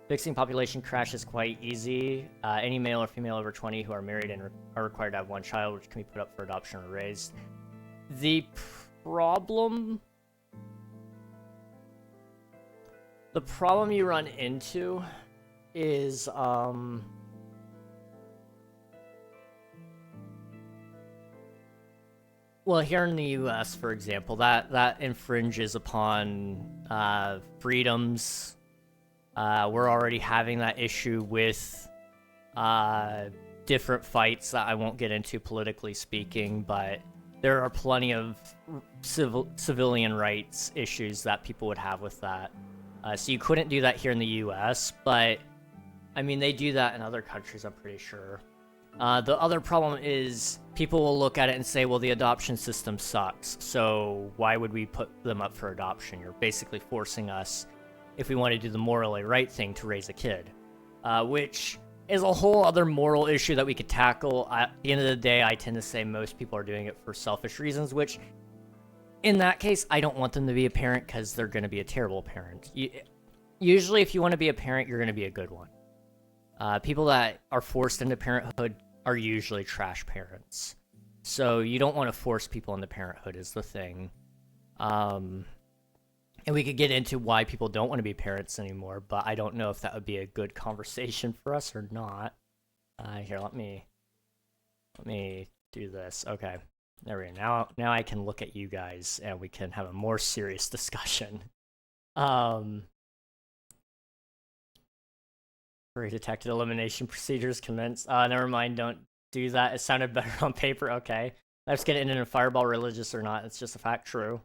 Fixing population crash is quite easy. Any male or female over 20 who are married and are required to have one child, which can be put up for adoption or raised. The problem you run into is, well, here in the US, for example, that infringes upon freedoms. We're already having that issue with different fights that I won't get into politically speaking, but there are plenty of civilian rights issues that people would have with that. So you couldn't do that here in the US, but I mean, they do that in other countries, I'm pretty sure. The other problem is people will look at it and say, well, the adoption system sucks, so why would we put them up for adoption? You're basically forcing us, if we want to do the morally right thing, to raise a kid, which is a whole other moral issue that we could tackle. At the end of the day, I tend to say most people are doing it for selfish reasons, which, in that case, I don't want them to be a parent because they're going to be a terrible parent. Usually, if you want to be a parent, you're going to be a good one. People that are forced into parenthood are usually trash parents. So you don't want to force people into parenthood is the thing. And we could get into why people don't want to be parents anymore, but I don't know if that would be a good conversation for us or not. Here, let me do this. Okay, there we go. Now I can look at you guys and we can have a more serious discussion. Pre-detected elimination procedures commence. Never mind, don't do that. It sounded better on paper. Okay. Let's get it in a fireball, religious or not. It's just a fact. True.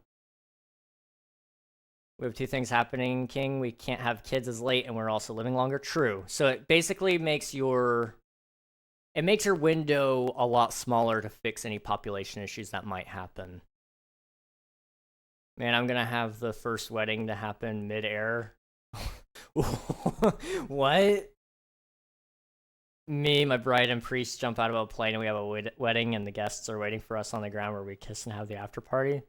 We have two things happening, King. We can't have kids as late, and we're also living longer. True. So it basically makes your window a lot smaller to fix any population issues that might happen. Man, I'm gonna have the first wedding to happen mid-air. What? Me, my bride, and priest jump out of a plane, and we have a wedding, and the guests are waiting for us on the ground where we kiss and have the after party.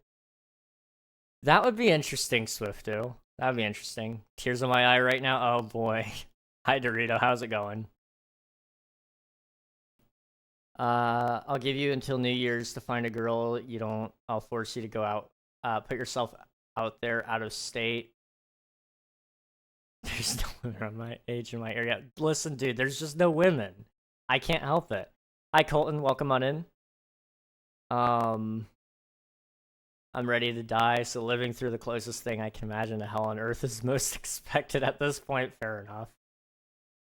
That would be interesting, Swifto. That would be interesting. Tears in my eye right now. Oh boy. Hi, Dorito. How's it going? I'll give you until New Year's to find a girl. I'll force you to go out. Put yourself out there, out of state. There's no women on my age in my area. Listen, dude, there's just no women. I can't help it. Hi, Colton. Welcome on in. I'm ready to die, so living through the closest thing I can imagine to hell on earth is most expected at this point. Fair enough.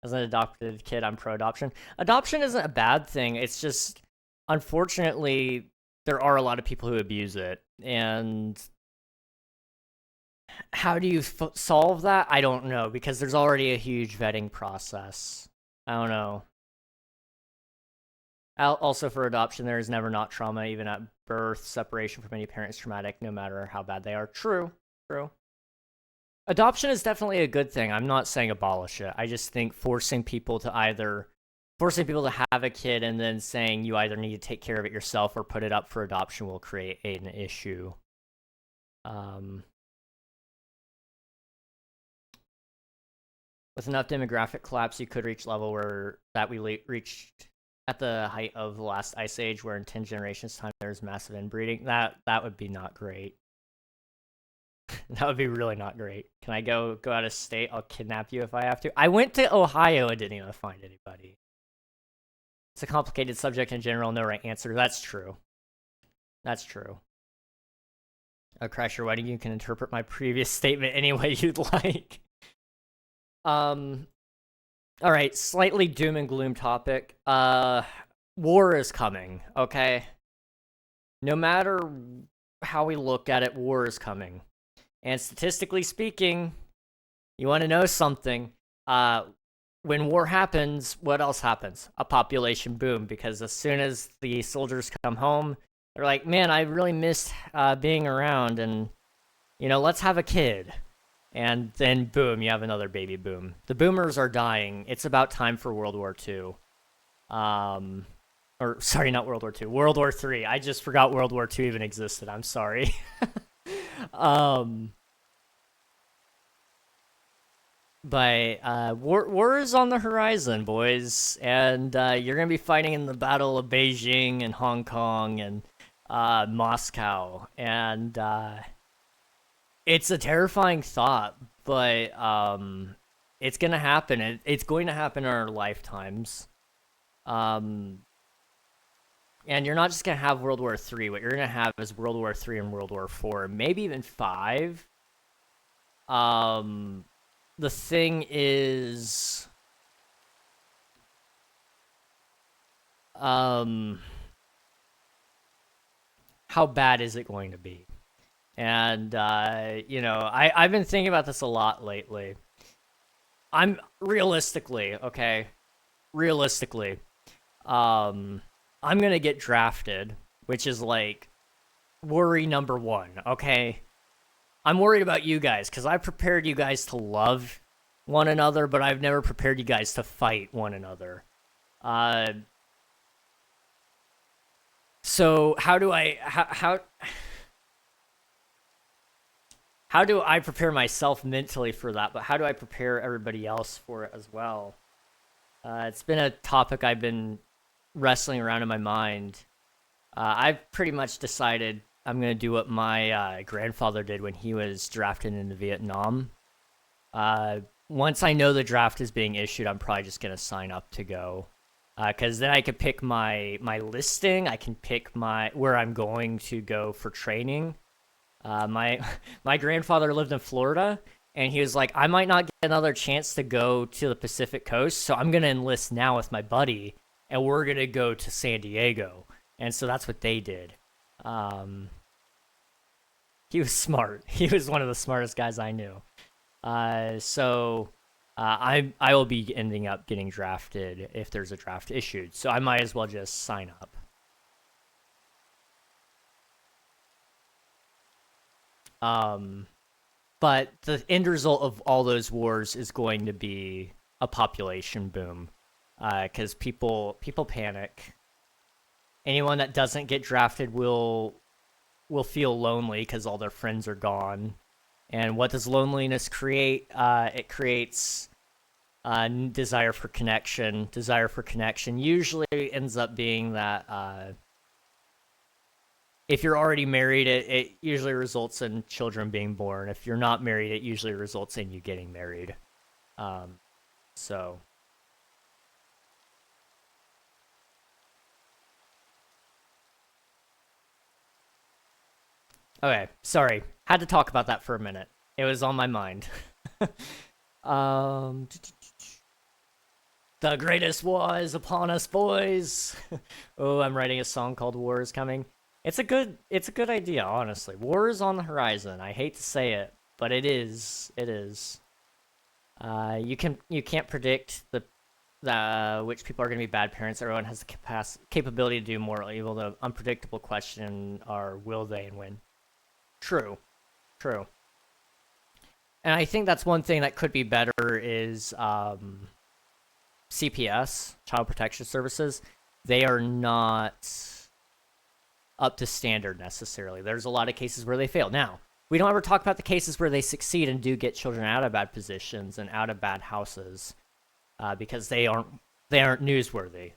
As an adopted kid, I'm pro-adoption. Adoption isn't a bad thing. It's just, unfortunately, there are a lot of people who abuse it. And how do you solve that? I don't know, because there's already a huge vetting process. I don't know. Also, for adoption, there is never not trauma, even at birth. Separation from any parent is traumatic, no matter how bad they are. True. True. Adoption is definitely a good thing. I'm not saying abolish it. I just think forcing people to either forcing people to have a kid and then saying you either need to take care of it yourself or put it up for adoption will create an issue. With enough demographic collapse, you could reach level where we reached at the height of the last ice age, where in 10 generations time there's massive inbreeding. That would be not great. That would be really not great. Can I go out of state? I'll kidnap you if I have to. I went to Ohio and didn't even find anybody. It's a complicated subject in general, no right answer. That's true. That's true. Crasher, you can interpret my previous statement any way you'd like. Alright, slightly doom and gloom topic. War is coming, okay? No matter how we look at it, war is coming. And statistically speaking, you want to know something? When war happens, what else happens? A population boom, because as soon as the soldiers come home, they're like, man, I really missed being around, and, you know, let's have a kid. And then, boom, you have another baby boom. The boomers are dying. It's about time for World War II. Or, sorry, not World War II. World War III. I just forgot World War II even existed. I'm sorry. But war is on the horizon, boys. And you're going to be fighting in the Battle of Beijing and Hong Kong and Moscow. And it's a terrifying thought, but it's going to happen. It's going to happen in our lifetimes. And you're not just going to have World War III. What you're going to have is World War III and World War IV, maybe even V. The thing is, how bad is it going to be? And, you know, I've been thinking about this a lot lately. I'm realistically, I'm gonna get drafted, which is like worry number one, okay? I'm worried about you guys, because I've prepared you guys to love one another, but I've never prepared you guys to fight one another. So how do I prepare myself mentally for that, but how do I prepare everybody else for it as well? It's been a topic I've been wrestling around in my mind. I've pretty much decided I'm going to do what my grandfather did when he was drafted into Vietnam. Once I know the draft is being issued, I'm probably just going to sign up to go. Because then I can pick my listing. I can pick where I'm going to go for training. My grandfather lived in Florida, and he was like, I might not get another chance to go to the Pacific Coast, so I'm going to enlist now with my buddy, and we're going to go to San Diego. And so that's what they did. He was smart. He was one of the smartest guys I knew. So I will be ending up getting drafted if there's a draft issued. So I might as well just sign up. But the end result of all those wars is going to be a population boom, because people panic. Anyone that doesn't get drafted will feel lonely because all their friends are gone. And what does loneliness create? It creates desire for connection. Desire for connection usually ends up being that if you're already married, it usually results in children being born. If you're not married, it usually results in you getting married. So... Okay, sorry. Had to talk about that for a minute. It was on my mind. The greatest war is upon us, boys. Oh, I'm writing a song called War is Coming. It's a good idea, honestly. War is on the horizon. I hate to say it, but it is. It is. You can't predict which people are going to be bad parents. Everyone has the capability to do moral evil. The unpredictable question are, will they and when? True. And I think that's one thing that could be better is CPS, Child Protection Services, they are not up to standard necessarily. There's a lot of cases where they fail. Now, we don't ever talk about the cases where they succeed and do get children out of bad positions and out of bad houses, because they aren't newsworthy.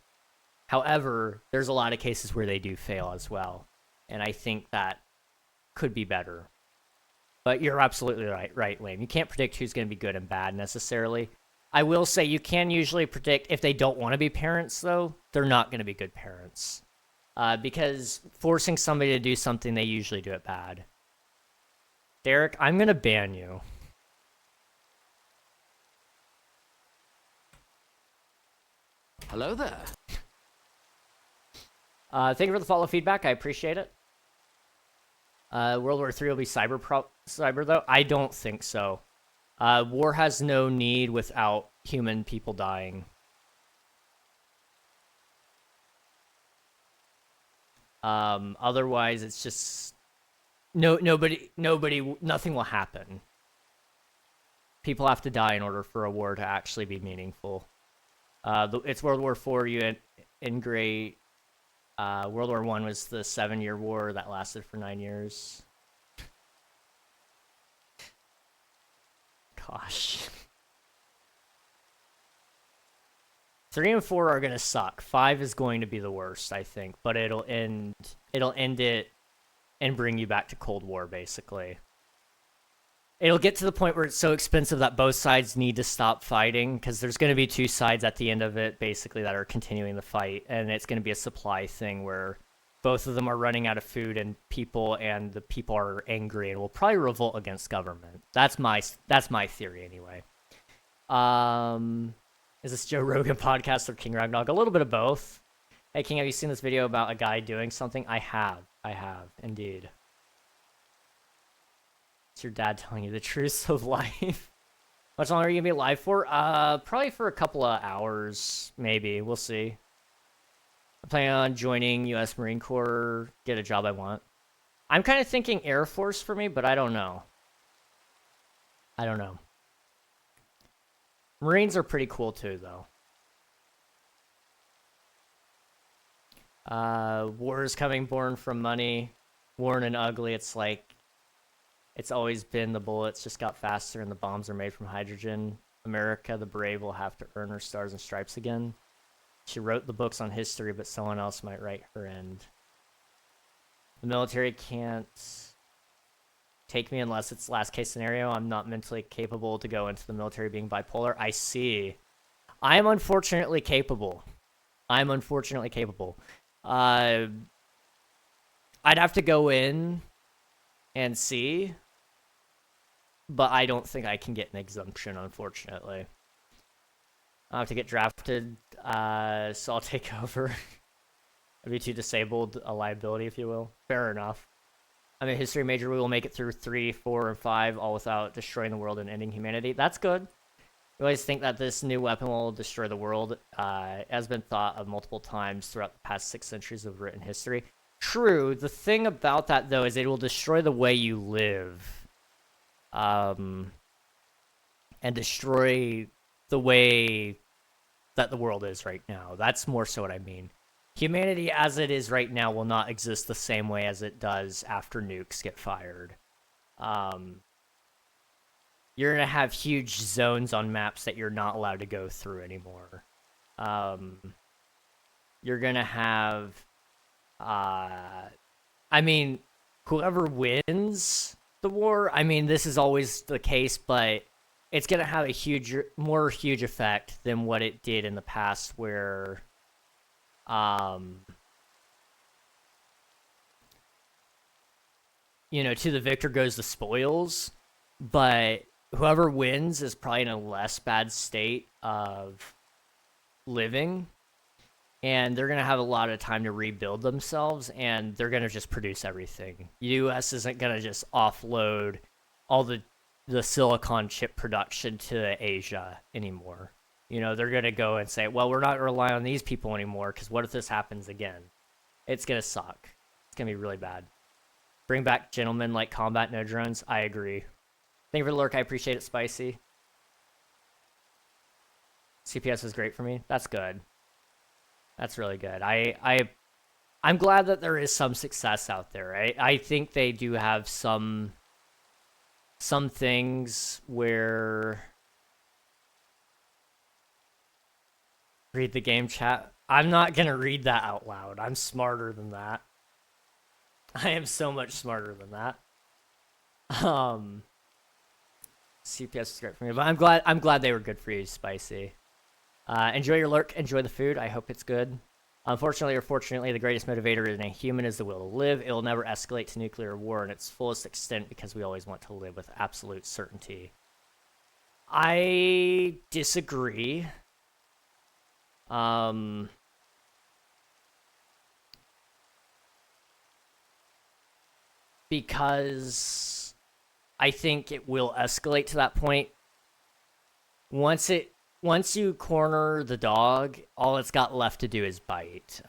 However, there's a lot of cases where they do fail as well, and I think that could be better. But you're absolutely right, Lane. You can't predict who's going to be good and bad necessarily. I will say you can usually predict if they don't want to be parents, though, they're not going to be good parents. Because forcing somebody to do something, they usually do it bad. Derek, I'm going to ban you. Hello there. Thank you for the follow feedback. I appreciate it. World War III will be cyber, though? I don't think so. War has no need without human people dying. Otherwise, it's just... nothing will happen. People have to die in order for a war to actually be meaningful. It's World War IV, you integrate... World War I was the 7-year war that lasted for 9 years. Gosh. 3 and 4 are gonna suck. 5 is going to be the worst, I think, but it'll end it and bring you back to Cold War, basically. It'll get to the point where it's so expensive that both sides need to stop fighting, because there's going to be two sides at the end of it, basically, that are continuing the fight, and it's going to be a supply thing where both of them are running out of food and the people are angry and will probably revolt against government. That's my theory, anyway. Is this Joe Rogan podcast or King Ragnarok? A little bit of both. Hey, King, have you seen this video about a guy doing something? I have, indeed. It's your dad telling you the truths of life. How much longer are you gonna be alive for? Probably for a couple of hours, maybe. We'll see. I'm planning on joining U.S. Marine Corps, get a job I want. I'm kind of thinking Air Force for me, but I don't know. Marines are pretty cool too, though. War is coming born from money. Worn and ugly, it's like... It's always been the bullets just got faster and the bombs are made from hydrogen. America, the brave, will have to earn her stars and stripes again. She wrote the books on history, but someone else might write her end. The military can't take me unless it's last case scenario. I'm not mentally capable to go into the military being bipolar. I see. I am unfortunately capable. I'd have to go in and see. But I don't think I can get an exemption, unfortunately. I'll have to get drafted, so I'll take over. I'd be too disabled, a liability, if you will. Fair enough. I'm a history major. We will make it through 3, 4, and 5, all without destroying the world and ending humanity. That's good. We always think that this new weapon will destroy the world. Has been thought of multiple times throughout the past 6 centuries of written history. True. The thing about that, though, is it will destroy the way you live. And destroy the way that the world is right now. That's more so what I mean. Humanity as it is right now will not exist the same way as it does after nukes get fired. You're going to have huge zones on maps that you're not allowed to go through anymore. You're going to have... whoever wins the war, this is always the case, but it's going to have a huge effect than what it did in the past, where to the victor goes the spoils, but whoever wins is probably in a less bad state of living, and they're going to have a lot of time to rebuild themselves, and they're going to just produce everything. U.S. isn't going to just offload all the silicon chip production to Asia anymore. They're going to go and say, well, we're not relying on these people anymore, because what if this happens again? It's going to suck. It's going to be really bad. Bring back gentlemen like combat, no drones. I agree. Thank you for the lurk. I appreciate it, Spicy. CPS is great for me. That's good. That's really good. I'm glad that there is some success out there. I think they do have some things where read the game chat. I'm not gonna read that out loud. I'm smarter than that. I am so much smarter than that. CPS is great for me, but I'm glad they were good for you, Spicy. Enjoy your lurk. Enjoy the food. I hope it's good. Unfortunately or fortunately, the greatest motivator in a human is the will to live. It will never escalate to nuclear war in its fullest extent because we always want to live with absolute certainty. I disagree. Because I think it will escalate to that point. Once you corner the dog, all it's got left to do is bite.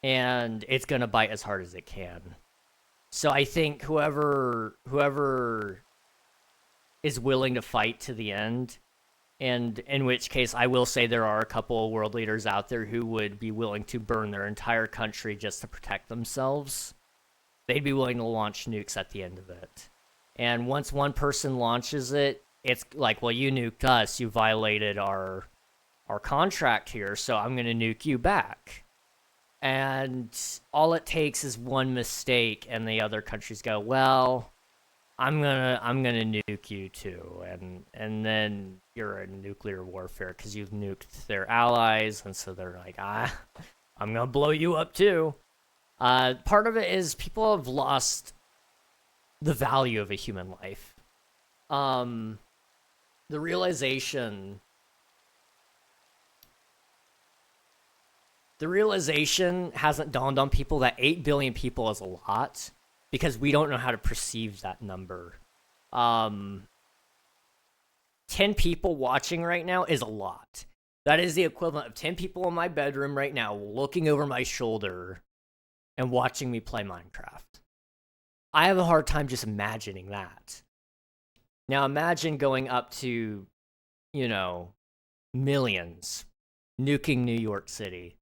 And it's gonna bite as hard as it can. So I think whoever is willing to fight to the end, and in which case I will say there are a couple of world leaders out there who would be willing to burn their entire country just to protect themselves. They'd be willing to launch nukes at the end of it. And once one person launches it, it's like, well, you nuked us, you violated our contract here, so I'm gonna nuke you back. And all it takes is one mistake, and the other countries go, well, I'm gonna nuke you too, and then you're in nuclear warfare because you've nuked their allies, and so they're like, I'm gonna blow you up too. Part of it is people have lost the value of a human life. The realization hasn't dawned on people that 8 billion people is a lot because we don't know how to perceive that number. 10 people watching right now is a lot. That is the equivalent of 10 people in my bedroom right now looking over my shoulder and watching me play Minecraft. I have a hard time just imagining that. Now imagine going up to, millions, nuking New York City.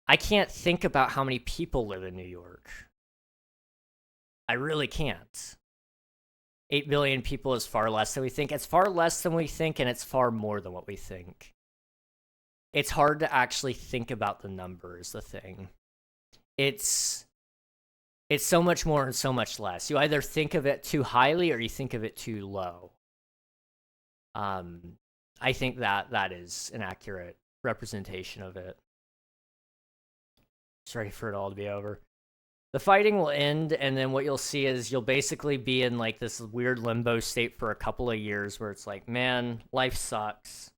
I can't think about how many people live in New York. I really can't. 8 billion people is far less than we think. It's far less than we think, and it's far more than what we think. It's hard to actually think about the numbers, the thing. It's so much more and so much less. You either think of it too highly or you think of it too low. I think that is an accurate representation of it. Just ready for it all to be over. The fighting will end, and then what you'll see is you'll basically be in like this weird limbo state for a couple of years where it's like, man, life sucks.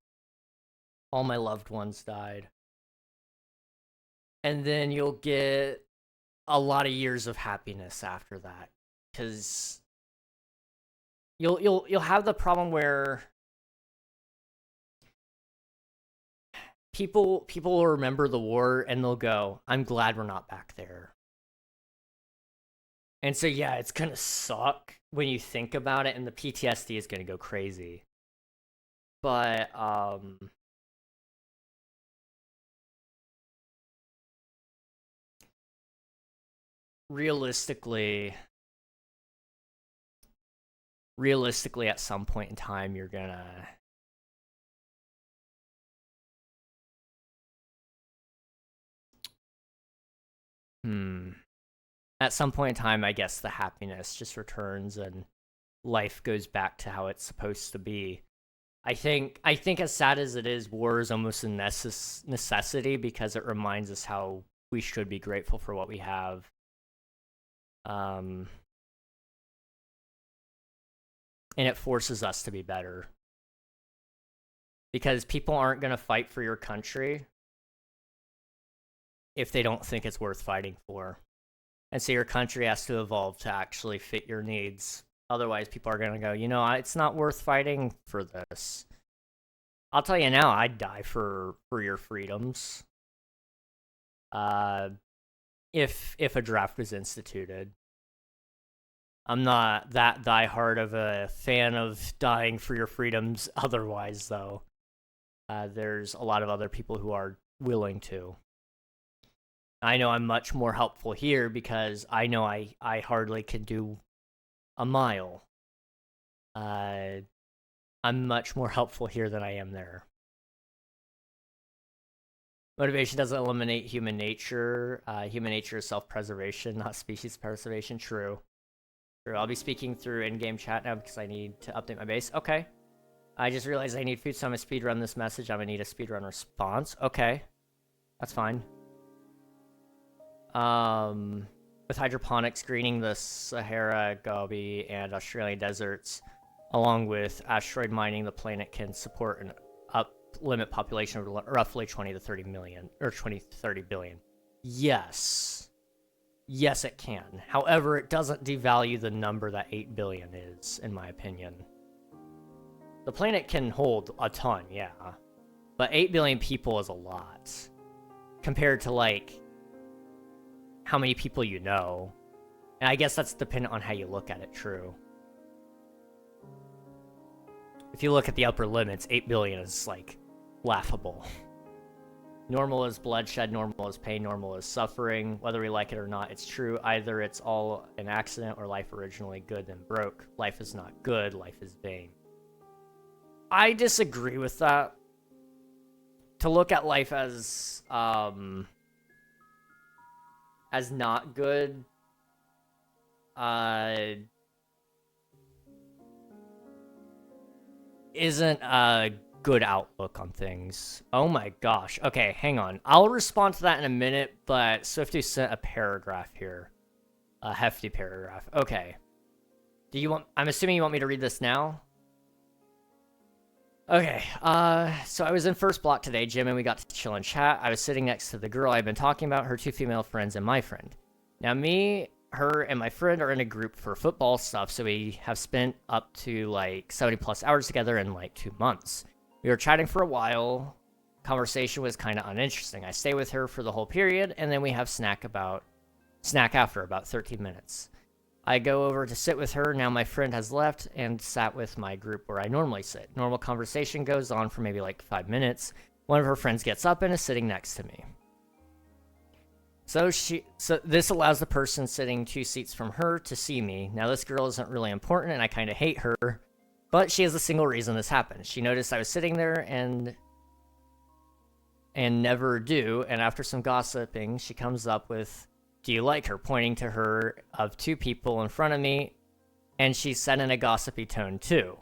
All my loved ones died. And then you'll get a lot of years of happiness after that, because you'll have the problem where people will remember the war and they'll go, I'm glad we're not back there. And so yeah, it's gonna suck when you think about it, and the PTSD is gonna go crazy. But realistically at some point in time you're gonna at some point in time, I guess the happiness just returns and life goes back to how it's supposed to be. I think as sad as it is, war is almost a necessity because it reminds us how we should be grateful for what we have. And it forces us to be better. Because people aren't going to fight for your country if they don't think it's worth fighting for. And so your country has to evolve to actually fit your needs. Otherwise, people are going to go, it's not worth fighting for this. I'll tell you now, I'd die for your freedoms. If a draft was instituted. I'm not that diehard of a fan of dying for your freedoms otherwise, though. There's a lot of other people who are willing to. I know I'm much more helpful here because I know I hardly can do a mile. I'm much more helpful here than I am there. Motivation doesn't eliminate human nature. Human nature is self-preservation, not species preservation. True. I'll be speaking through in-game chat now because I need to update my base. Okay. I just realized I need food, so I'm going to speedrun this message. I'm going to need a speedrun response. Okay. That's fine. With hydroponics greening the Sahara, Gobi, and Australian deserts, along with asteroid mining, the planet can support an limit population of roughly 20 to 30 million, or 20 to 30 billion. Yes. Yes, it can. However, it doesn't devalue the number that 8 billion is, in my opinion. The planet can hold a ton, yeah. But 8 billion people is a lot. Compared to, like, how many people you know. And I guess that's dependent on how you look at it, true. If you look at the upper limits, 8 billion is, like, laughable. Normal is bloodshed, normal is pain, normal is suffering. Whether we like it or not, it's true. Either it's all an accident or life originally good then broke. Life is not good, life is vain. I disagree with that. To look at life as not good, isn't a good outlook on things. Oh my gosh. Okay, hang on. I'll respond to that in a minute, but Swifty sent a paragraph here. A hefty paragraph. Okay. Do you want... I'm assuming you want me to read this now? Okay, so I was in first block today, Jim, and we got to chill and chat. I was sitting next to the girl I've been talking about, her 2 female friends, and my friend. Now, me, her, and my friend are in a group for football stuff, so we have spent up to, like, 70-plus hours together in, like, 2 months. We were chatting for a while. Conversation was kind of uninteresting. I stay with her for the whole period, and then we have snack after about 13 minutes. I go over to sit with her. Now my friend has left and sat with my group where I normally sit. Normal conversation goes on for maybe like 5 minutes. One of her friends gets up and is sitting next to me. So this allows the person sitting 2 seats from her to see me. Now this girl isn't really important and I kind of hate her, but she has a single reason this happened. She noticed I was sitting there and never do, and after some gossiping, she comes up with, "Do you like her?" pointing to her of 2 people in front of me, and she said in a gossipy tone too.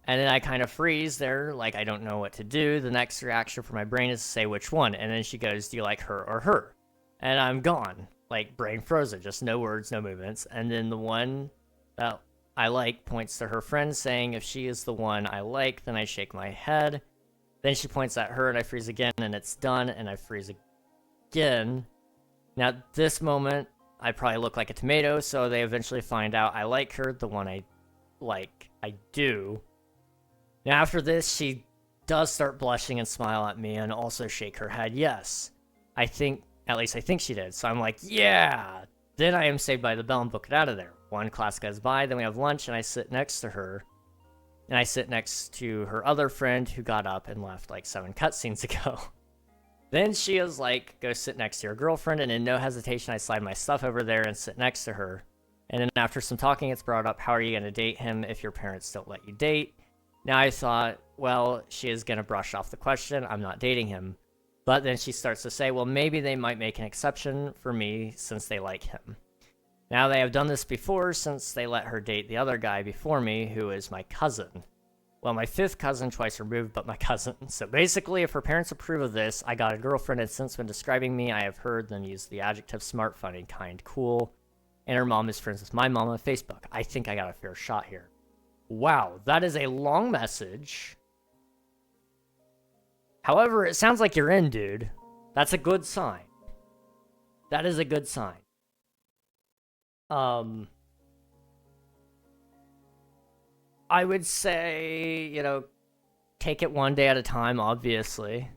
And then I kind of freeze there, like I don't know what to do. The next reaction for my brain is to say which one, and then she goes, "Do you like her or her?" And I'm gone, like brain frozen, just no words, no movements. And then the one that I like points to her friend, saying if she is the one I like, then I shake my head. Then she points at her, and I freeze again, and it's done, and I freeze again. Now, at this moment, I probably look like a tomato, so they eventually find out I like her, the one I like. I do. Now, after this, she does start blushing and smile at me and also shake her head. Yes. At least I think she did. So I'm like, yeah. Then I am saved by the bell and book it out of there. One class goes by, then we have lunch, and I sit next to her. And I sit next to her other friend who got up and left like 7 cutscenes ago. Then she is like, go sit next to your girlfriend, and in no hesitation, I slide my stuff over there and sit next to her. And then after some talking, it's brought up, how are you going to date him if your parents don't let you date? Now I thought, well, she is going to brush off the question, I'm not dating him. But then she starts to say, well, maybe they might make an exception for me since they like him. Now they have done this before since they let her date the other guy before me, who is my cousin. Well, my 5th cousin, twice removed, but my cousin. So basically, if her parents approve of this, I got a girlfriend, and since when describing me, I have heard them use the adjective smart, funny, kind, cool. And her mom is friends with my mom on Facebook. I think I got a fair shot here. Wow, that is a long message. However, it sounds like you're in, dude. That's a good sign. That is a good sign. I would say, take it one day at a time, obviously.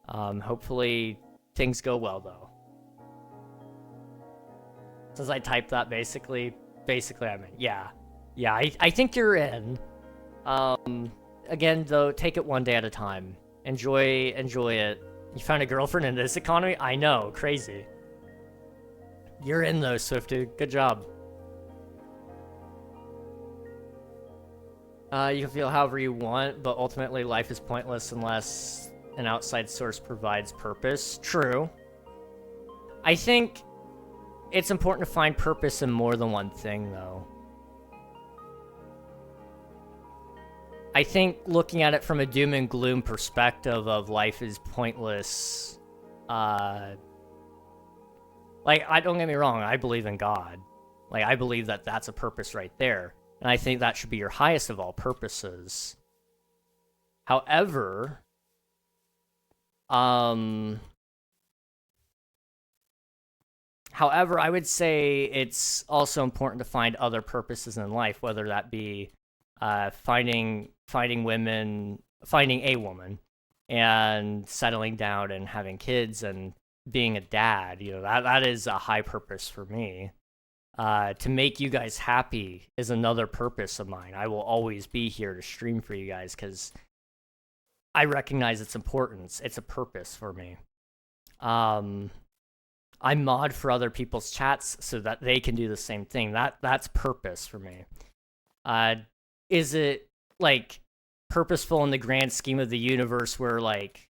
Hopefully things go well, though. Since I typed that, basically, basically I mean. Yeah. Yeah, I think you're in. Again, though, take it one day at a time. Enjoy it. You found a girlfriend in this economy? I know, crazy. You're in though, Swifty. Good job. You can feel however you want, but ultimately life is pointless unless an outside source provides purpose. True. I think it's important to find purpose in more than one thing, though. I think looking at it from a doom and gloom perspective of life is pointless. Like, I don't get me wrong, I believe in God. Like, I believe that that's a purpose right there. And I think that should be your highest of all purposes. However, I would say it's also important to find other purposes in life, whether that be finding a woman and settling down and having kids and being a dad. You know, that is a high purpose for me. To make you guys happy is another purpose of mine. I will always be here to stream for you guys because I recognize its importance. It's a purpose for me. I mod for other people's chats so that they can do the same thing. That's purpose for me. Is it like purposeful in the grand scheme of the universe where like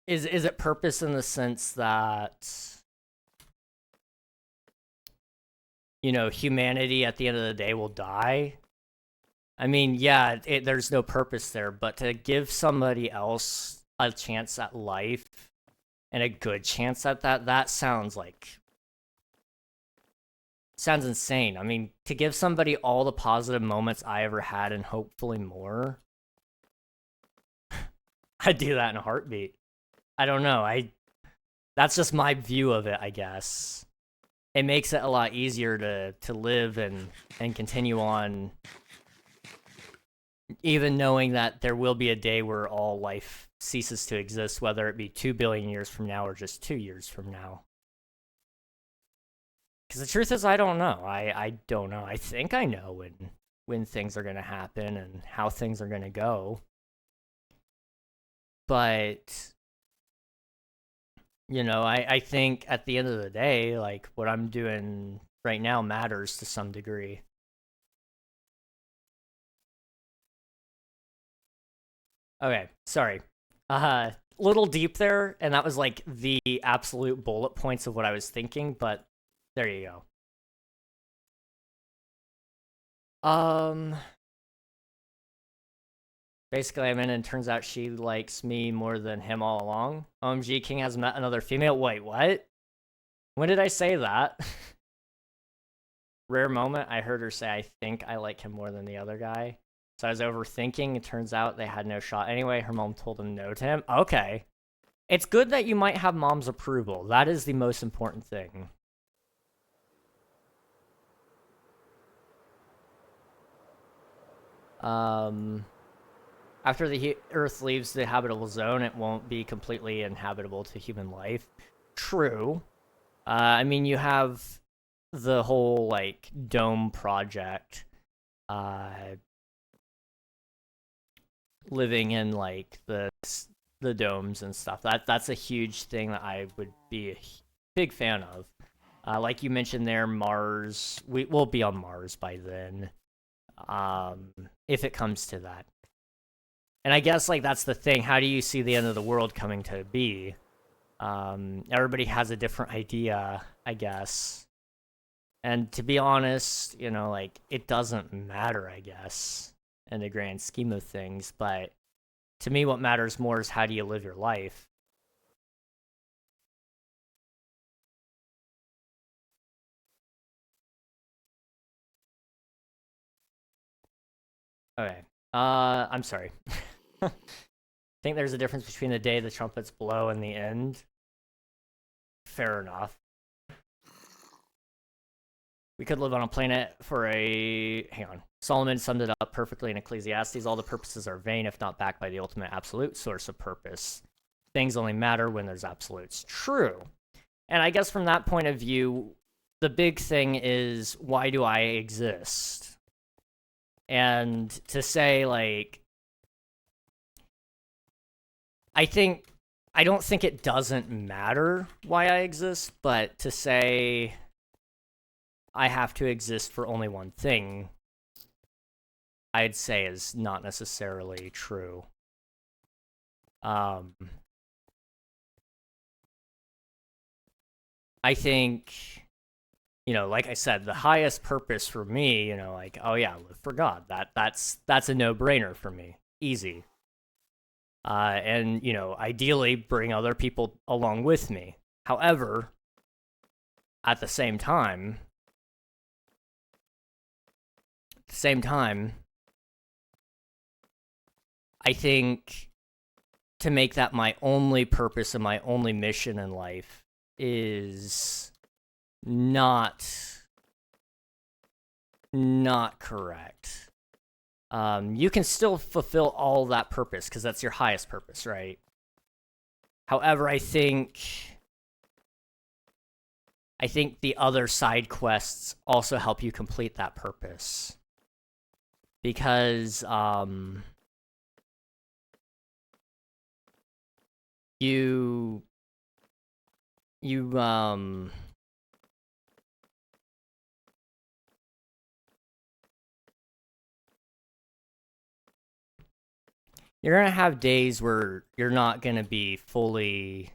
is it purpose in the sense that, you know, humanity at the end of the day will die? I mean, yeah, there's no purpose there, but to give somebody else a chance at life and a good chance at that sounds insane. I mean, to give somebody all the positive moments I ever had and hopefully more, I'd do that in a heartbeat. I don't know. That's just my view of it, I guess. It makes it a lot easier to live and continue on, even knowing that there will be a day where all life ceases to exist, whether it be 2 billion years from now or just 2 years from now. Because the truth is, I don't know. I don't know. I think I know when things are going to happen and how things are going to go. But, you know, I think at the end of the day, like, what I'm doing right now matters to some degree. Okay, sorry. Little deep there, and that was like the absolute bullet points of what I was thinking, but there you go. Basically, I'm in, and turns out she likes me more than him all along. OMG, King has met another female. Wait, what? When did I say that? Rare moment, I heard her say, I think I like him more than the other guy. So I was overthinking. It turns out they had no shot anyway. Her mom told him no to him. Okay. It's good that you might have mom's approval. That is the most important thing. After the Earth leaves the habitable zone, it won't be completely inhabitable to human life. True. I mean, you have the whole, like, dome project. Living in, like, the domes and stuff. That's a huge thing that I would be a big fan of. Like you mentioned there, Mars. We'll be on Mars by then. If it comes to that. And I guess, like, that's the thing. How do you see the end of the world coming to be? Everybody has a different idea, I guess. And to be honest, you know, like, it doesn't matter, I guess, in the grand scheme of things. But to me, what matters more is how do you live your life? Okay. I'm sorry. I think there's a difference between the day the trumpets blow and the end. Fair enough. We could live on a planet for a... Hang on. Solomon summed it up perfectly in Ecclesiastes. All the purposes are vain if not backed by the ultimate absolute source of purpose. Things only matter when there's absolutes. True. And I guess from that point of view, the big thing is, why do I exist? And to say, like, I don't think it doesn't matter why I exist, but to say I have to exist for only one thing, I'd say is not necessarily true. I think, like I said, the highest purpose for me, like, oh yeah, live for God. That's a no-brainer for me. Easy. And, ideally bring other people along with me. However, at the same time, I think to make that my only purpose and my only mission in life is not correct. You can still fulfill all that purpose because that's your highest purpose, right? However, I think the other side quests also help you complete that purpose. Because you're gonna have days where you're not gonna be fully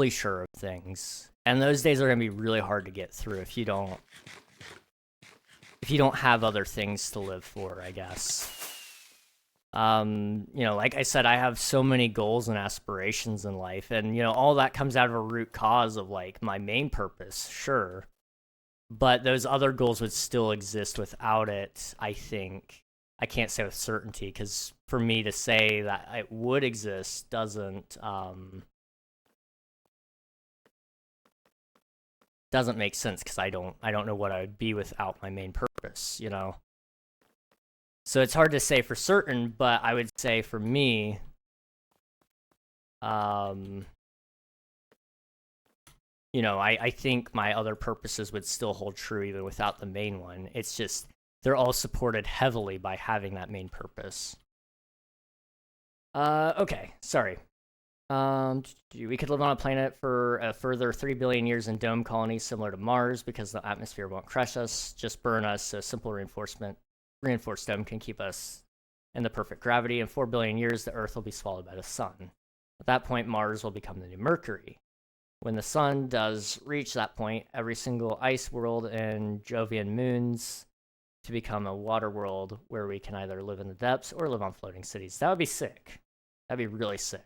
sure of things, and those days are gonna be really hard to get through if you don't have other things to live for, I guess. Like I said, I have so many goals and aspirations in life, and all that comes out of a root cause of like my main purpose, sure, but those other goals would still exist without it. I think I can't say with certainty, because for me to say that it would exist doesn't make sense, because I don't know what I would be without my main purpose, So it's hard to say for certain, but I would say for me, I think my other purposes would still hold true even without the main one. It's just they're all supported heavily by having that main purpose. Okay, sorry. We could live on a planet for a further 3 billion years in dome colonies similar to Mars because the atmosphere won't crush us, just burn us, so simple reinforced dome can keep us in the perfect gravity. In 4 billion years, the Earth will be swallowed by the sun. At that point, Mars will become the new Mercury. When the sun does reach that point, every single ice world and Jovian moons to become a water world where we can either live in the depths or live on floating cities. That would be sick. That'd be really sick.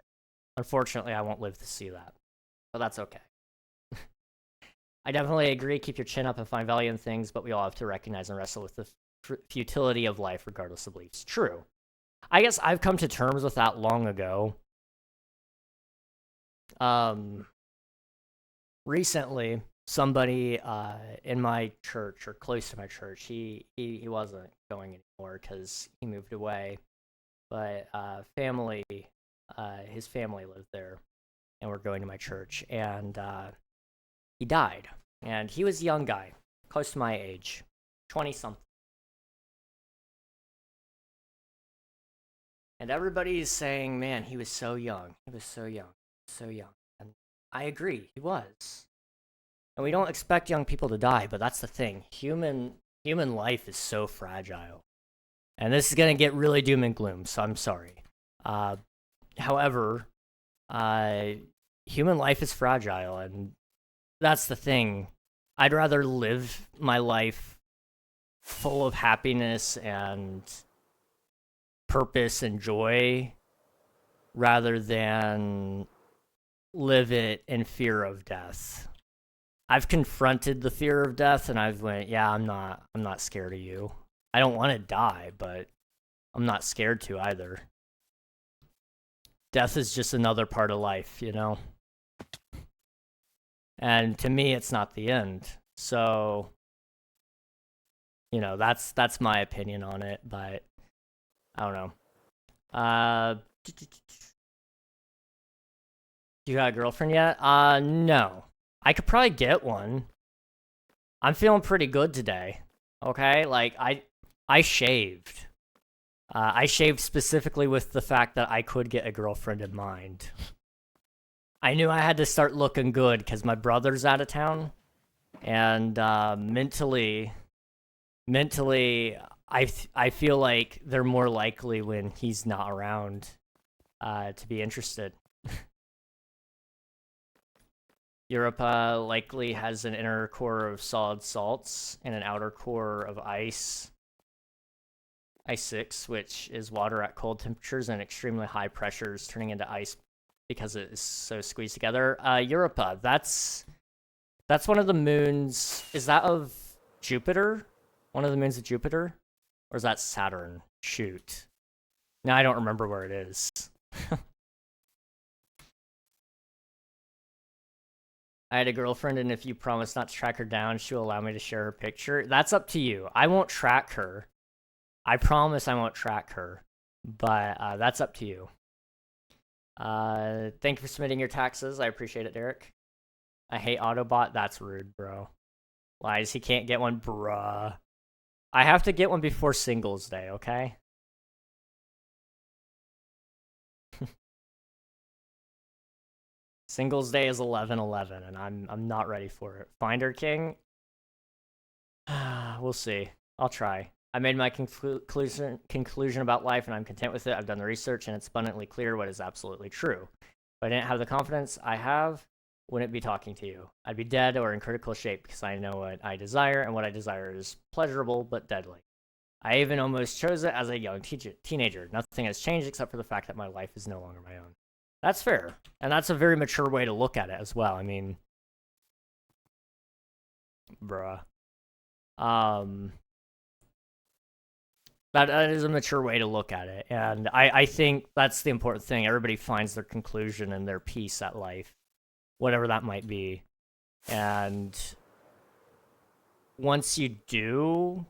Unfortunately, I won't live to see that, but that's okay. I definitely agree, keep your chin up and find value in things, but we all have to recognize and wrestle with the futility of life regardless of beliefs. True. I guess I've come to terms with that long ago. Recently, somebody in my church, or close to my church, he wasn't going anymore because he moved away, but his family lived there and were going to my church, and he died. And he was a young guy, close to my age, 20-something. And everybody's saying, man, he was so young. He was so young. So young. And I agree, he was. And we don't expect young people to die, but that's the thing. Human life is so fragile. And this is going to get really doom and gloom, so I'm sorry. However, human life is fragile, and that's the thing. I'd rather live my life full of happiness and purpose and joy rather than live it in fear of death. I've confronted the fear of death, and I've went, yeah, I'm not scared of you. I don't want to die, but I'm not scared to either. Death is just another part of life, And to me, it's not the end. So, that's my opinion on it, but I don't know. You got a girlfriend yet? No. I could probably get one. I'm feeling pretty good today. Okay? Like, I shaved. I shaved specifically with the fact that I could get a girlfriend in mind. I knew I had to start looking good because my brother's out of town. And mentally, I feel like they're more likely when he's not around to be interested. Europe likely has an inner core of solid salts and an outer core of ice. Ice 6, which is water at cold temperatures and extremely high pressures, turning into ice because it is so squeezed together. Europa, that's one of the moons. Is that of Jupiter? One of the moons of Jupiter? Or is that Saturn? Shoot. No, I don't remember where it is. I had a girlfriend, and if you promise not to track her down, she'll allow me to share her picture. That's up to you. I won't track her. I promise I won't track her. But that's up to you. Thank you for submitting your taxes. I appreciate it, Derek. I hate Autobot. That's rude, bro. Lies, he can't get one, bruh. I have to get one before Singles Day, okay? Singles Day is 11/11, and I'm not ready for it. Finder King? We'll see. I'll try. I made my conclusion about life, and I'm content with it. I've done the research, and it's abundantly clear what is absolutely true. If I didn't have the confidence I have, wouldn't be talking to you. I'd be dead or in critical shape because I know what I desire, and what I desire is pleasurable but deadly. I even almost chose it as a young teenager. Nothing has changed except for the fact that my life is no longer my own. That's fair, and that's a very mature way to look at it as well. I mean, bruh. That is a mature way to look at it, and I think that's the important thing. Everybody finds their conclusion and their peace at life, whatever that might be. And once you do,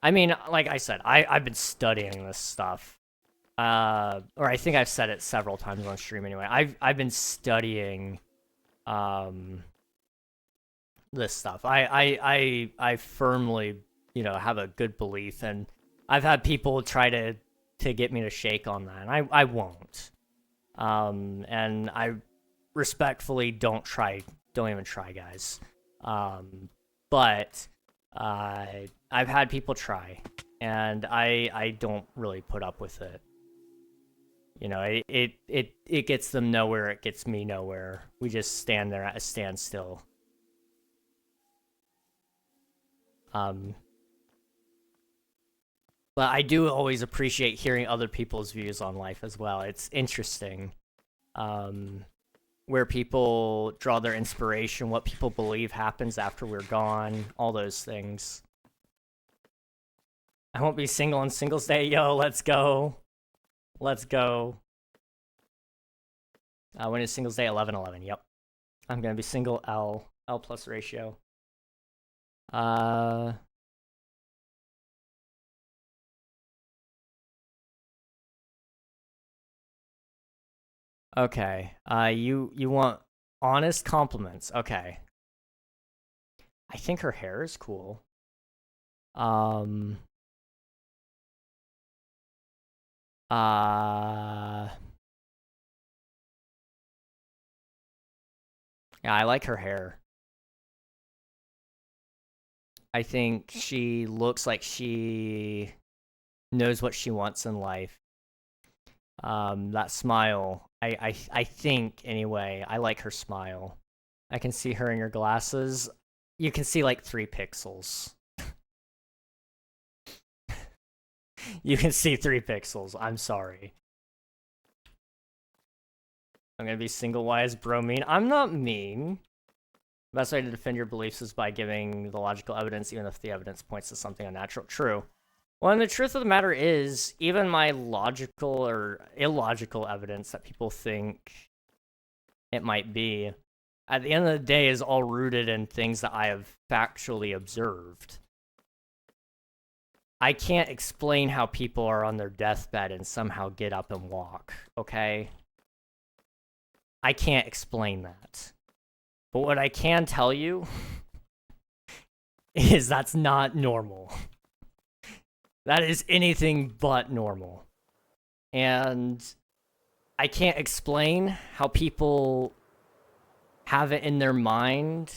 I mean, like I said, I've been studying this stuff. Or I think I've said it several times on stream anyway. I've been studying this stuff. I firmly, have a good belief, and I've had people try to get me to shake on that, and I won't. And I respectfully don't even try, guys. But I've had people try, and I don't really put up with it. It gets them nowhere, it gets me nowhere. We just stand there at a standstill. But I do always appreciate hearing other people's views on life as well. It's interesting. Where people draw their inspiration, what people believe happens after we're gone, all those things. I won't be single on Singles Day. Yo, let's go. Let's go. When is Singles Day? 11/11. Yep. I'm gonna be single L plus ratio. Okay. You want honest compliments. Okay. I think her hair is cool. Yeah, I like her hair. I think she looks like she knows what she wants in life. That smile, I think, anyway, I like her smile. I can see her in your glasses. You can see like 3 pixels. You can see 3 pixels. I'm sorry. I'm gonna be single. Why is bro mean? I'm not mean. The best way to defend your beliefs is by giving the logical evidence, even if the evidence points to something unnatural. True. Well, and the truth of the matter is, even my logical or illogical evidence that people think it might be, at the end of the day, is all rooted in things that I have factually observed. I can't explain how people are on their deathbed and somehow get up and walk, okay? I can't explain that. But what I can tell you is that's not normal. That is anything but normal. And I can't explain how people have it in their mind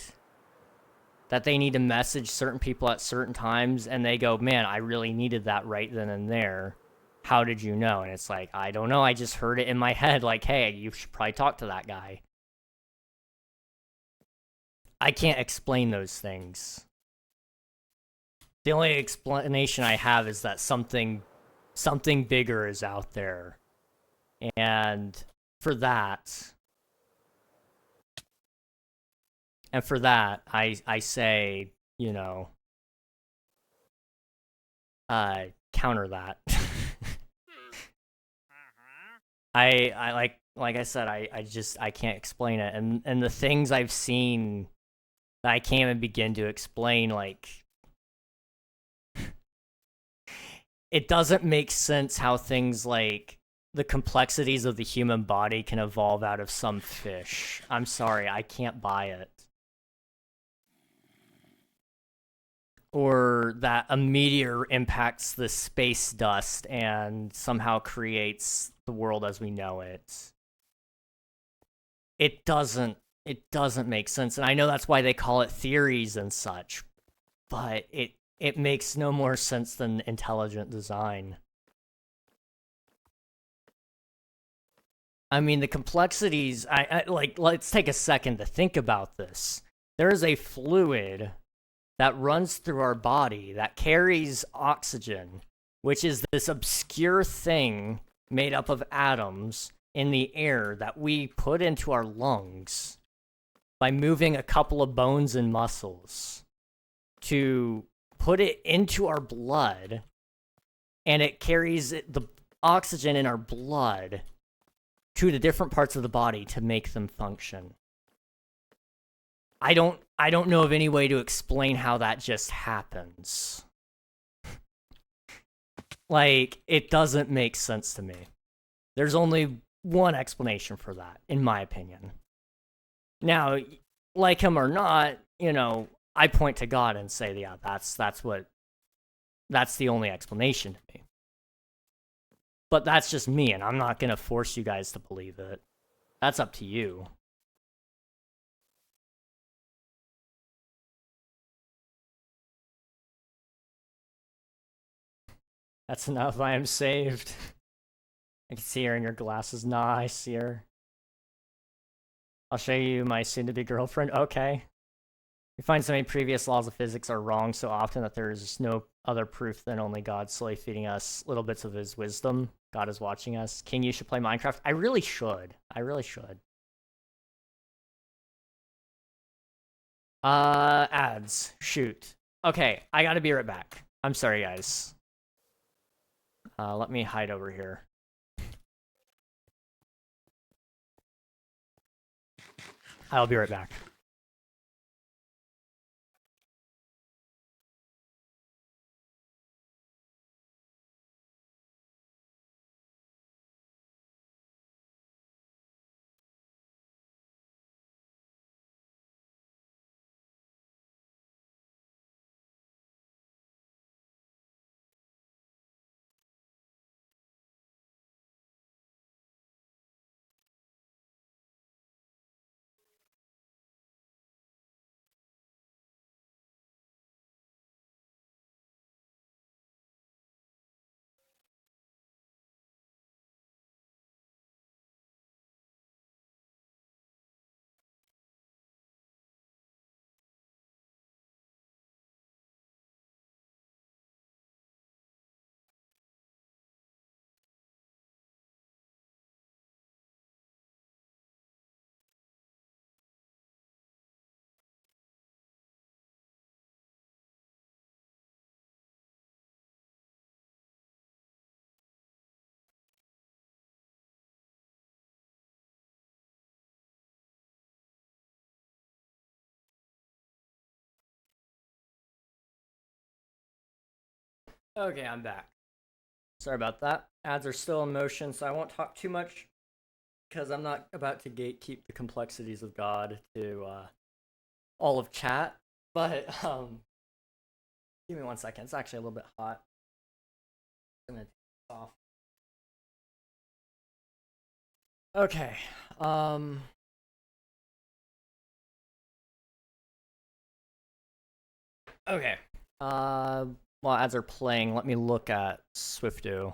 that they need to message certain people at certain times and they go, man, I really needed that right then and there. How did you know? And it's like, I don't know. I just heard it in my head like, hey, you should probably talk to that guy. I can't explain those things. The only explanation I have is that something bigger is out there. And for that, I say, you know, counter that. like I said, I can't explain it. And the things I've seen that I can't even begin to explain, like, it doesn't make sense how things like the complexities of the human body can evolve out of some fish. I'm sorry, I can't buy it. Or that a meteor impacts the space dust and somehow creates the world as we know it. It doesn't make sense. And I know that's why they call it theories and such, but it makes no more sense than intelligent design. I mean, the complexities, I like, let's take a second to think about this. There is a fluid that runs through our body that carries oxygen, which is this obscure thing made up of atoms in the air that we put into our lungs by moving a couple of bones and muscles to put it into our blood, and it carries the oxygen in our blood to the different parts of the body to make them function. I don't know of any way to explain how that just happens. Like, it doesn't make sense to me. There's only one explanation for that, in my opinion. Now, like him or not, you know, I point to God and say, yeah, that's the only explanation to me. But that's just me, and I'm not gonna force you guys to believe it. That's up to you. That's enough. I am saved. I can see her in your glasses. Nah, I see her. I'll show you my soon-to-be girlfriend. Okay. We find so many previous laws of physics are wrong so often that there is no other proof than only God slowly feeding us little bits of his wisdom. God is watching us. King, you should play Minecraft. I really should. I really should. Ads. Shoot. Okay, I gotta be right back. I'm sorry, guys. Let me hide over here. I'll be right back. Okay, I'm back. Sorry about that. Ads are still in motion, so I won't talk too much because I'm not about to gatekeep the complexities of God to all of chat. But give me 1 second. It's actually a little bit hot. I'm gonna take this off. Okay. Okay. While ads are playing, let me look at Swifto.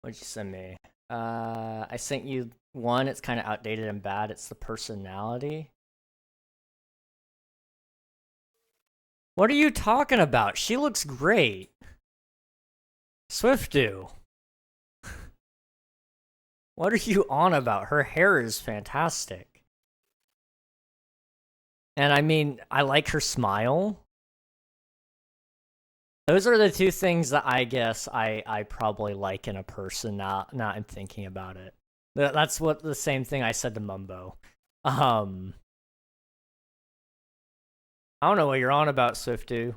What'd you send me? I sent you one. It's kind of outdated and bad. It's the personality. What are you talking about? She looks great. Swifto. What are you on about? Her hair is fantastic. And I mean, I like her smile. Those are the two things that I guess I probably like in a person, not in thinking about it. That's what the same thing I said to Mumbo. I don't know what you're on about, Swiftu.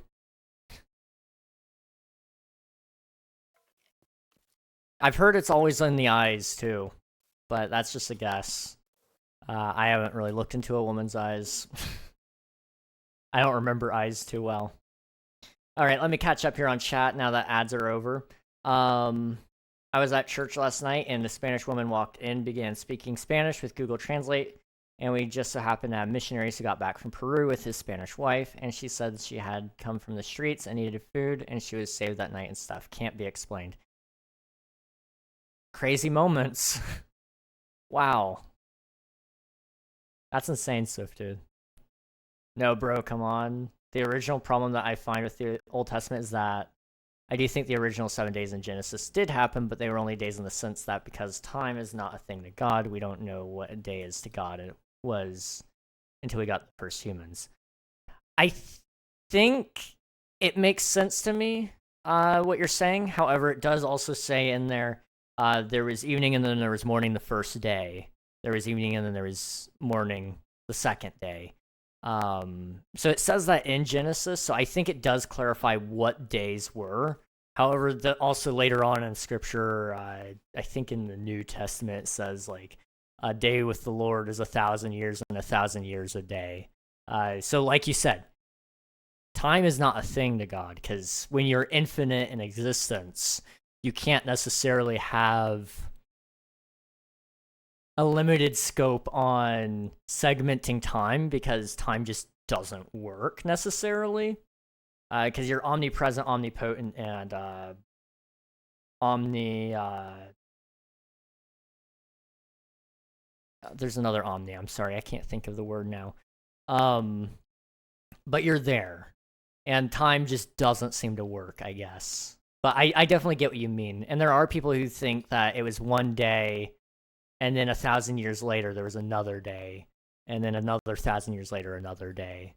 I've heard it's always in the eyes too, but that's just a guess. I haven't really looked into a woman's eyes. I don't remember eyes too well. All right, let me catch up here on chat now that ads are over. I was at church last night, and the Spanish woman walked in, began speaking Spanish with Google Translate, and we just so happened to have missionaries who got back from Peru with his Spanish wife, and she said she had come from the streets and needed food, and she was saved that night and stuff. Can't be explained. Crazy moments. Wow. That's insane, Swift, dude. No, bro, come on. The original problem that I find with the Old Testament is that I do think the original 7 days in Genesis did happen, but they were only days in the sense that because time is not a thing to God, we don't know what a day is to God. It was until we got the first humans. I think it makes sense to me, what you're saying. However, it does also say in there, there was evening and then there was morning the first day. There was evening and then there was morning the second day. So it says that in Genesis, so I think it does clarify what days were. However, also later on in Scripture, I think in the New Testament, it says, like, a day with the Lord is 1,000 years and 1,000 years a day. So like you said, time is not a thing to God, because when you're infinite in existence, you can't necessarily have a limited scope on segmenting time, because time just doesn't work necessarily, because you're omnipresent, omnipotent, and there's another omni. I'm sorry, I can't think of the word now. But you're there, and time just doesn't seem to work, I guess. But I definitely get what you mean, and there are people who think that it was one day, and then 1,000 years later, there was another day. And then another 1,000 years later, another day.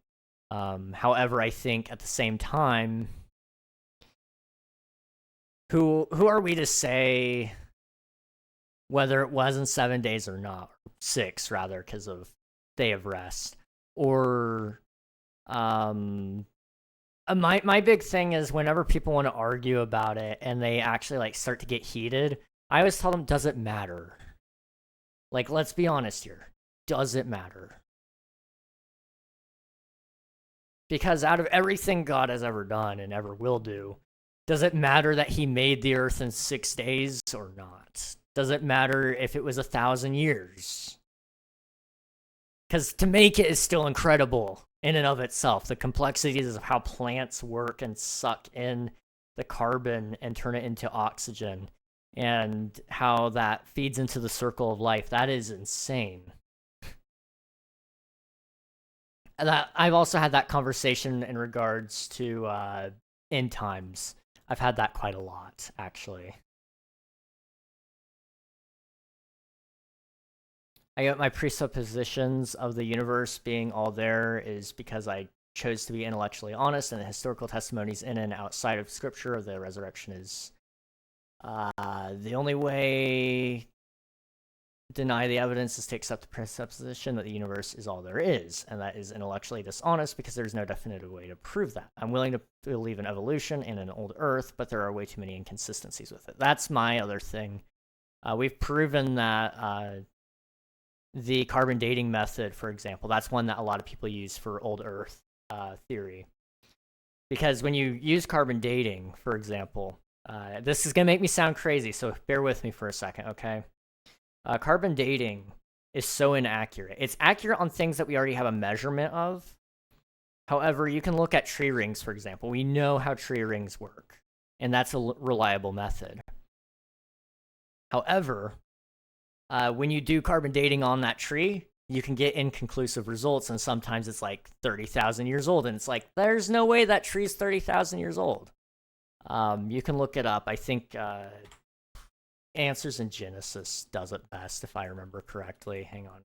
However, I think at the same time, who are we to say whether it was in 7 days or not? 6, rather, because of day of rest. Or, my big thing is whenever people want to argue about it and they actually, like, start to get heated, I always tell them, does it matter? Like, let's be honest here. Does it matter? Because out of everything God has ever done and ever will do, does it matter that he made the earth in 6 days or not? Does it matter if it was 1,000 years? Because to make it is still incredible in and of itself. The complexities of how plants work and suck in the carbon and turn it into oxygen, and how that feeds into the circle of life. That is insane. That I've also had that conversation in regards to end times. I've had that quite a lot, actually. I get my presuppositions of the universe being all there is because I chose to be intellectually honest, and the historical testimonies in and outside of Scripture of the resurrection is the only way deny the evidence is to accept the presupposition that the universe is all there is, and that is intellectually dishonest because there's no definitive way to prove that. I'm willing to believe in evolution and an old Earth, but there are way too many inconsistencies with it. That's my other thing. We've proven that the carbon dating method, for example, that's one that a lot of people use for old Earth theory. Because when you use carbon dating, for example, this is going to make me sound crazy, so bear with me for a second, okay? Carbon dating is so inaccurate. It's accurate on things that we already have a measurement of. However, you can look at tree rings, for example. We know how tree rings work, and that's a reliable method. However, when you do carbon dating on that tree, you can get inconclusive results, and sometimes it's like 30,000 years old, and it's like, there's no way that tree's 30,000 years old. You can look it up. I think Answers in Genesis does it best, if I remember correctly. Hang on.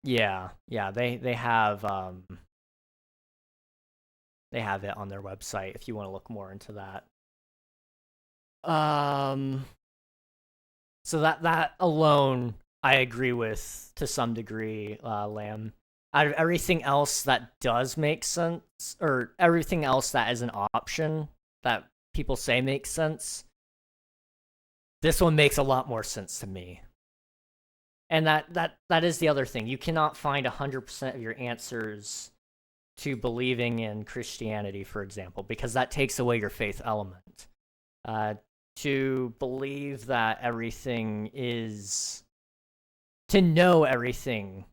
Yeah, they have it on their website if you want to look more into that. So that alone, I agree with to some degree, Lamb. Out of everything else that does make sense, or everything else that is an option that people say makes sense, this one makes a lot more sense to me. And that is the other thing. You cannot find 100% of your answers to believing in Christianity, for example, because that takes away your faith element. To believe that everything is... To know everything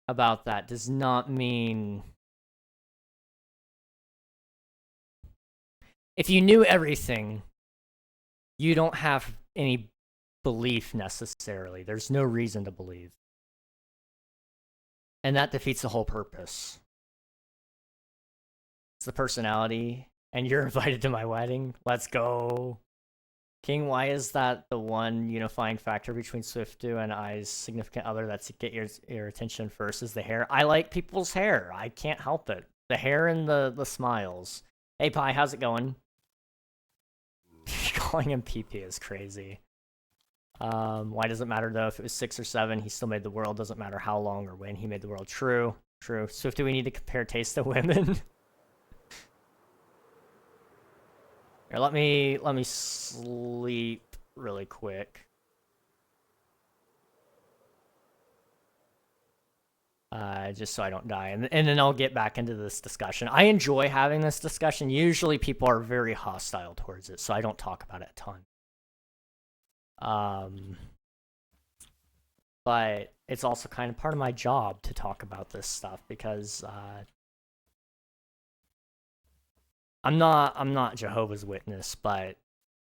about that does not mean... If you knew everything, you don't have any belief necessarily. There's no reason to believe. And that defeats the whole purpose. It's the personality, and you're invited to my wedding. Let's go. King, why is that the one unifying factor between Swiftu and I's significant other that's to get your attention first is the hair? I like people's hair. I can't help it. The hair and the smiles. Hey, Pi, how's it going? Calling him PP is crazy. Why does it matter, though? If it was 6 or 7, he still made the world. Doesn't matter how long or when he made the world. True. Swiftu, we need to compare taste to women. Here, let me sleep really quick. Just so I don't die, and then I'll get back into this discussion. I enjoy having this discussion. Usually people are very hostile towards it, so I don't talk about it a ton. But it's also kind of part of my job to talk about this stuff because I'm not Jehovah's Witness, but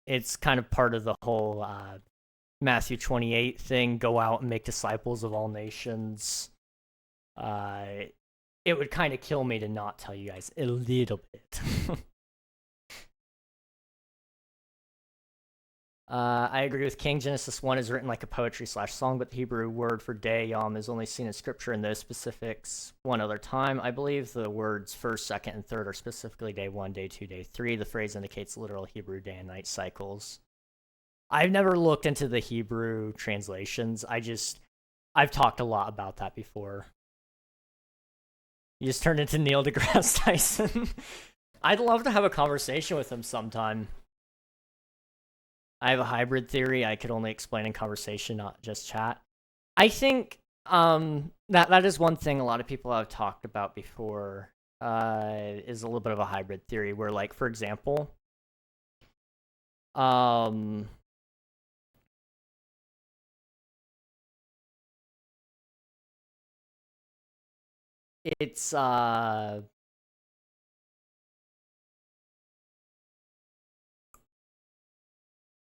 it's kind of part of the whole Matthew 28 thing. Go out and make disciples of all nations. It would kind of kill me to not tell you guys a little bit. I agree with King. Genesis 1 is written like a poetry/song, but the Hebrew word for day, yom, is only seen in scripture in those specifics one other time. I believe the words first, second, and third are specifically day 1, day 2, day 3. The phrase indicates literal Hebrew day and night cycles. I've never looked into the Hebrew translations. I've talked a lot about that before. You just turned into Neil deGrasse Tyson. I'd love to have a conversation with him sometime. I have a hybrid theory I could only explain in conversation, not just chat. I think that is one thing a lot of people have talked about before, is a little bit of a hybrid theory where, like, for example, it's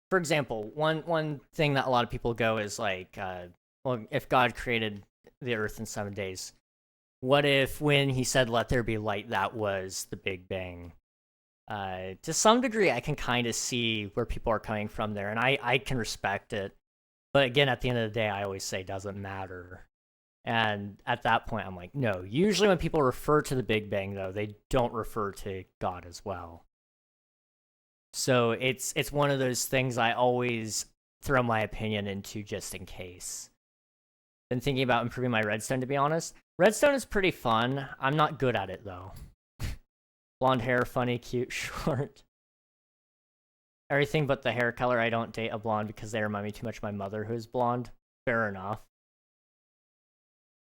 for example, one thing that a lot of people go is like, well, if God created the earth in 7 days, what if when he said let there be light, that was the Big Bang? To some degree, I can kind of see where people are coming from there, and I can respect it. But again, at the end of the day, I always say doesn't matter. And at that point, I'm like, no. Usually when people refer to the Big Bang, though, they don't refer to God as well. So it's one of those things I always throw my opinion into just in case. Been thinking about improving my redstone, to be honest. Redstone is pretty fun. I'm not good at it, though. Blonde hair, funny, cute, short. Everything but the hair color. I don't date a blonde because they remind me too much of my mother, who is blonde. Fair enough.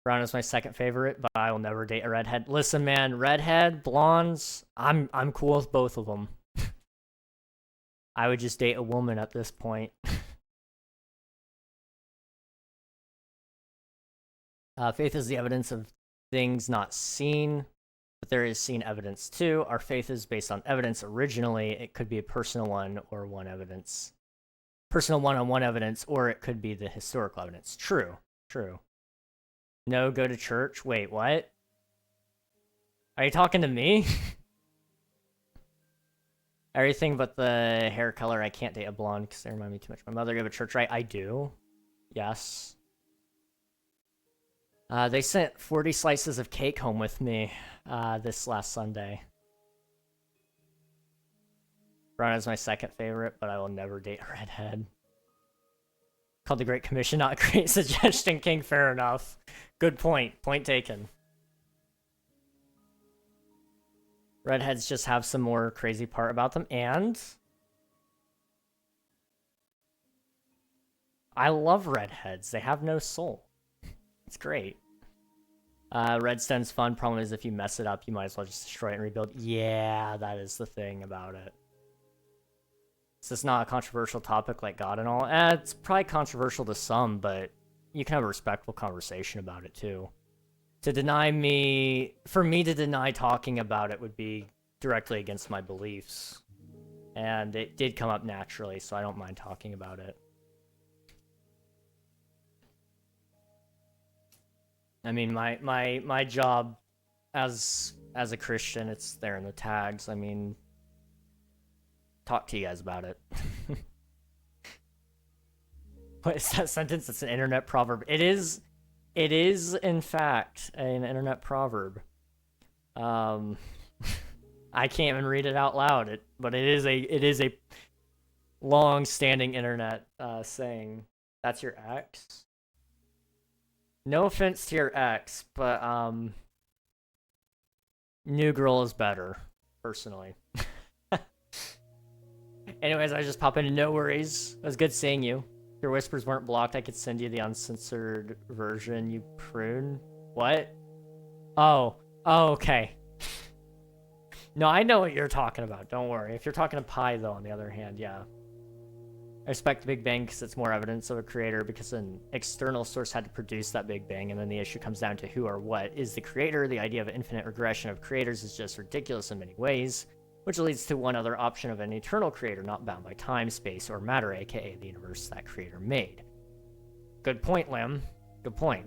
Brown is my second favorite, but I will never date a redhead. Listen, man, redhead, blondes, I'm cool with both of them. I would just date a woman at this point. Faith is the evidence of things not seen, but there is seen evidence too. Our faith is based on evidence originally. It could be a personal one or one evidence. Personal one-on-one evidence, or it could be the historical evidence. True, true. No, go to church? Wait, what? Are you talking to me? Everything but the hair color. I can't date a blonde because they remind me too much of my mother. You have a church, right? I do. Yes. They sent 40 slices of cake home with me this last Sunday. Brown is my second favorite, but I will never date a redhead. Called the Great Commission, not a great suggestion, King. Fair enough. Good point. Point taken. Redheads just have some more crazy part about them, and I love redheads. They have no soul. It's great. Redstone's fun. Problem is, if you mess it up, you might as well just destroy it and rebuild. Yeah, that is the thing about it. It's just not a controversial topic like God and all. It's probably controversial to some, but you can have a respectful conversation about it too. To deny me, for me to deny talking about it would be directly against my beliefs. And it did come up naturally, so I don't mind talking about it. I mean, my job as a Christian, it's there in the tags. I mean, talk to you guys about it. What is that sentence? It's an internet proverb. It is, in fact, an internet proverb. I can't even read it out loud, but it is a long-standing internet saying. That's your ex? No offense to your ex, but new girl is better, personally. Anyways, I just pop in. No worries. It was good seeing you. If your whispers weren't blocked, I could send you the uncensored version, you prune. What? Oh, okay. No, I know what you're talking about. Don't worry. If you're talking to Pi, though, on the other hand, yeah. I respect the Big Bang because it's more evidence of a creator, because an external source had to produce that Big Bang, and then the issue comes down to who or what is the creator. The idea of infinite regression of creators is just ridiculous in many ways, which leads to one other option of an eternal creator not bound by time, space, or matter, aka the universe that creator made. Good point, Lim. Good point.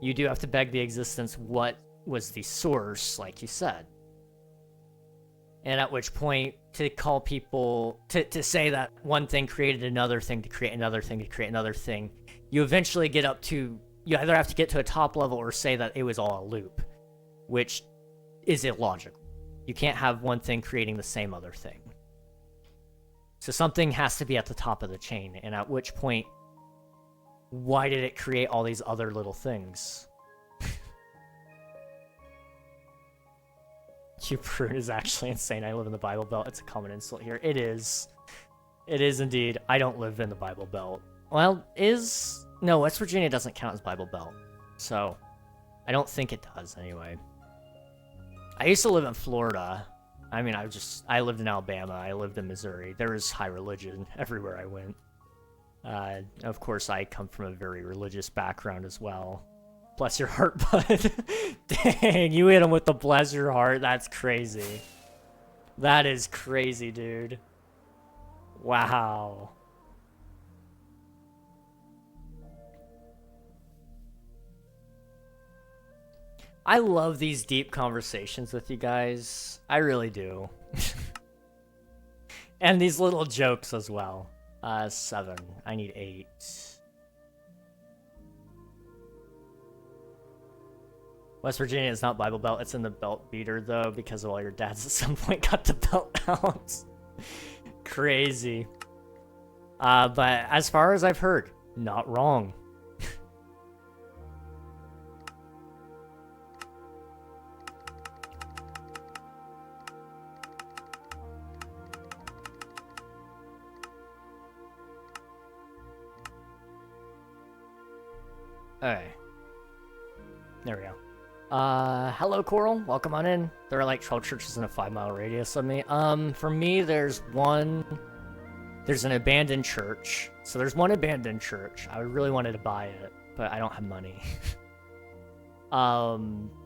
You do have to beg the existence what was the source, like you said. And at which point, to call people, to say that one thing created another thing to create another thing to create another thing, you eventually get up to, you either have to get to a top level or say that it was all a loop, which is illogical. You can't have one thing creating the same other thing. So something has to be at the top of the chain, and at which point, why did it create all these other little things? You prune is actually insane. I live in the Bible Belt. It's a common insult here. It is. It is indeed. I don't live in the Bible Belt. Well, no, West Virginia doesn't count as Bible Belt. So, I don't think it does anyway. I used to live in Florida. I mean, I lived in Alabama. I lived in Missouri. There was high religion everywhere I went. Of course, I come from a very religious background as well. Bless your heart, bud. Dang, you hit him with the bless your heart. That's crazy. That is crazy, dude. Wow. I love these deep conversations with you guys. I really do. And these little jokes as well. 7. I need 8. West Virginia is not Bible Belt. It's in the belt beater, though, because of all your dads at some point got the belt out. Crazy. But as far as I've heard, not wrong. Alright. There we go. Hello Coral, welcome on in. There are like 12 churches in a 5-mile radius of me. For me, there's an abandoned church. So there's one abandoned church. I really wanted to buy it, but I don't have money.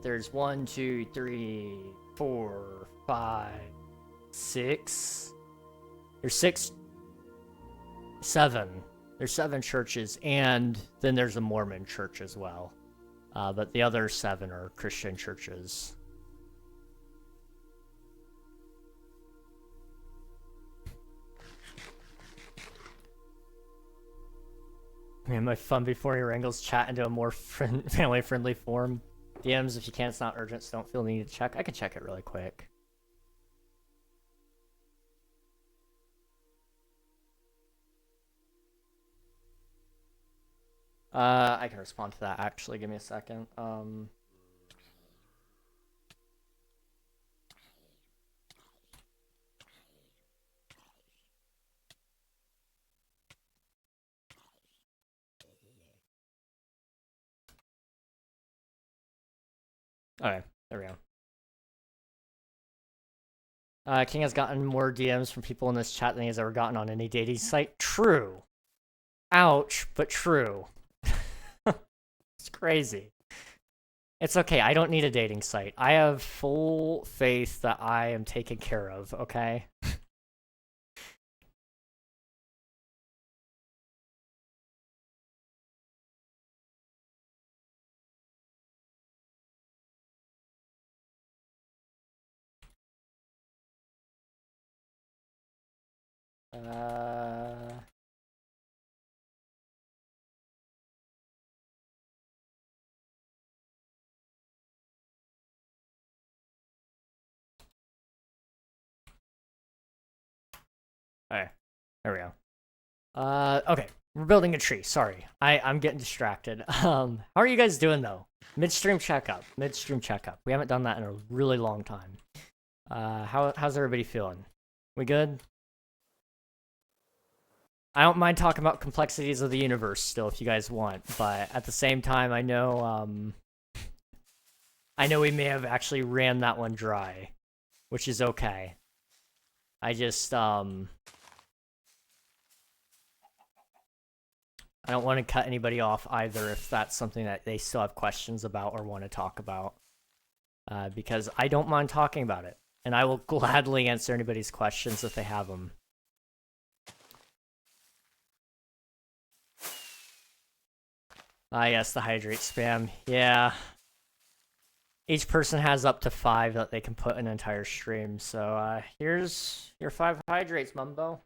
There's 1, 2, 3, 4, 5, 6. There's 7. There's 7 churches, and then there's a Mormon church as well. But the other 7 are Christian churches. Man, my fun before he wrangles chat into a more family-friendly form. DMs, if you can, it's not urgent, so don't feel the need to check. I can check it really quick. I can respond to that, actually. Give me a second. Okay, there we go. King has gotten more DMs from people in this chat than he's ever gotten on any dating site. True. Ouch, but true. It's crazy. It's okay, I don't need a dating site. I have full faith that I am taken care of, okay? Alright, there we go. Okay, we're building a tree. Sorry, I'm getting distracted. How are you guys doing though? Midstream checkup. We haven't done that in a really long time. How's everybody feeling? We good? I don't mind talking about complexities of the universe still if you guys want, but at the same time, I know we may have actually ran that one dry, which is okay. I just, I don't want to cut anybody off either if that's something that they still have questions about or want to talk about. Because I don't mind talking about it, and I will gladly answer anybody's questions if they have them. Yes, the hydrate spam. Yeah. Each person has up to 5 that they can put in an entire stream. So, here's your 5 hydrates, Mumbo.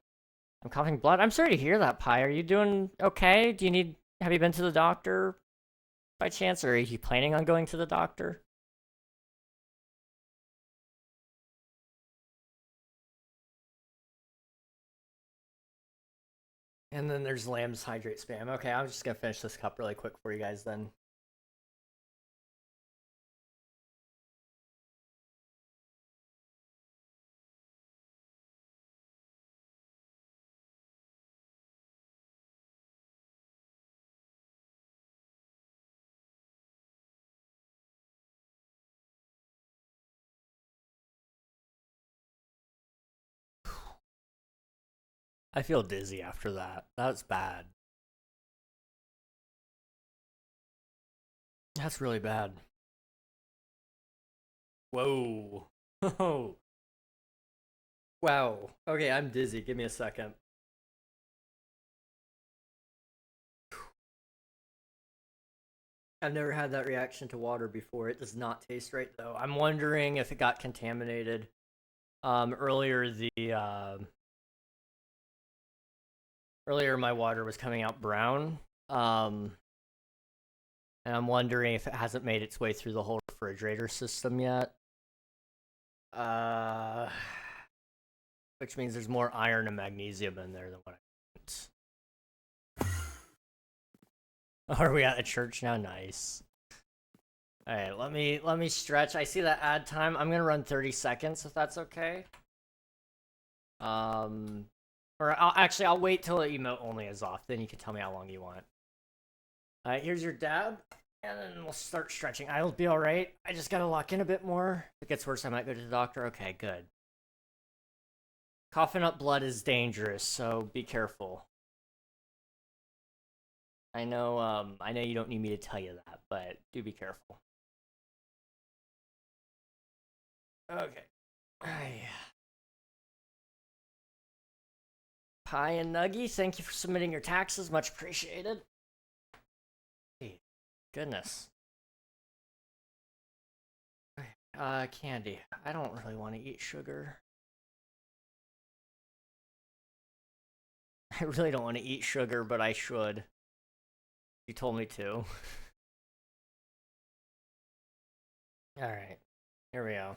I'm coughing blood. I'm sorry to hear that, Pi. Are you doing okay? Have you been to the doctor by chance, or are you planning on going to the doctor? And then there's Lamb's hydrate spam. Okay, I'm just gonna finish this cup really quick for you guys then. I feel dizzy after that. That's bad. That's really bad. Whoa. Oh. Wow. Okay, I'm dizzy. Give me a second. I've never had that reaction to water before. It does not taste right, though. I'm wondering if it got contaminated. Earlier my water was coming out brown. And I'm wondering if it hasn't made its way through the whole refrigerator system yet. Which means there's more iron and magnesium in there than what I want. Are we at a church now? Nice. Alright, let me stretch. I see that ad time. I'm gonna run 30 seconds if that's okay. Or I'll wait till the emote only is off, then you can tell me how long you want. Alright, here's your dab, and then we'll start stretching. I'll be alright. I just gotta lock in a bit more. If it gets worse, I might go to the doctor. Okay, good. Coughing up blood is dangerous, so be careful. I know you don't need me to tell you that, but do be careful. Okay. Pie and Nuggy, thank you for submitting your taxes. Much appreciated. Goodness. Candy. I don't really want to eat sugar. I really don't want to eat sugar, but I should. You told me to. Alright. Here we go.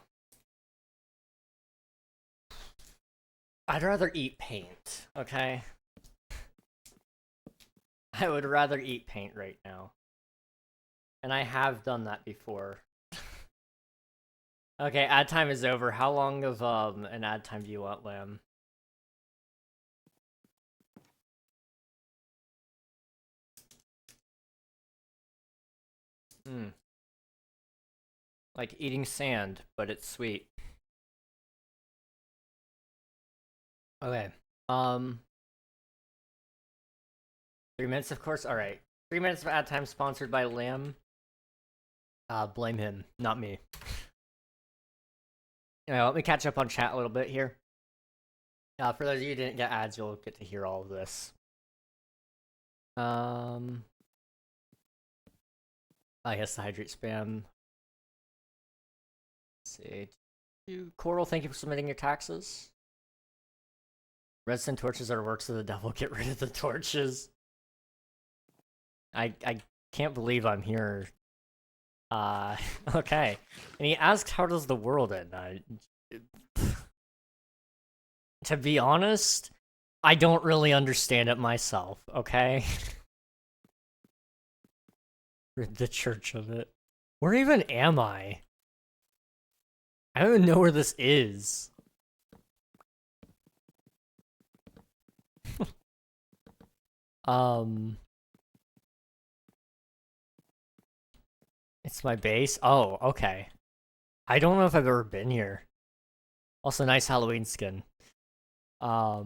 I'd rather eat paint, okay? I would rather eat paint right now. And I have done that before. Okay, ad time is over. How long of an ad time do you want, Lamb? Like eating sand, but it's sweet. Okay. 3 minutes, of course. All right. 3 minutes of ad time sponsored by Lamb. Blame him, not me. Anyway, let me catch up on chat a little bit here. For those of you who didn't get ads, you'll get to hear all of this. I guess the hydrate spam. Let's see. Coral, thank you for submitting your taxes. Redstone torches are works of the devil. Get rid of the torches. I can't believe I'm here. Okay. And he asked, how does the world end? To be honest, I don't really understand it myself, okay? Rid the church of it. Where even am I? I don't even know where this is. It's my base? Oh, okay. I don't know if I've ever been here. Also, nice Halloween skin. Like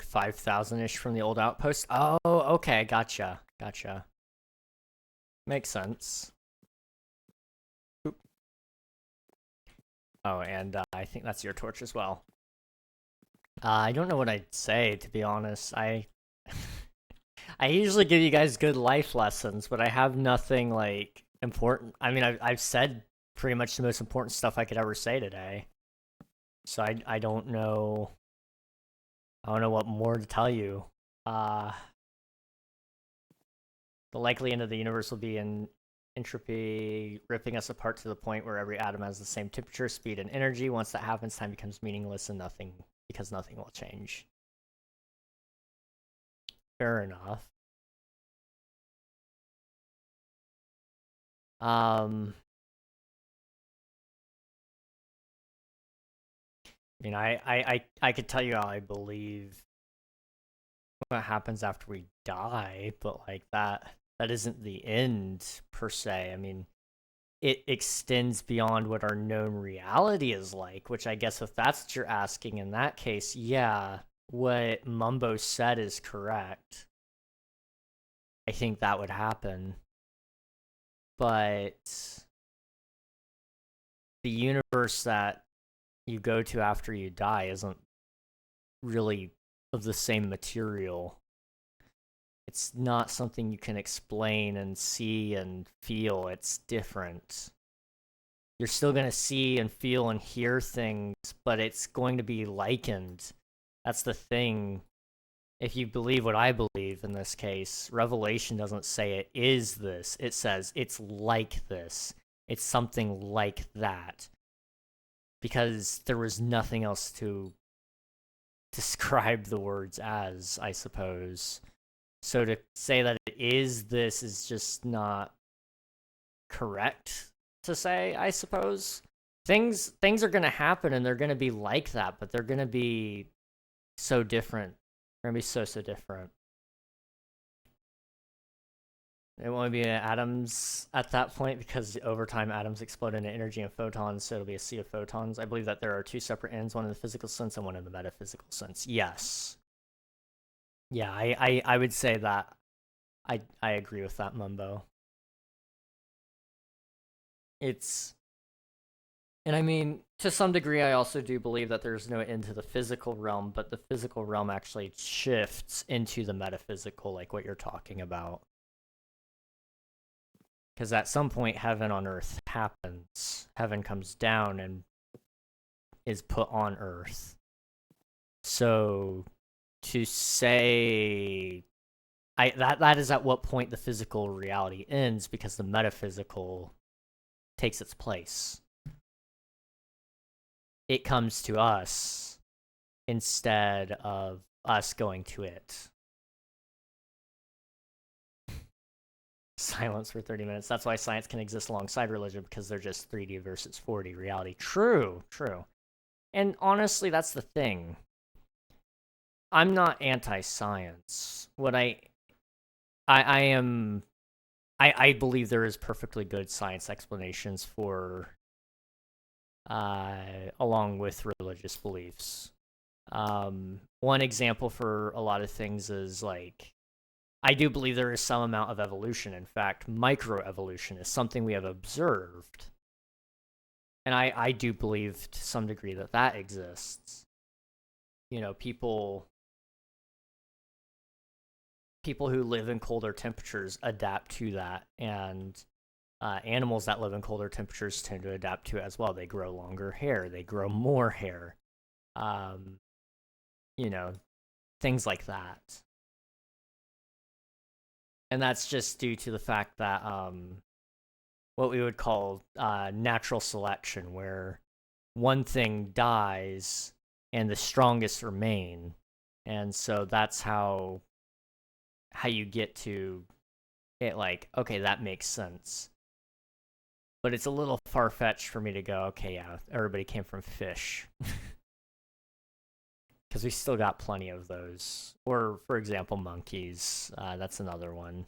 5,000-ish from the old outpost. Oh, okay, gotcha. Gotcha. Makes sense. Oop. Oh, and I think that's your torch as well. I don't know what I'd say, to be honest. I usually give you guys good life lessons, but I have nothing, like, important. I mean, I've said pretty much the most important stuff I could ever say today. So I don't know... I don't know what more to tell you. The likely end of the universe will be in entropy, ripping us apart to the point where every atom has the same temperature, speed, and energy. Once that happens, time becomes meaningless and nothing, because nothing will change. Fair enough. I mean, I could tell you how I believe what happens after we die, but like that isn't the end per se. I mean, it extends beyond what our known reality is like, which I guess if that's what you're asking in that case, yeah, what Mumbo said is correct. I think that would happen. But the universe that you go to after you die isn't really of the same material. It's not something you can explain and see and feel. It's different. You're still going to see and feel and hear things, but it's going to be likened. That's the thing. If you believe what I believe in this case, Revelation doesn't say it is this. It says it's like this. It's something like that. Because there was nothing else to describe the words as, I suppose. So to say that it is this is just not correct to say, I suppose. Things are going to happen and they're going to be like that, but they're going to be so different They're gonna be so different. It won't be atoms at that point because over time atoms explode into energy and photons, so it'll be a sea of photons. I believe that there are two separate ends, one in the physical sense and one in the metaphysical sense. Yes. Yeah, I would say that. I agree with that, Mumbo. And I mean, to some degree, I also do believe that there's no end to the physical realm, but the physical realm actually shifts into the metaphysical, like what you're talking about. Because at some point, heaven on earth happens. Heaven comes down and is put on earth. So to say that is at what point the physical reality ends, because the metaphysical takes its place. It comes to us instead of us going to it. Silence for 30 minutes. That's why science can exist alongside religion, because they're just 3D versus 4D reality. True. And honestly, that's the thing. I'm not anti-science. What I am, I believe there is perfectly good science explanations for, along with religious beliefs. One example for a lot of things is, like, I do believe there is some amount of evolution. In fact, microevolution is something we have observed. And I do believe to some degree that that exists. You know, people who live in colder temperatures adapt to that, and animals that live in colder temperatures tend to adapt to it as well. They grow longer hair, they grow more hair, you know, things like that. And that's just due to the fact that what we would call natural selection, where one thing dies and the strongest remain. And so that's how you get to it, like, okay, that makes sense. But it's a little far-fetched for me to go, okay, yeah, everybody came from fish. Because we still got plenty of those. Or, for example, monkeys. That's another one.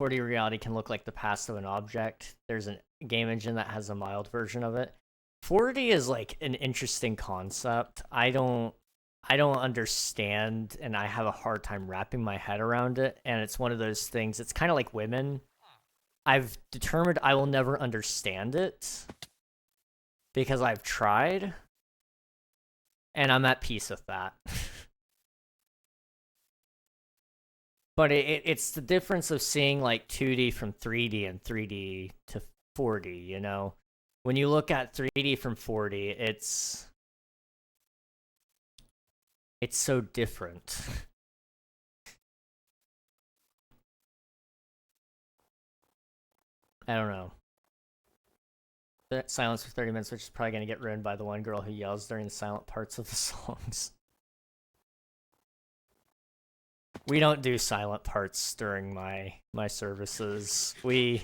4D reality can look like the past of an object. There's a game engine that has a mild version of it. 4D is like an interesting concept. I don't understand, and I have a hard time wrapping my head around it. And it's one of those things, it's kind of like women. I've determined I will never understand it because I've tried, and I'm at peace with that. But it's the difference of seeing like 2D from 3D and 3D to 4D, you know? When you look at 3D from 4D, it's so different. I don't know. Silence for 30 minutes, which is probably going to get ruined by the one girl who yells during the silent parts of the songs. We don't do silent parts during my services. I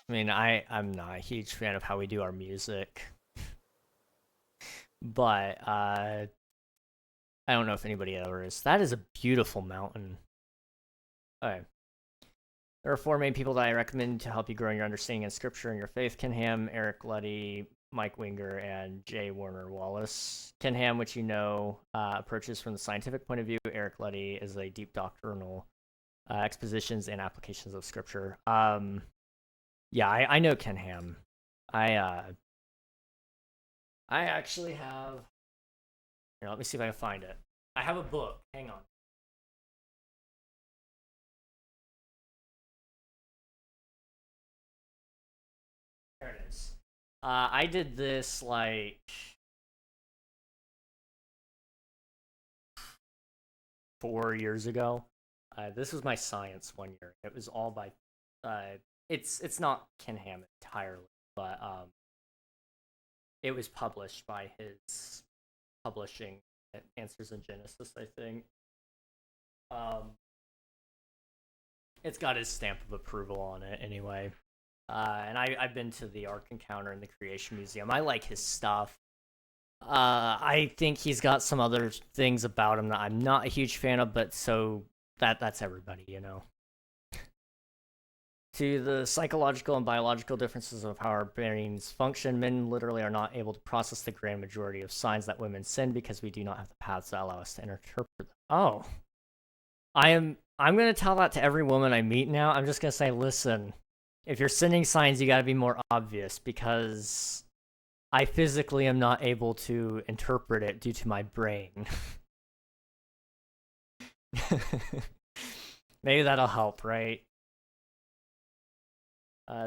mean, I'm not a huge fan of how we do our music. But I don't know if anybody ever is. That is a beautiful mountain. Okay. There are 4 main people that I recommend to help you grow in your understanding in scripture and your faith: Ken Ham, Eric Luddy, Mike Winger, and J. Warner Wallace. Ken Ham, which you know, approaches from the scientific point of view. Eric Luddy is a deep doctrinal expositions and applications of scripture. Yeah, I know Ken Ham. I actually have... Here, let me see if I can find it. I have a book. Hang on. There it is. I did this like 4 years ago. This was my science one year. It was all by it's not Ken Ham entirely, but it was published by his publishing, Answers in Genesis, I think. It's got his stamp of approval on it anyway. And I've been to the Ark Encounter and the Creation Museum. I like his stuff. I think he's got some other things about him that I'm not a huge fan of, but so that's everybody, you know. To the psychological and biological differences of how our brains function, men literally are not able to process the grand majority of signs that women send because we do not have the paths that allow us to interpret them. Oh. I'm gonna tell that to every woman I meet now. I'm just gonna say, listen, if you're sending signs, you gotta be more obvious because I physically am not able to interpret it due to my brain. Maybe that'll help, right?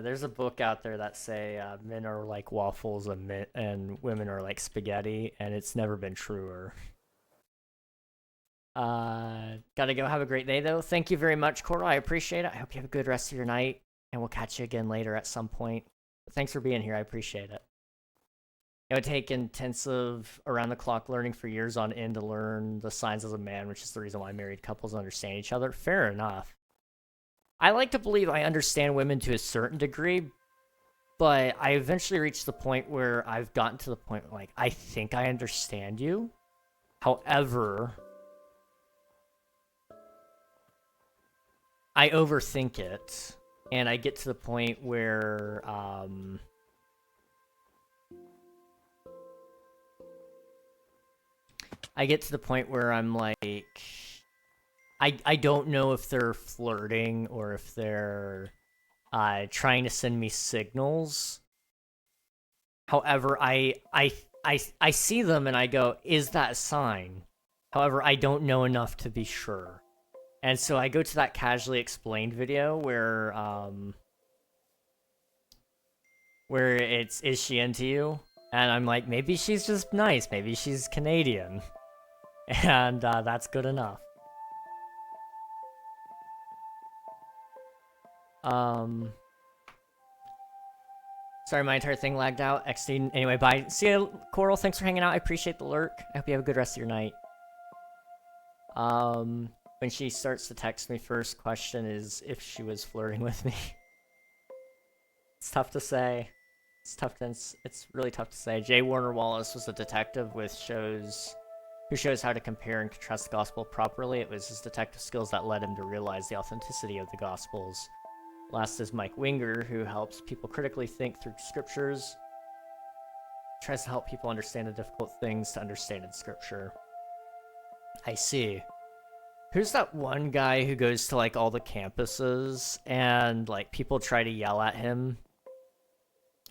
There's a book out there that say men are like waffles and women are like spaghetti, and it's never been truer. Gotta go. Have a great day, though. Thank you very much, Coral. I appreciate it. I hope you have a good rest of your night, and we'll catch you again later at some point. But thanks for being here. I appreciate it. It would take intensive, around-the-clock learning for years on end to learn the signs as a man, which is the reason why married couples understand each other. Fair enough. I like to believe I understand women to a certain degree, but I eventually reached the point where I've gotten to the point where, like, I think I understand you. However, I overthink it, and I get to the point where, I'm like, I don't know if they're flirting or if they're trying to send me signals. However, I see them and I go, is that a sign? However, I don't know enough to be sure. And so I go to that casually explained video where it's, is she into you? And I'm like, maybe she's just nice. Maybe she's Canadian. And that's good enough. Sorry, my entire thing lagged out. XD. Anyway, bye. See you, Coral. Thanks for hanging out. I appreciate the lurk. I hope you have a good rest of your night. When she starts to text me, first question is if she was flirting with me. It's tough to say. It's really tough to say. J. Warner Wallace was a detective with who shows how to compare and contrast the gospel properly. It was his detective skills that led him to realize the authenticity of the gospels. Last is Mike Winger, who helps people critically think through scriptures. Tries to help people understand the difficult things to understand in scripture. I see. Who's that one guy who goes to, like, all the campuses and, like, people try to yell at him?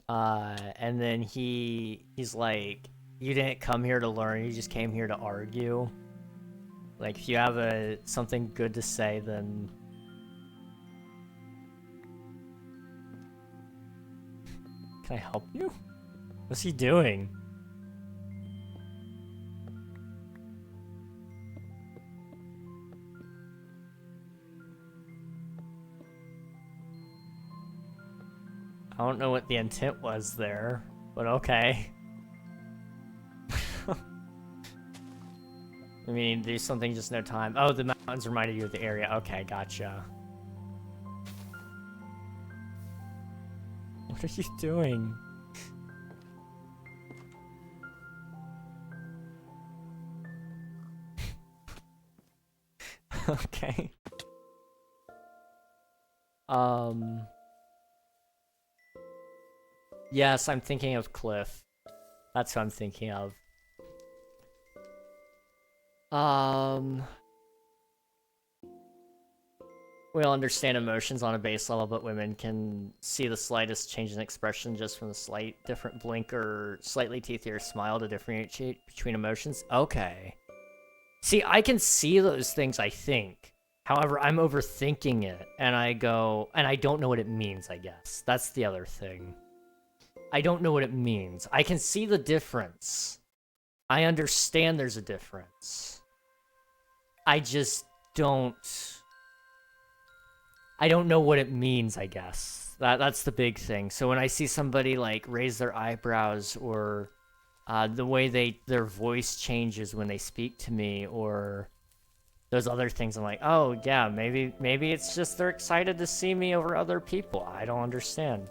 And then he's like, you didn't come here to learn, you just came here to argue. Like, if you have something good to say, then... Can I help you? What's he doing? I don't know what the intent was there, but okay. I mean, do something, just no time. Oh, the mountains reminded you of the area. Okay, gotcha. What are you doing? Okay. Yes, I'm thinking of Cliff. That's who I'm thinking of. We all understand emotions on a base level, but women can see the slightest change in expression just from the slight different blink or slightly teethier smile to differentiate between emotions. Okay. See, I can see those things, I think. However, I'm overthinking it, and I go, and I don't know what it means, I guess. That's the other thing. I don't know what it means. I can see the difference. I understand there's a difference. I just don't... I don't know what it means, I guess. That's the big thing. So when I see somebody, like, raise their eyebrows, or the way their voice changes when they speak to me, or those other things, I'm like, oh yeah, maybe it's just they're excited to see me over other people. I don't understand.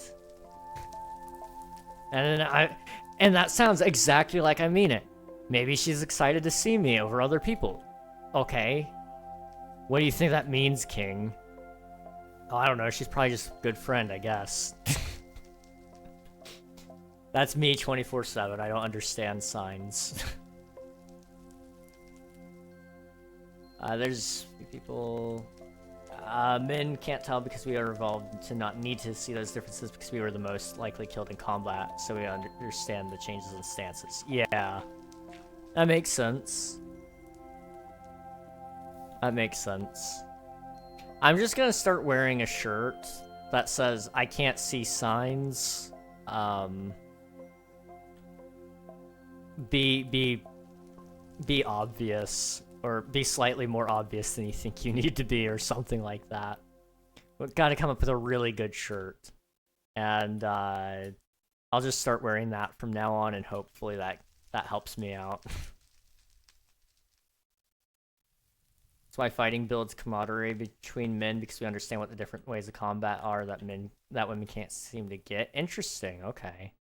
And that sounds exactly like I mean it. Maybe she's excited to see me over other people. Okay. What do you think that means, King? Oh, I don't know. She's probably just a good friend, I guess. That's me 24/7. I don't understand signs. There's people... men can't tell because we are evolved to not need to see those differences because we were the most likely killed in combat, so we understand the changes in stances. Yeah. That makes sense. That makes sense. I'm just gonna start wearing a shirt that says, I can't see signs. Be obvious, or be slightly more obvious than you think you need to be, or something like that. We've got to come up with a really good shirt, and I'll just start wearing that from now on, and hopefully that helps me out. That's why fighting builds camaraderie between men, because we understand what the different ways of combat are that women can't seem to get. Interesting. Okay.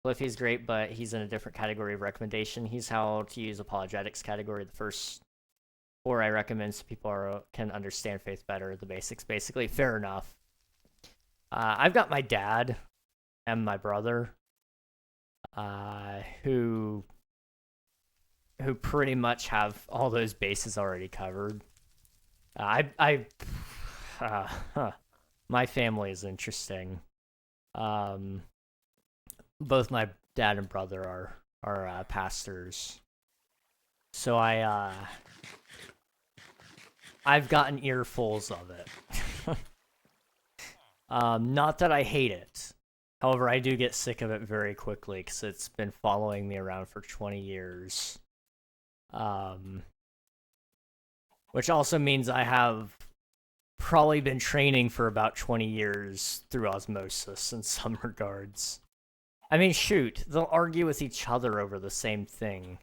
Cliffy's great, but he's in a different category of recommendation. He's how to use apologetics category. The first 4 I recommend so people can understand faith better, the basics, basically. Fair enough. I've got my dad and my brother, who pretty much have all those bases already covered. My family is interesting. Both my dad and brother are pastors, so I've gotten earfuls of it. Not that I hate it. However, I do get sick of it very quickly because it's been following me around for 20 years. Which also means I have probably been training for about 20 years through osmosis in some regards. I mean, shoot, they'll argue with each other over the same thing.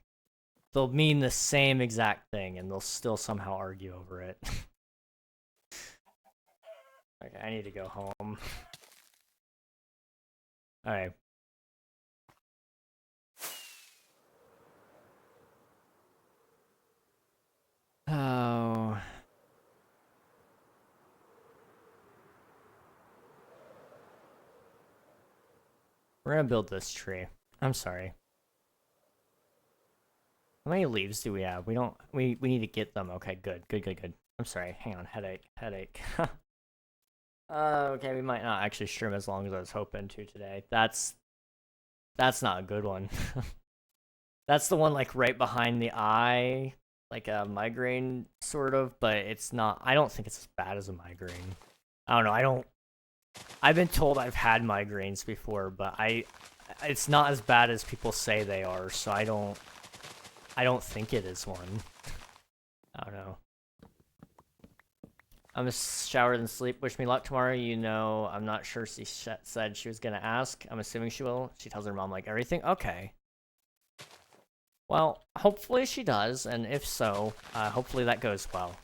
They'll mean the same exact thing, and they'll still somehow argue over it. Okay, I need to go home. Alright. Oh. We're gonna build this tree. I'm sorry. How many leaves do we have? We need to get them. Okay, good. I'm sorry. Hang on. Headache. Okay, we might not actually stream as long as I was hoping to today. That's not a good one. That's the one like right behind the eye, like a migraine sort of, but it's not. I don't think it's as bad as a migraine. I don't know. I've been told I've had migraines before, but it's not as bad as people say they are, so I don't think it is one. I don't know. I'm gonna shower and sleep. Wish me luck tomorrow. You know, I'm not sure she said she was gonna ask. I'm assuming she will. She tells her mom like everything. Okay. Well, hopefully she does, and if so, hopefully that goes well.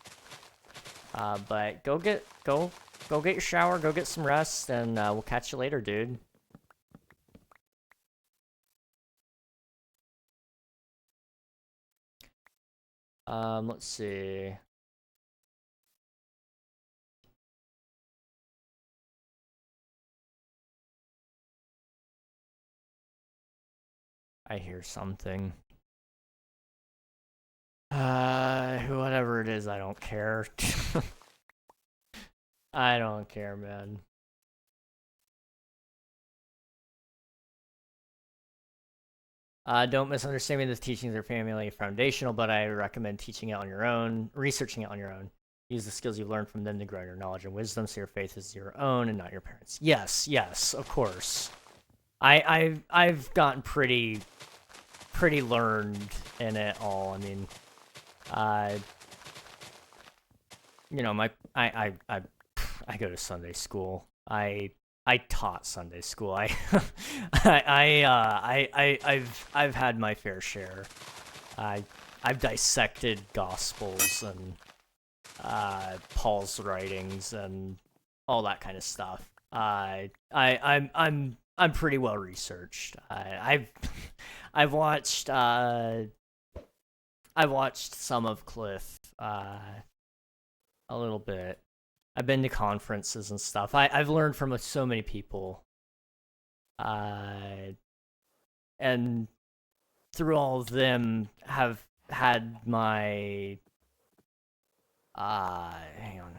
But go get your shower, go get some rest, and we'll catch you later, dude. Let's see. I hear something. Whatever it is, I don't care. I don't care, man. Don't misunderstand me. The teachings are family foundational, but I recommend teaching it on your own, researching it on your own. Use the skills you've learned from them to grow your knowledge and wisdom, so your faith is your own and not your parents'. Yes, of course. I've gotten pretty learned in it all. I mean, you know, I go to Sunday school. I taught Sunday school. I've had my fair share. I've dissected gospels and Paul's writings and all that kind of stuff. I'm pretty well researched. I've watched some of Cliff a little bit. I've been to conferences and stuff. I've learned from so many people. And through all of them have had my hang on.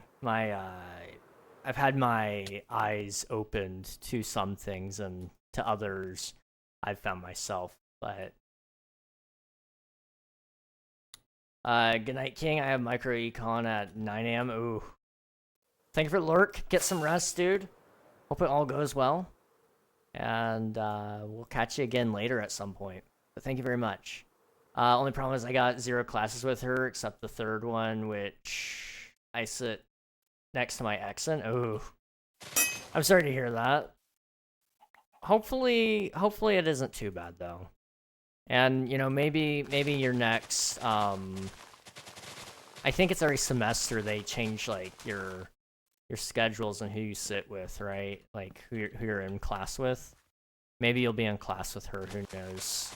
I've had my eyes opened to some things, and to others I've found myself. But good night, King. I have micro econ at 9 a.m. Ooh. Thank you for the lurk. Get some rest, dude. Hope it all goes well. And we'll catch you again later at some point. But thank you very much. Only problem is I got 0 classes with her, except the third one, which I sit next to my ex in. Ooh. I'm sorry to hear that. Hopefully it isn't too bad, though. And, you know, maybe your next, I think it's every semester they change, like, your schedules and who you sit with, right? Like, who you're in class with. Maybe you'll be in class with her, who knows?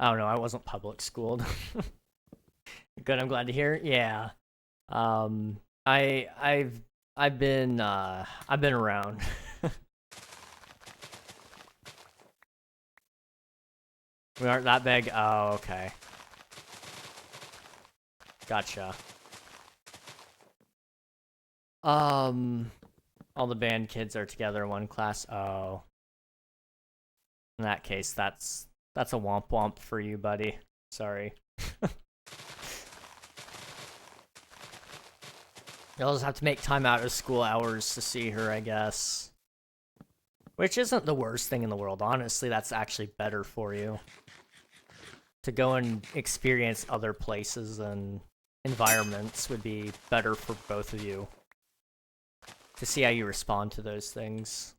I don't know, I wasn't public schooled. Good, I'm glad to hear. Yeah. I've been around. We aren't that big? Oh, okay. Gotcha. All the band kids are together in one class. Oh. In that case, that's a womp womp for you, buddy. Sorry. You'll just have to make time out of school hours to see her, I guess. Which isn't the worst thing in the world. Honestly, that's actually better for you. To go and experience other places and environments would be better for both of you. To see how you respond to those things.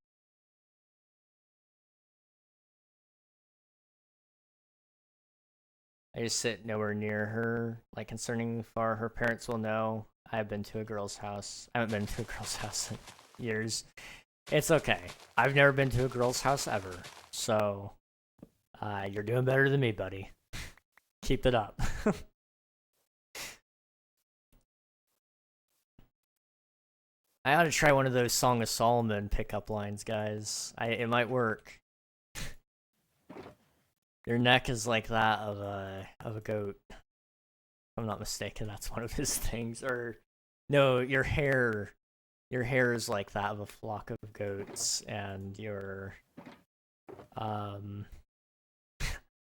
I just sit nowhere near her. Like, concerning far, her parents will know. I have been to a girl's house. I haven't been to a girl's house in years. It's okay. I've never been to a girl's house ever. So, you're doing better than me, buddy. Keep it up. I ought to try one of those Song of Solomon pickup lines, guys. It might work. Your neck is like that of a goat. If I'm not mistaken, that's one of his things. Or no, your hair is like that of a flock of goats, and your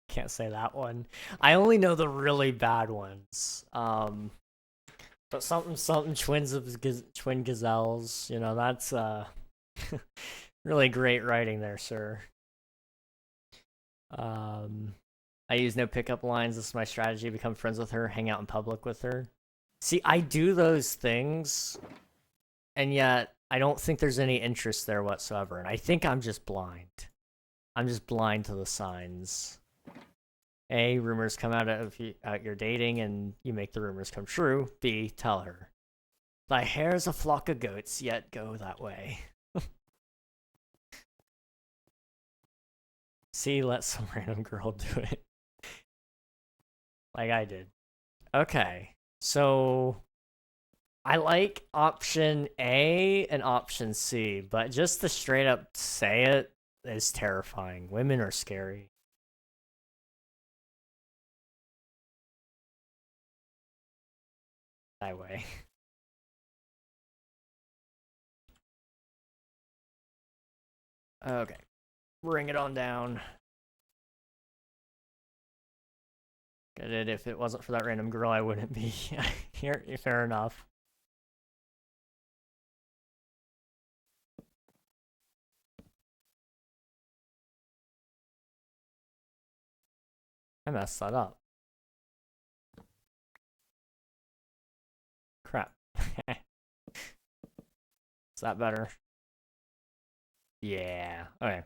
can't say that one. I only know the really bad ones. But something twin gazelles, you know, that's really great writing there, sir. I use no pickup lines. This is my strategy. Become friends with her, hang out in public with her. See, I do those things, and yet I don't think there's any interest there whatsoever. And I think I'm just blind. I'm just blind to the signs. A, rumors come out of you're dating, and you make the rumors come true. B, tell her. Thy hair's a flock of goats, yet go that way. See, let some random girl do it. Like I did. Okay, so I like option A and option C, but just to straight up say it is terrifying. Women are scary. That way. Okay, bring it on down. Get it? If it wasn't for that random girl, I wouldn't be here. Fair enough. I messed that up. Crap. Is that better? Yeah. Okay.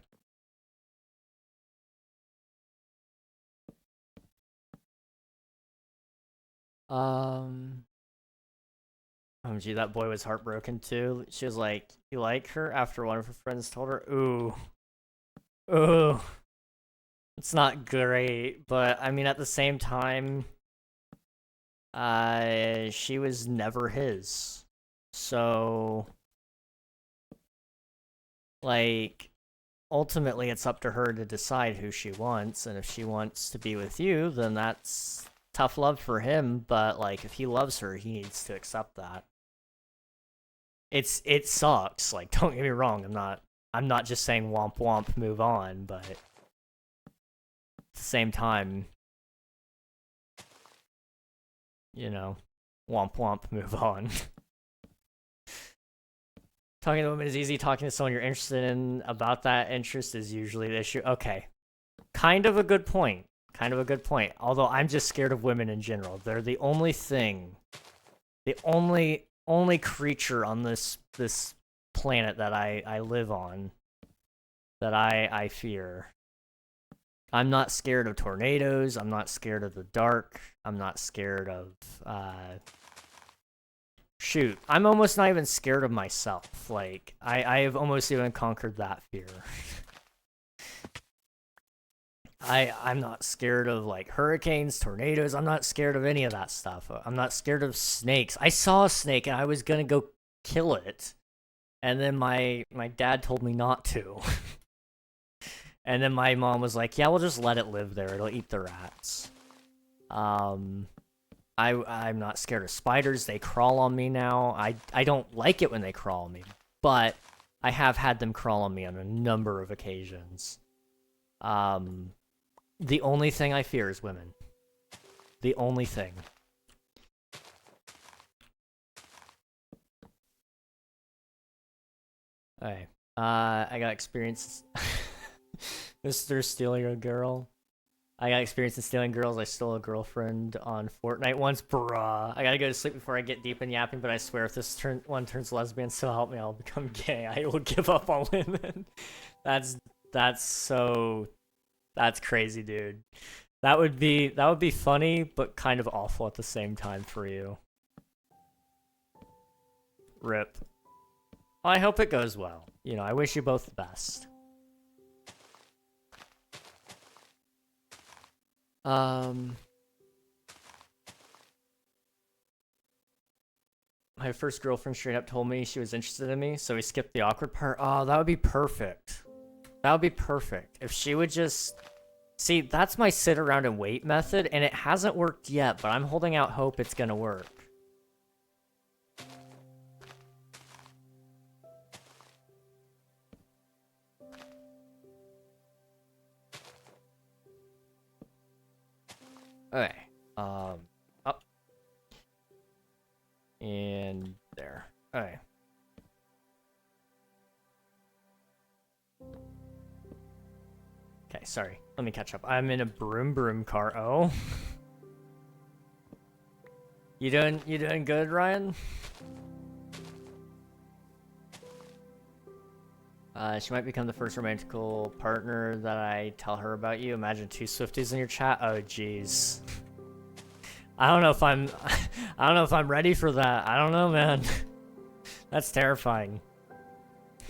OMG, that boy was heartbroken too. She was like, "You like her?" After one of her friends told her, "Ooh, ooh." It's not great, but I mean, at the same time, she was never his. So, like, ultimately, it's up to her to decide who she wants, and if she wants to be with you, then that's tough love for him, but, like, if he loves her, he needs to accept that. It sucks, like, don't get me wrong, I'm not just saying womp womp, move on, but at the same time, you know, womp womp, move on. Talking to a woman is easy. Talking to someone you're interested in about that interest is usually the issue. Okay. Kind of a good point. Kind of a good point. Although I'm just scared of women in general. They're the only thing, the only creature on this planet that I live on that I fear. I'm not scared of tornadoes. I'm not scared of the dark. I'm not scared of shoot, I'm almost not even scared of myself. Like, I have almost even conquered that fear. I'm not scared of, like, hurricanes, tornadoes. I'm not scared of any of that stuff. I'm not scared of snakes. I saw a snake and I was gonna go kill it. And then my dad told me not to. And then my mom was like, yeah, we'll just let it live there. It'll eat the rats. I'm not scared of spiders. They crawl on me now. I don't like it when they crawl on me, but I have had them crawl on me on a number of occasions. The only thing I fear is women. The only thing. Okay. I got experience. Mr. Stealing a Girl. I got experience in stealing girls. I stole a girlfriend on Fortnite once. Bruh. I gotta go to sleep before I get deep in yapping, but I swear if this one turns lesbian, so help me, I'll become gay. I will give up on women. That's crazy, dude. That would be funny, but kind of awful at the same time for you. RIP. Well, I hope it goes well. You know, I wish you both the best. My first girlfriend straight up told me she was interested in me, so we skipped the awkward part. Oh, that would be perfect. That would be perfect. If she would just... See, that's my sit around and wait method, and it hasn't worked yet, but I'm holding out hope it's gonna work. Okay. Up. And there. Okay. Okay, sorry. Let me catch up. I'm in a broom car. Oh. You doing good, Ryan? She might become the first romantical partner that I tell her about you. Imagine 2 Swifties in your chat. Oh, jeez. I don't know if I'm ready for that. I don't know, man. That's terrifying.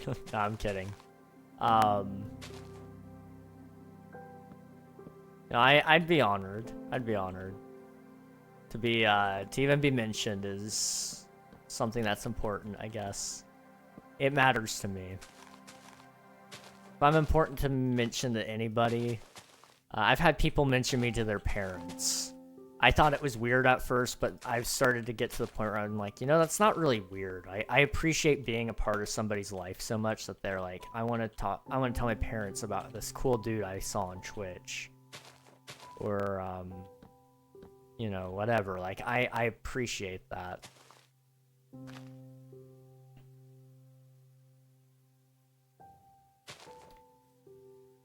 No, I'm kidding. No, I'd be honored. I'd be honored to be to even be mentioned is something that's important, I guess. It matters to me. If I'm important to mention to anybody, I've had people mention me to their parents. I thought it was weird at first, but I've started to get to the point where I'm like, you know, that's not really weird. I appreciate being a part of somebody's life so much that they're like, I want to tell my parents about this cool dude I saw on Twitch. Or, you know, whatever. Like, I appreciate that.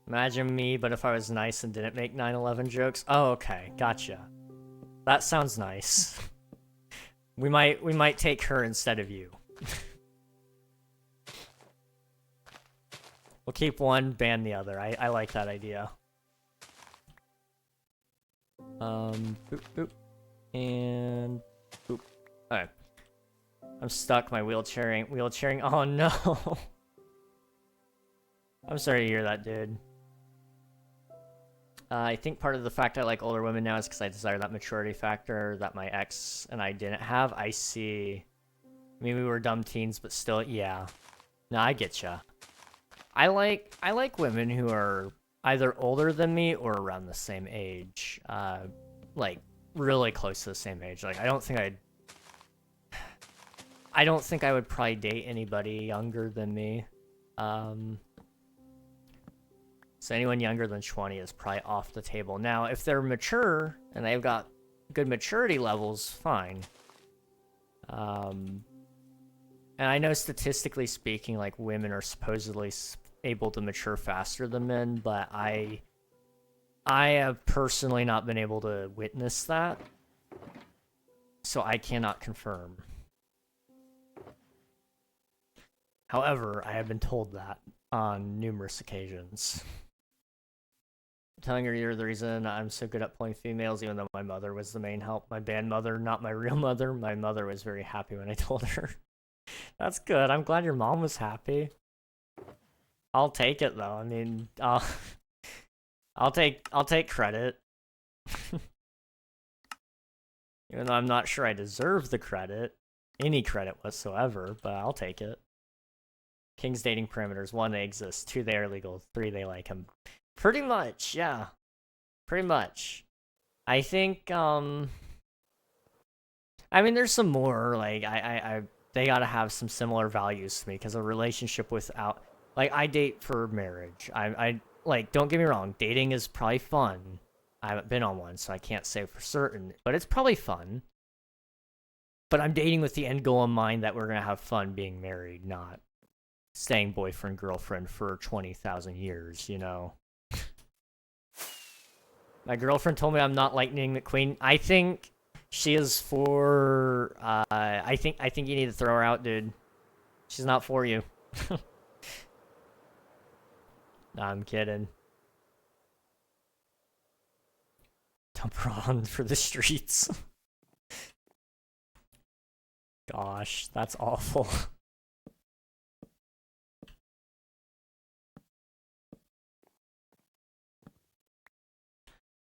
Imagine me, but if I was nice and didn't make 9/11 jokes. Oh, okay, gotcha. That sounds nice. We might take her instead of you. We'll keep one, ban the other. I like that idea. Boop, boop. And... Oop. Alright. I'm stuck, my wheelchairing. Oh no! I'm sorry to hear that, dude. I think part of the fact I like older women now is because I desire that maturity factor that my ex and I didn't have. I see. I mean, we were dumb teens, but still, yeah. No, I get ya. I like women who are either older than me or around the same age. Like, really close to the same age. Like, I don't think I would probably date anybody younger than me. So anyone younger than 20 is probably off the table. Now, if they're mature and they've got good maturity levels, fine. And I know statistically speaking, like, women are supposedly able to mature faster than men, but I have personally not been able to witness that. So I cannot confirm. However, I have been told that on numerous occasions. Telling her you're the reason I'm so good at pulling females, even though my mother was the main help. My band mother, not my real mother. My mother was very happy when I told her. That's good. I'm glad your mom was happy. I'll take it though. I mean, I'll take credit. Even though I'm not sure I deserve the credit, any credit whatsoever, but I'll take it. King's dating parameters: 1, they exist; 2, they are legal; 3, they like him. Pretty much, yeah. Pretty much. I think, I mean, there's some more, like, they gotta have some similar values to me, because a relationship without, like, I date for marriage. Like, don't get me wrong, dating is probably fun. I haven't been on one, so I can't say for certain, but it's probably fun. But I'm dating with the end goal in mind that we're gonna have fun being married, not staying boyfriend, girlfriend for 20,000 years, you know? My girlfriend told me I'm not Lightning McQueen. I think she is for, I think you need to throw her out, dude. She's not for you. Nah, I'm kidding. Dump her on for the streets. Gosh, that's awful.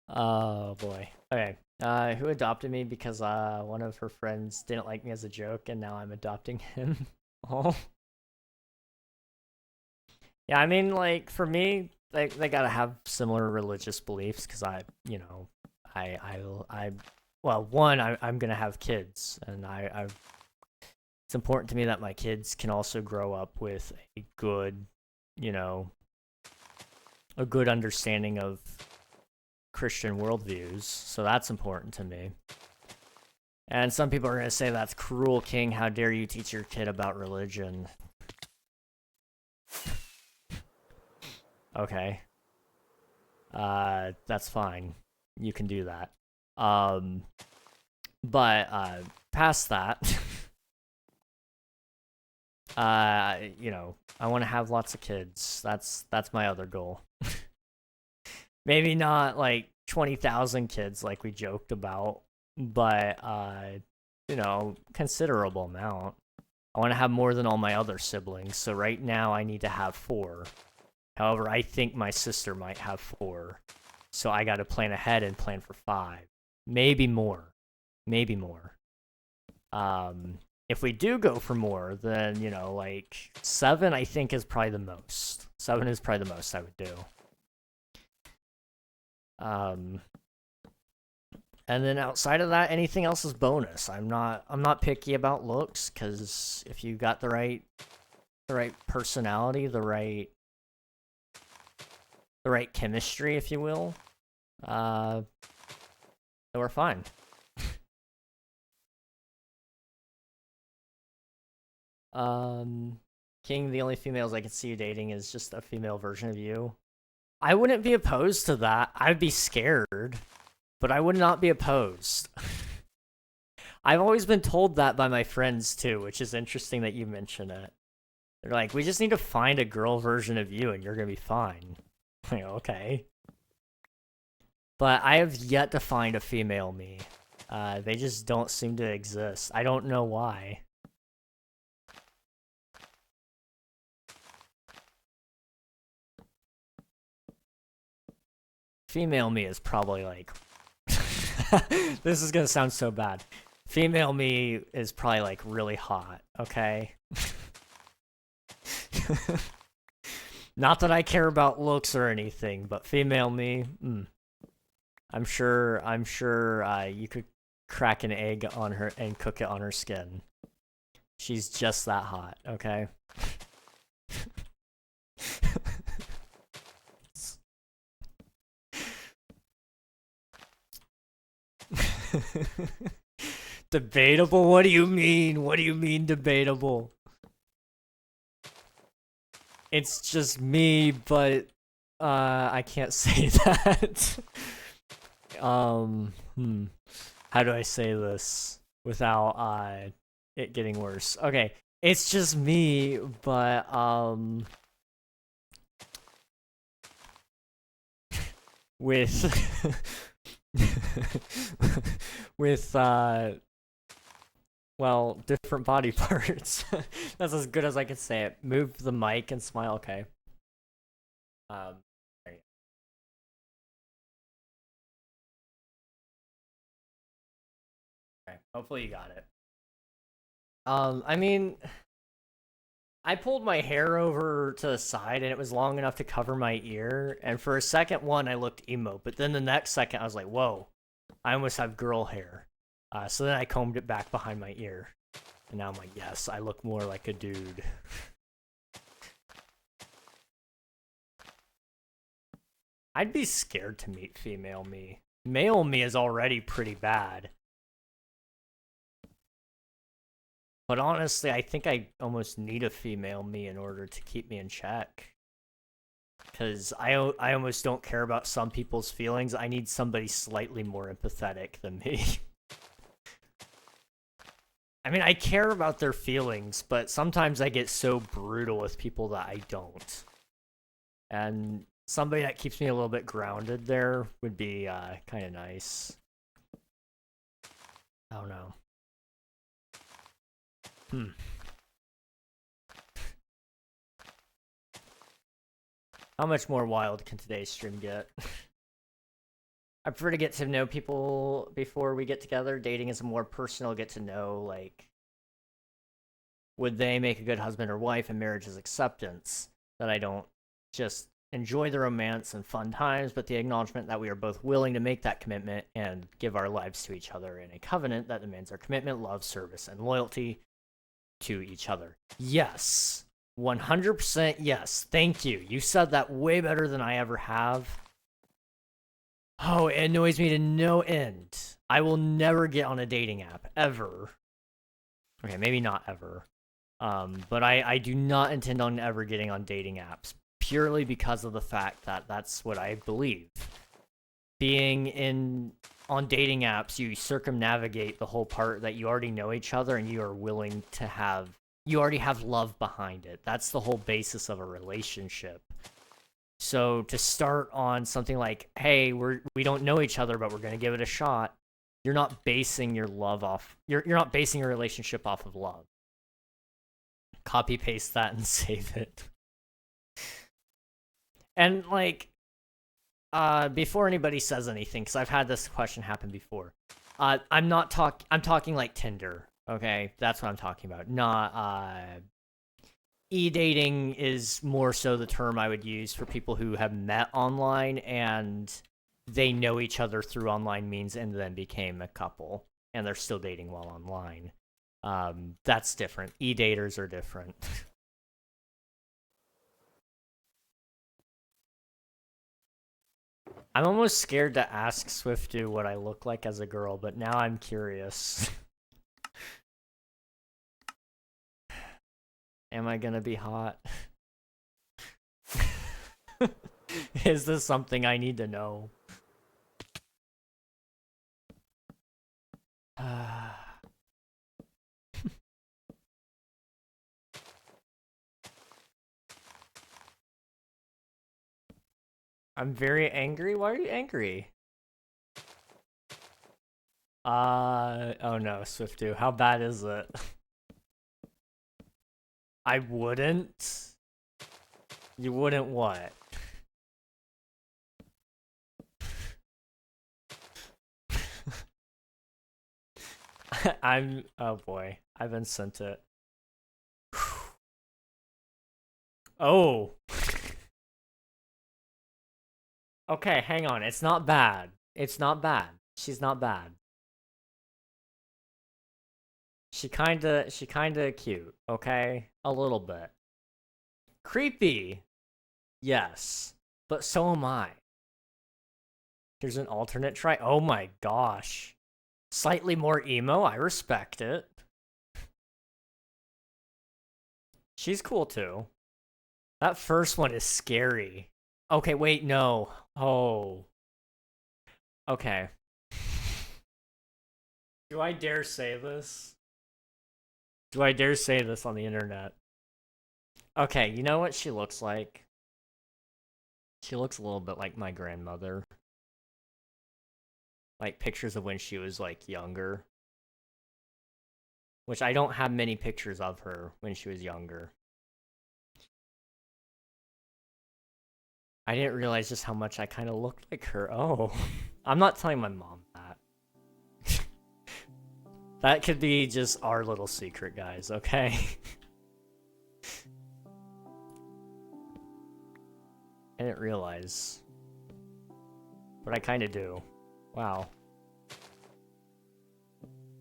Oh boy. Okay. Who adopted me because one of her friends didn't like me as a joke, and now I'm adopting him. Oh. Yeah, I mean, like, for me, they gotta have similar religious beliefs, because you know, well, one, I'm gonna have kids, and it's important to me that my kids can also grow up with a good, you know, a good understanding of Christian worldviews, so that's important to me. And some people are going to say that's cruel, King. How dare you teach your kid about religion? Okay. That's fine. You can do that. But past that, you know, I want to have lots of kids. That's my other goal. Maybe not like 20,000 kids like we joked about, but you know, considerable amount. I want to have more than all my other siblings, so right now I need to have 4. However, I think my sister might have 4, so I got to plan ahead and plan for 5, maybe more, maybe more. If we do go for more, then, you know, like 7, I think is probably the most. 7 is probably the most I would do. And then outside of that, anything else is bonus. I'm not picky about looks, because if you got the right personality, the right chemistry, if you will, then we're fine. King, the only females I can see you dating is just a female version of you. I wouldn't be opposed to that. I'd be scared, but I would not be opposed. I've always been told that by my friends too, which is interesting that you mention it. They're like, we just need to find a girl version of you and you're gonna be fine. Like, okay. But I have yet to find a female me. They just don't seem to exist. I don't know why. Female me is probably like... This is gonna sound so bad. Female me is probably like really hot, okay? Not that I care about looks or anything, but female me, I'm sure you could crack an egg on her and cook it on her skin. She's just that hot, okay? Debatable? What do you mean? What do you mean debatable? It's just me, but I can't say that. How do I say this without it getting worse? Okay, it's just me, but with with well, different body parts. That's as good as I can say it. Move the mic and smile, okay. There you go. Okay, hopefully you got it. I mean, I pulled my hair over to the side and it was long enough to cover my ear, and for a second one I looked emo, but then the next second I was like, whoa, I almost have girl hair. So then I combed it back behind my ear, and now I'm like, yes, I look more like a dude. I'd be scared to meet female me. Male me is already pretty bad. But honestly, I think I almost need a female me in order to keep me in check. Because I almost don't care about some people's feelings. I need somebody slightly more empathetic than me. I mean, I care about their feelings, but sometimes I get so brutal with people that I don't. And somebody that keeps me a little bit grounded there would be kind of nice. I don't know. How much more wild can today's stream get? I prefer to get to know people before we get together. Dating is a more personal get to know, like, would they make a good husband or wife, and marriage is acceptance. That I don't just enjoy the romance and fun times, but the acknowledgement that we are both willing to make that commitment and give our lives to each other in a covenant that demands our commitment, love, service, and loyalty to each other. Yes. 100% yes. Thank you. You said that way better than I ever have. Oh, it annoys me to no end. I will never get on a dating app, ever. Okay, maybe not ever. But I do not intend on ever getting on dating apps, purely because of the fact that that's what I believe. Being on dating apps, you circumnavigate the whole part that you already know each other and you are willing to have, you already have love behind it. That's the whole basis of a relationship. So to start on something like, hey, we don't know each other, but we're going to give it a shot, you're not basing your love off, you're not basing your relationship off of love. Copy paste that and save it. And like, before anybody says anything, because I've had this question happen before, I'm talking like Tinder, okay? That's what I'm talking about. Not, e-dating is more so the term I would use for people who have met online and they know each other through online means and then became a couple, and they're still dating while online. That's different. E-daters are different. I'm almost scared to ask Swiftu what I look like as a girl, but now I'm curious. Am I gonna be hot? Is this something I need to know? I'm very angry. Why are you angry? Oh no, Swiftu, how bad is it? I wouldn't. You wouldn't what? oh boy, I've been sent it. Oh. Okay, hang on, it's not bad. It's not bad. She's not bad. She kinda cute, okay? A little bit. Creepy. Yes. But so am I. Here's an alternate try. Oh my gosh. Slightly more emo, I respect it. She's cool too. That first one is scary. Okay, wait, no. Oh. Okay. Do I dare say this? Do I dare say this on the internet? Okay, you know what she looks like? She looks a little bit like my grandmother. Like pictures of when she was like younger. Which I don't have many pictures of her when she was younger. I didn't realize just how much I kind of looked like her. Oh, I'm not telling my mom that. That could be just our little secret, guys, okay? I didn't realize. But I kind of do. Wow.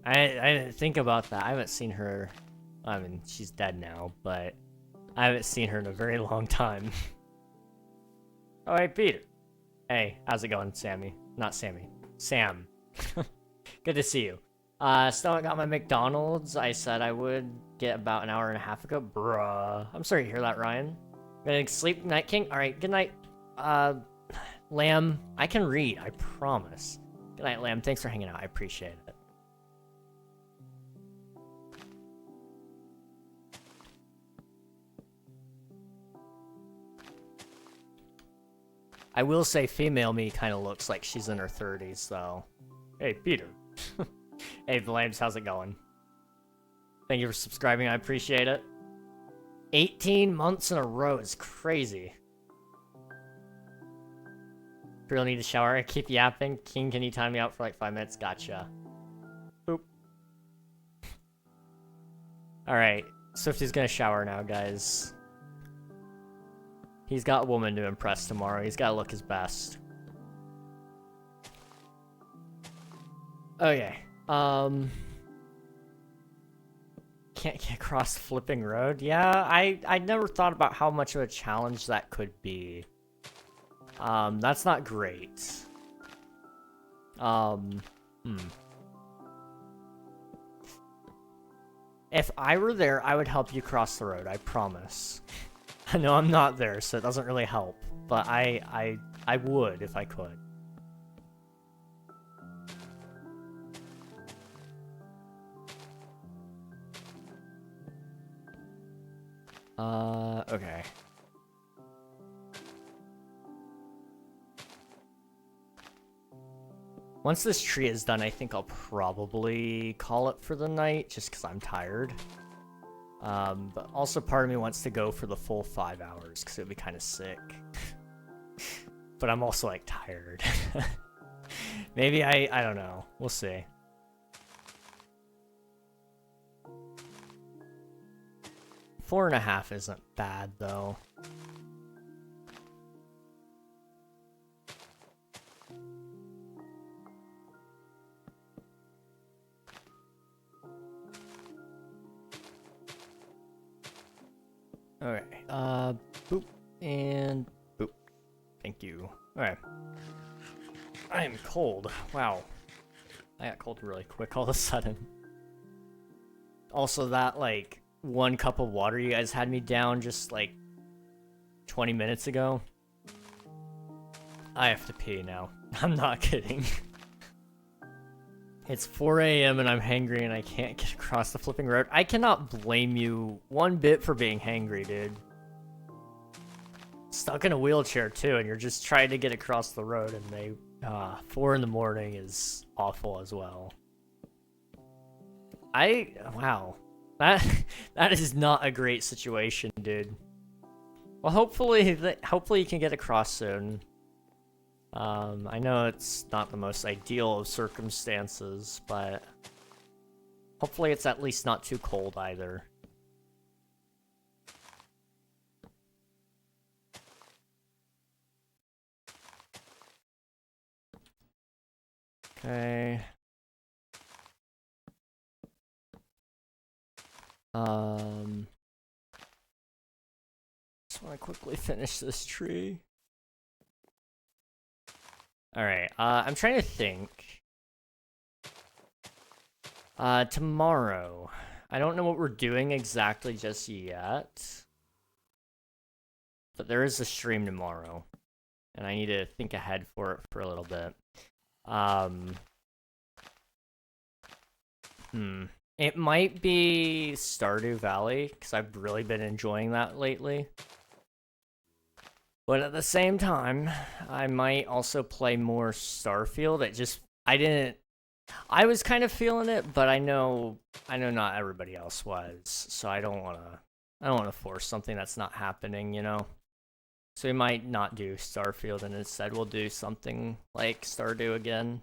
I didn't think about that. I haven't seen her. I mean, she's dead now, but I haven't seen her in a very long time. Oh, hey, Peter. Hey, how's it going, Sammy? Not Sammy. Sam. Good to see you. Still got my McDonald's. I said I would get about an hour and a half ago. Bruh. I'm sorry to hear that, Ryan. Gonna sleep, Night King? Alright, good night. Lamb. I can read, I promise. Good night, Lamb. Thanks for hanging out. I appreciate it. I will say female me kind of looks like she's in her 30s, though. Hey, Peter. Hey, Vlames, how's it going? Thank you for subscribing, I appreciate it. 18 months in a row is crazy. Really need a shower. I keep yapping. King, can you time me out for like 5 minutes? Gotcha. Boop. Alright, Swifty's gonna shower now, guys. He's got a woman to impress tomorrow. He's gotta look his best. Okay. Can't get across the flipping road? Yeah, I never thought about how much of a challenge that could be. That's not great. If I were there, I would help you cross the road, I promise. I know I'm not there, so it doesn't really help, but I would if I could. Okay. Once this tree is done, I think I'll probably call it for the night, just because I'm tired. But also part of me wants to go for the full 5 hours, because it would be kind of sick. But I'm also, like, tired. Maybe I don't know. We'll see. Four and a half isn't bad, though. Alright, boop, and boop. Thank you. Alright. I am cold. Wow. I got cold really quick all of a sudden. Also, that, like, 1 cup of water you guys had me down just, like, 20 minutes ago. I have to pee now. I'm not kidding. It's 4 a.m. and I'm hangry and I can't get across the flipping road. I cannot blame you one bit for being hangry, dude. Stuck in a wheelchair too, and you're just trying to get across the road, and 4 in the morning is awful as well. Wow. That that is not a great situation, dude. Well, hopefully you can get across soon. I know it's not the most ideal of circumstances, but hopefully it's at least not too cold either. Okay. Just want to quickly finish this tree. Alright, I'm trying to think. Tomorrow. I don't know what we're doing exactly just yet. But there is a stream tomorrow. And I need to think ahead for it for a little bit. It might be Stardew Valley, because I've really been enjoying that lately. But at the same time, I might also play more Starfield. I was kind of feeling it, but I know not everybody else was, so I don't wanna force something that's not happening, you know? So we might not do Starfield, and instead we'll do something like Stardew again.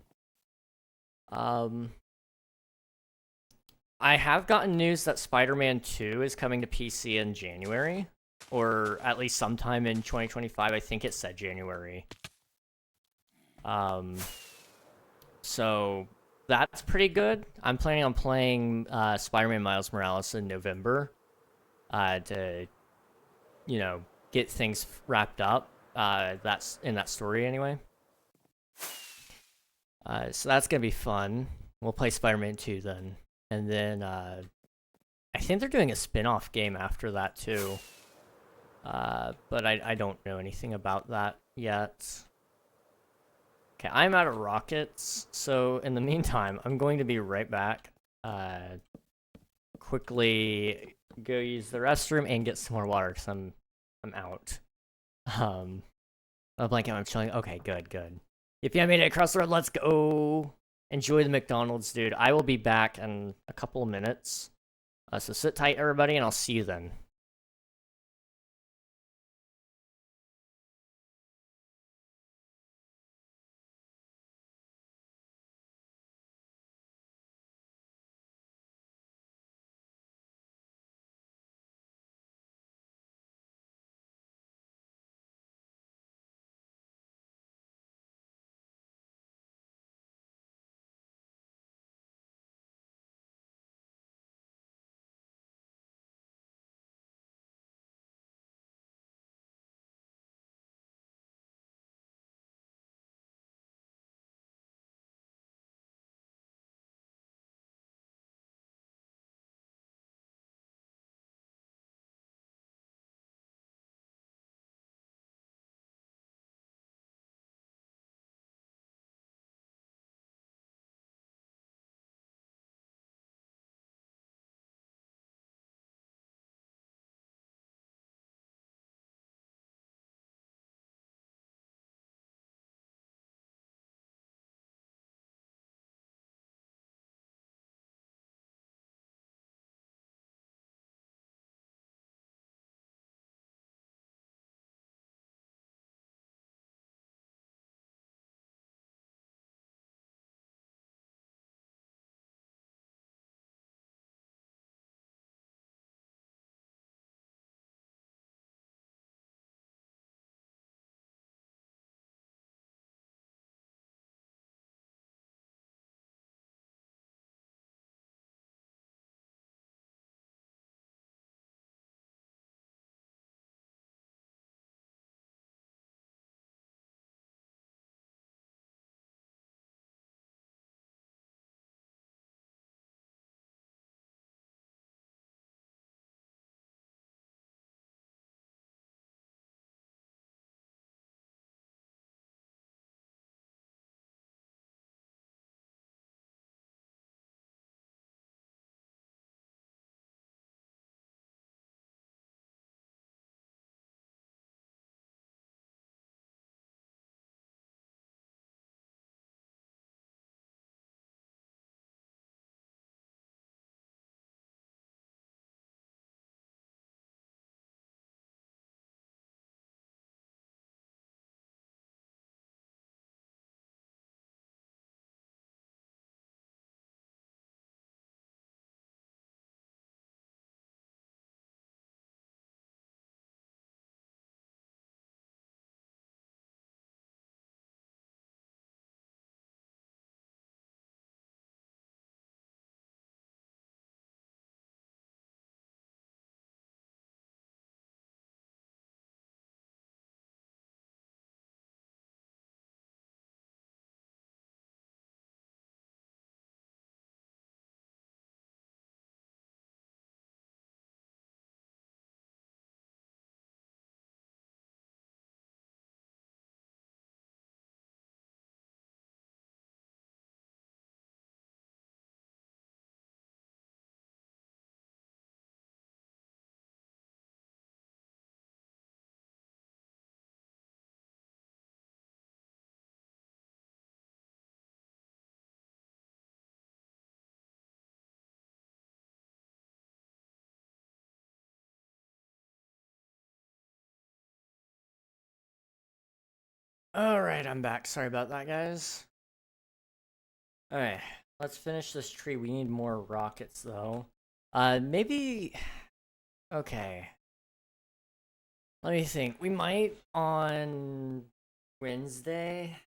I have gotten news that Spider-Man 2 is coming to PC in January, or at least sometime in 2025. I think it said January. So that's pretty good. I'm planning on playing Spider-Man Miles Morales in November to, you know, get things wrapped up. That's in that story anyway. So that's gonna be fun. We'll play Spider-Man 2 then. And then I think they're doing a spin-off game after that too. But I don't know anything about that yet. Okay, I'm out of rockets, so in the meantime, I'm going to be right back. Quickly go use the restroom and get some more water because I'm out. A blanket, I'm chilling. Okay, good. If you haven't made it across the road, let's go. Enjoy the McDonald's, dude. I will be back in a couple of minutes. So sit tight, everybody, and I'll see you then. Alright, I'm back. Sorry about that, guys. Alright, let's finish this tree. We need more rockets, though. Maybe... Okay. Let me think. We might on Wednesday.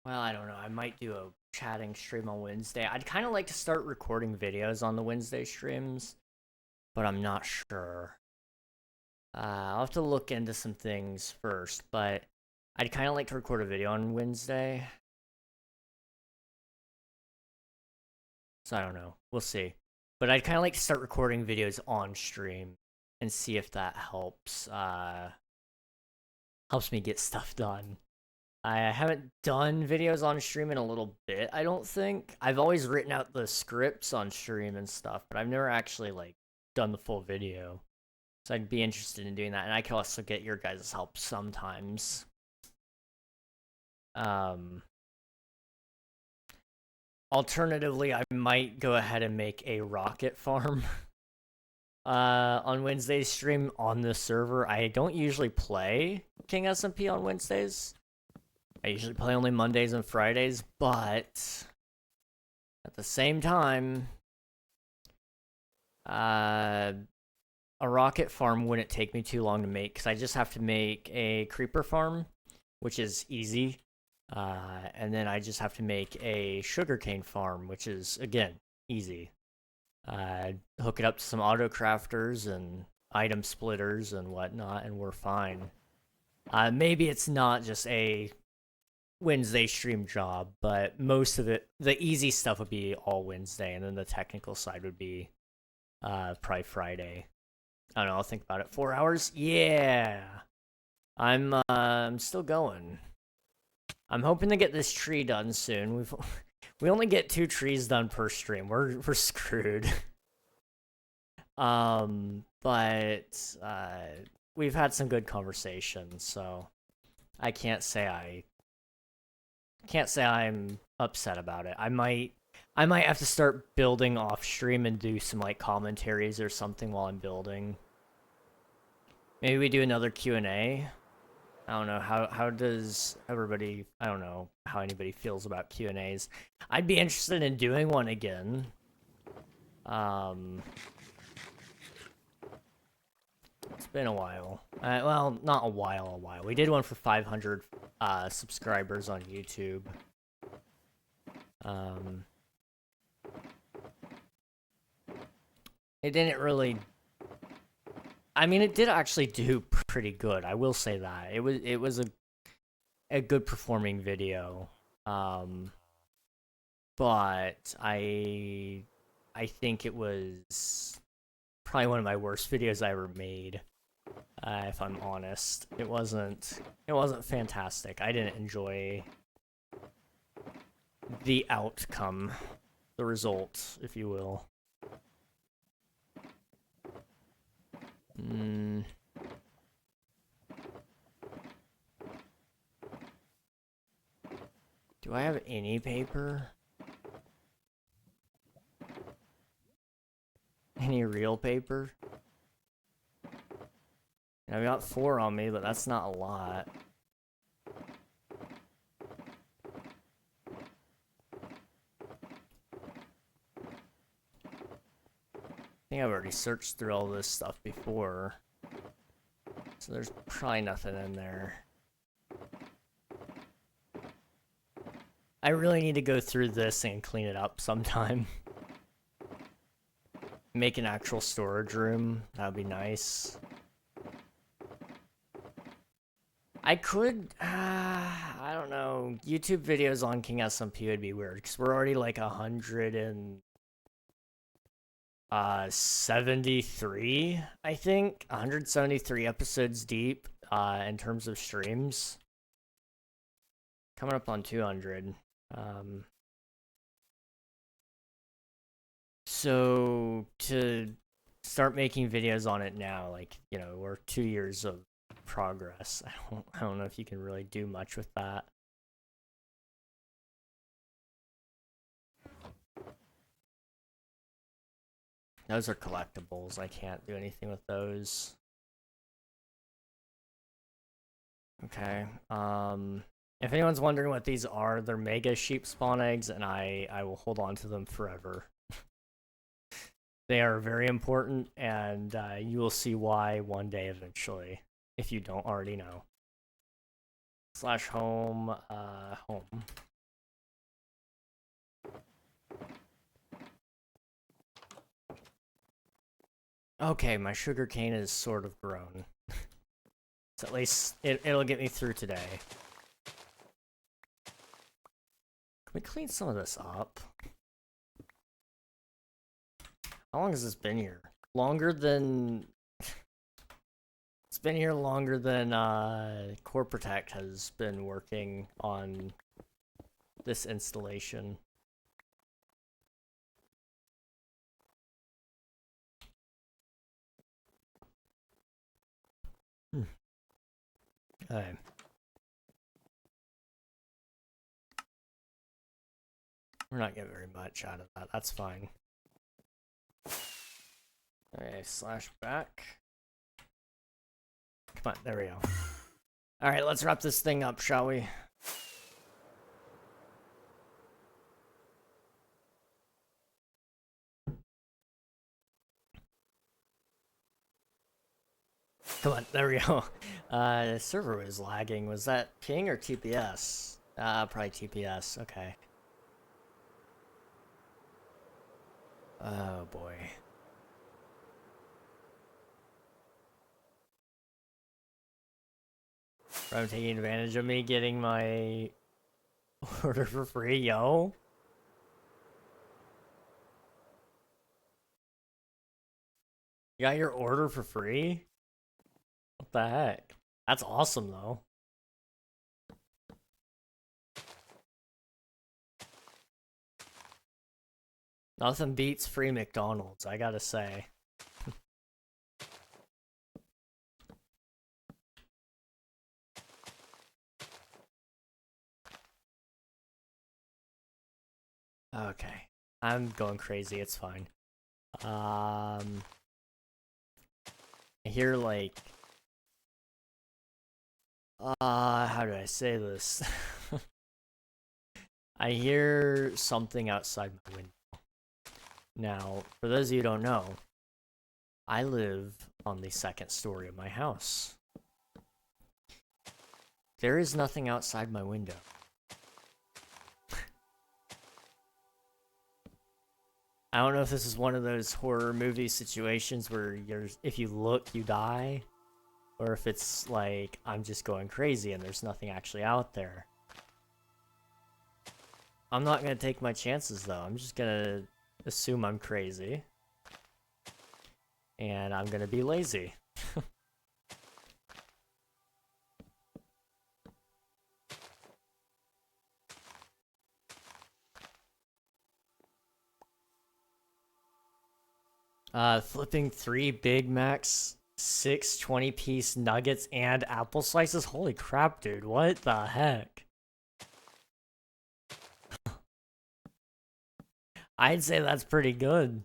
Well, I don't know. I might do a chatting stream on Wednesday. I'd kind of like to start recording videos on the Wednesday streams, but I'm not sure. I'll have to look into some things first, but I'd kind of like to record a video on Wednesday. So I don't know. We'll see. But I'd kind of like to start recording videos on stream and see if that helps. Helps me get stuff done. I haven't done videos on stream in a little bit, I don't think. I've always written out the scripts on stream and stuff, but I've never actually, like, done the full video. So I'd be interested in doing that, and I could also get your guys' help sometimes. Alternatively, I might go ahead and make a rocket farm on Wednesday's stream on the server. I don't usually play King SMP on Wednesdays. I usually play only Mondays and Fridays, but at the same time, a rocket farm wouldn't take me too long to make, because I just have to make a creeper farm, which is easy. And then I just have to make a sugarcane farm, which is, again, easy. Hook it up to some auto crafters and item splitters and whatnot, and we're fine. Maybe it's not just a Wednesday stream job, but most of it, the easy stuff would be all Wednesday, and then the technical side would be probably Friday. I don't know, I'll think about it. 4 hours? Yeah! I'm still going. I'm hoping to get this tree done soon. We only get 2 trees done per stream. We're screwed. But we've had some good conversations, so I can't say I'm upset about it. I might have to start building off stream and do some like commentaries or something while I'm building. Maybe we do another Q&A. I don't know, how does everybody, I don't know how anybody feels about Q&As. I'd be interested in doing one again. It's been a while. Well, not a while. We did one for 500 subscribers on YouTube. It didn't really... I mean, it did actually do pretty good. I will say that it was a good performing video, but I think it was probably one of my worst videos I ever made. If I'm honest, it wasn't fantastic. I didn't enjoy the outcome, the result, if you will. Do I have any paper? Any real paper? I've got 4 on me, but that's not a lot. I think I've already searched through all this stuff before, so there's probably nothing in there. I really need to go through this and clean it up sometime. Make an actual storage room, that would be nice. I could, I don't know, YouTube videos on King SMP would be weird, because we're already like 173, I think. 173 episodes deep, in terms of streams. Coming up on 200. So, to start making videos on it now, like, you know, we're 2 years of progress. I don't know if you can really do much with that. Those are collectibles. I can't do anything with those. Okay. If anyone's wondering what these are, they're mega sheep spawn eggs, and I will hold on to them forever. They are very important, and you will see why one day eventually, if you don't already know. / home, home. Okay, my sugar cane is sort of grown. So at least it'll get me through today. Can we clean some of this up? How long has this been here? Longer than... It's been here longer than Core Protect has been working on this installation. Okay. We're not getting very much out of that. That's fine. Okay, / back. Come on, there we go. Alright, let's wrap this thing up, shall we? Come on, there we go. The server was lagging. Was that ping or TPS? Probably TPS, okay. Oh boy. I'm taking advantage of me getting my order for free, yo. You got your order for free? What the heck? That's awesome, though. Nothing beats free McDonald's, I gotta say. Okay. I'm going crazy, it's fine. I hear, like... how do I say this? I hear something outside my window. Now, for those of you who don't know, I live on the 2nd story of my house. There is nothing outside my window. I don't know if this is one of those horror movie situations where if you look, you die. Or if it's like, I'm just going crazy and there's nothing actually out there. I'm not going to take my chances, though. I'm just going to assume I'm crazy. And I'm going to be lazy. Flipping 3 Big Macs, 6 20-piece nuggets, and apple slices? Holy crap, dude. What the heck? I'd say that's pretty good.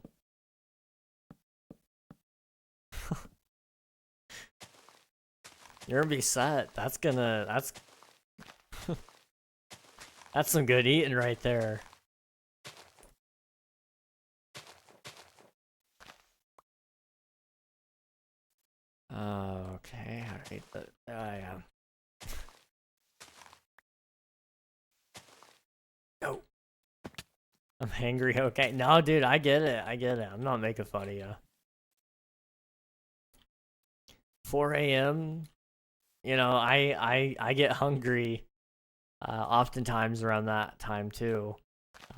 You're gonna be set. That's that's some good eating right there. Okay, how do I eat that? Yeah. No. I'm hangry, okay. No, dude, I get it. I get it. I'm not making fun of you. 4 a.m. You know, I get hungry oftentimes around that time too.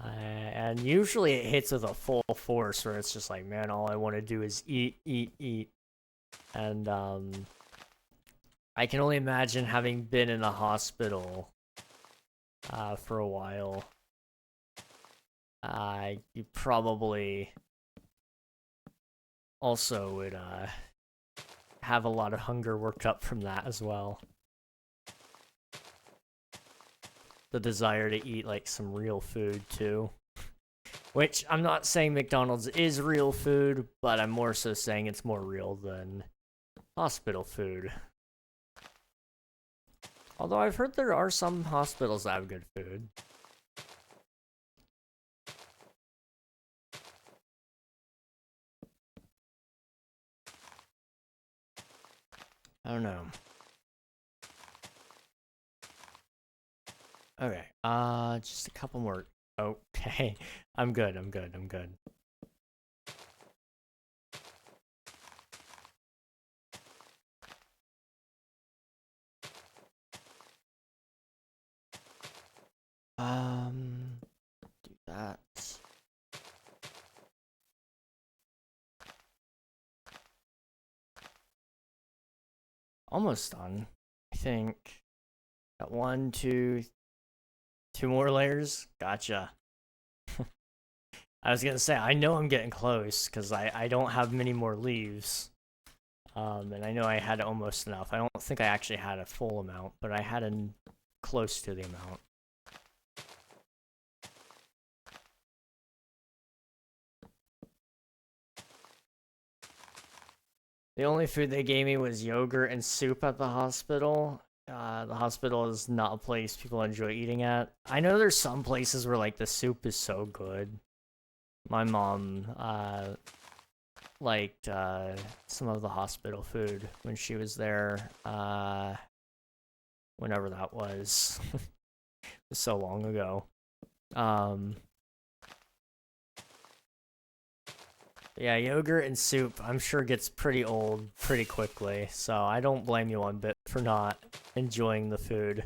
And usually it hits with a full force where it's just like, man, all I want to do is eat, eat, eat. And I can only imagine having been in the hospital for a while. You probably also would have a lot of hunger worked up from that as well. The desire to eat like some real food too. Which I'm not saying McDonald's is real food, but I'm more so saying it's more real than hospital food. Although I've heard there are some hospitals that have good food. I don't know. Okay, just a couple more. Okay, I'm good. Do that. Almost done. I think. Got one, two more layers. Gotcha. I was gonna say, I know I'm getting close, because I don't have many more leaves. And I know I had almost enough. I don't think I actually had a full amount, but I had close to the amount. The only food they gave me was yogurt and soup at the hospital. The hospital is not a place people enjoy eating at. I know there's some places where, like, the soup is so good. My mom, liked, some of the hospital food when she was there, whenever that was. It was so long ago. Yeah, yogurt and soup, I'm sure gets pretty old pretty quickly, so I don't blame you one bit for not enjoying the food.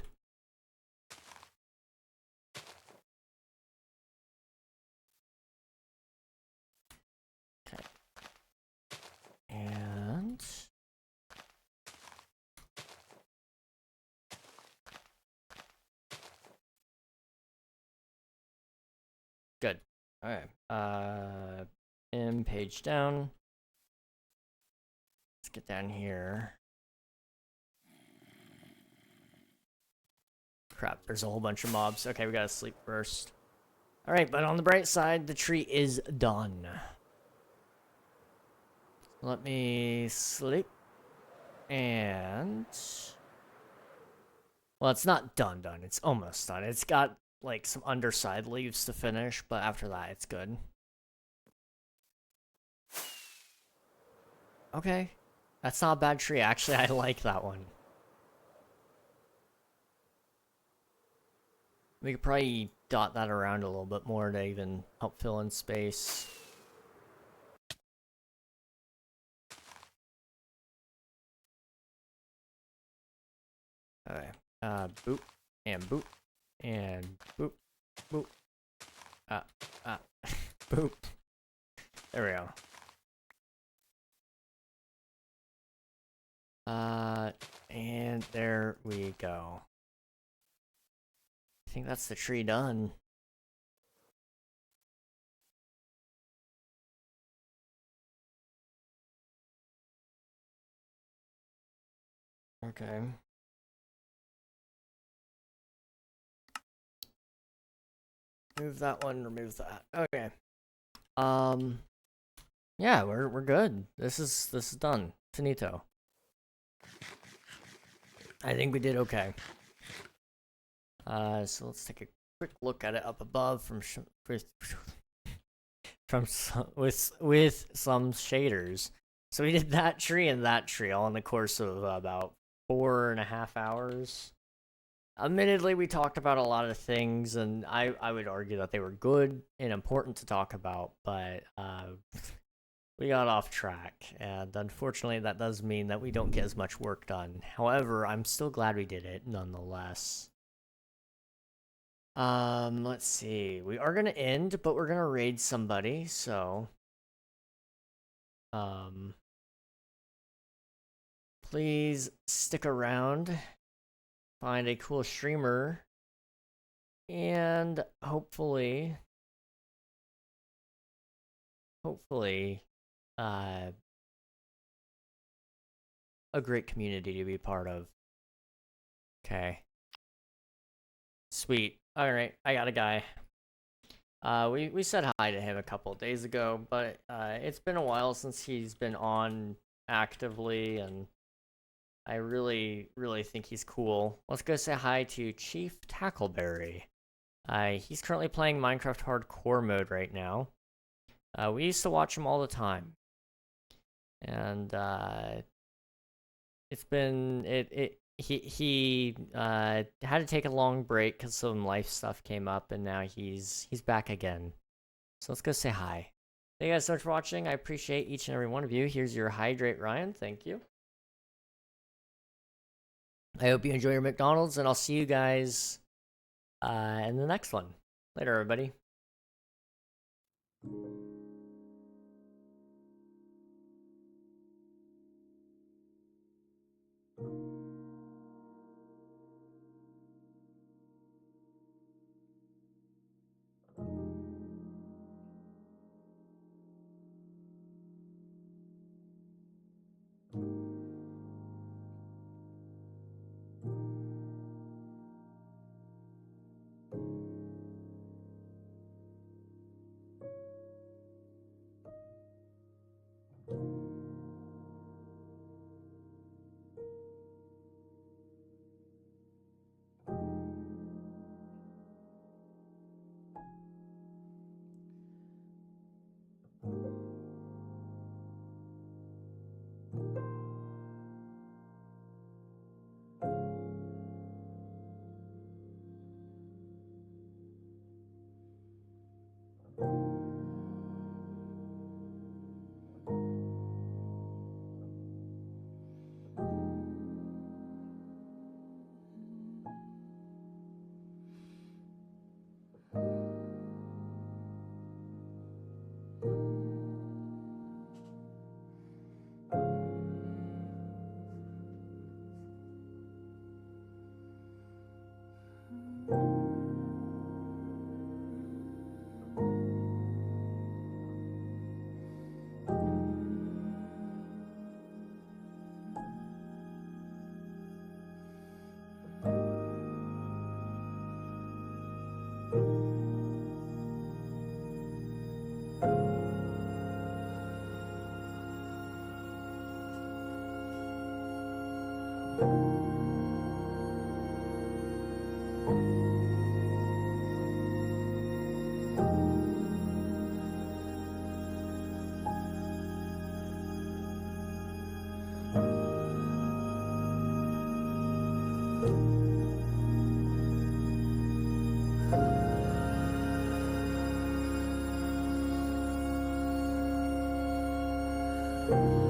Okay. And... good. Alright, page down. Let's get down here. Crap, there's a whole bunch of mobs. Okay, we gotta sleep first. Alright, but on the bright side, the tree is done. Let me sleep. And... well, it's not done. It's almost done. It's got, like, some underside leaves to finish, but after that, it's good. Okay. That's not a bad tree. Actually, I like that one. We could probably dot that around a little bit more to even help fill in space. Okay. Boop. And boop. And boop. Boop. Boop. There we go. And there we go. I think that's the tree done. Okay. Move that one, remove that. Okay. Yeah, we're good. This is done. Finito. I think we did okay. So let's take a quick look at it up above with some shaders. So we did that tree and that tree all in the course of about 4.5 hours. Admittedly, we talked about a lot of things, and I would argue that they were good and important to talk about, but we got off track, and unfortunately that does mean that we don't get as much work done. However, I'm still glad we did it, nonetheless. Let's see. We are gonna end, but we're gonna raid somebody, so... please stick around. Find a cool streamer. And hopefully... a great community to be part of. Okay. Sweet. Alright, I got a guy. We said hi to him a couple of days ago, but it's been a while since he's been on actively, and I really, really think he's cool. Let's go say hi to Chief Tackleberry. He's currently playing Minecraft Hardcore mode right now. We used to watch him all the time, and it's been he had to take a long break because some life stuff came up, and now he's back again. So let's go say hi. Thank you guys so much for watching. I appreciate each and every one of you. Here's your Hydrate Ryan. Thank you. I hope you enjoy your McDonald's, and I'll see you guys in the next one. Later, everybody. you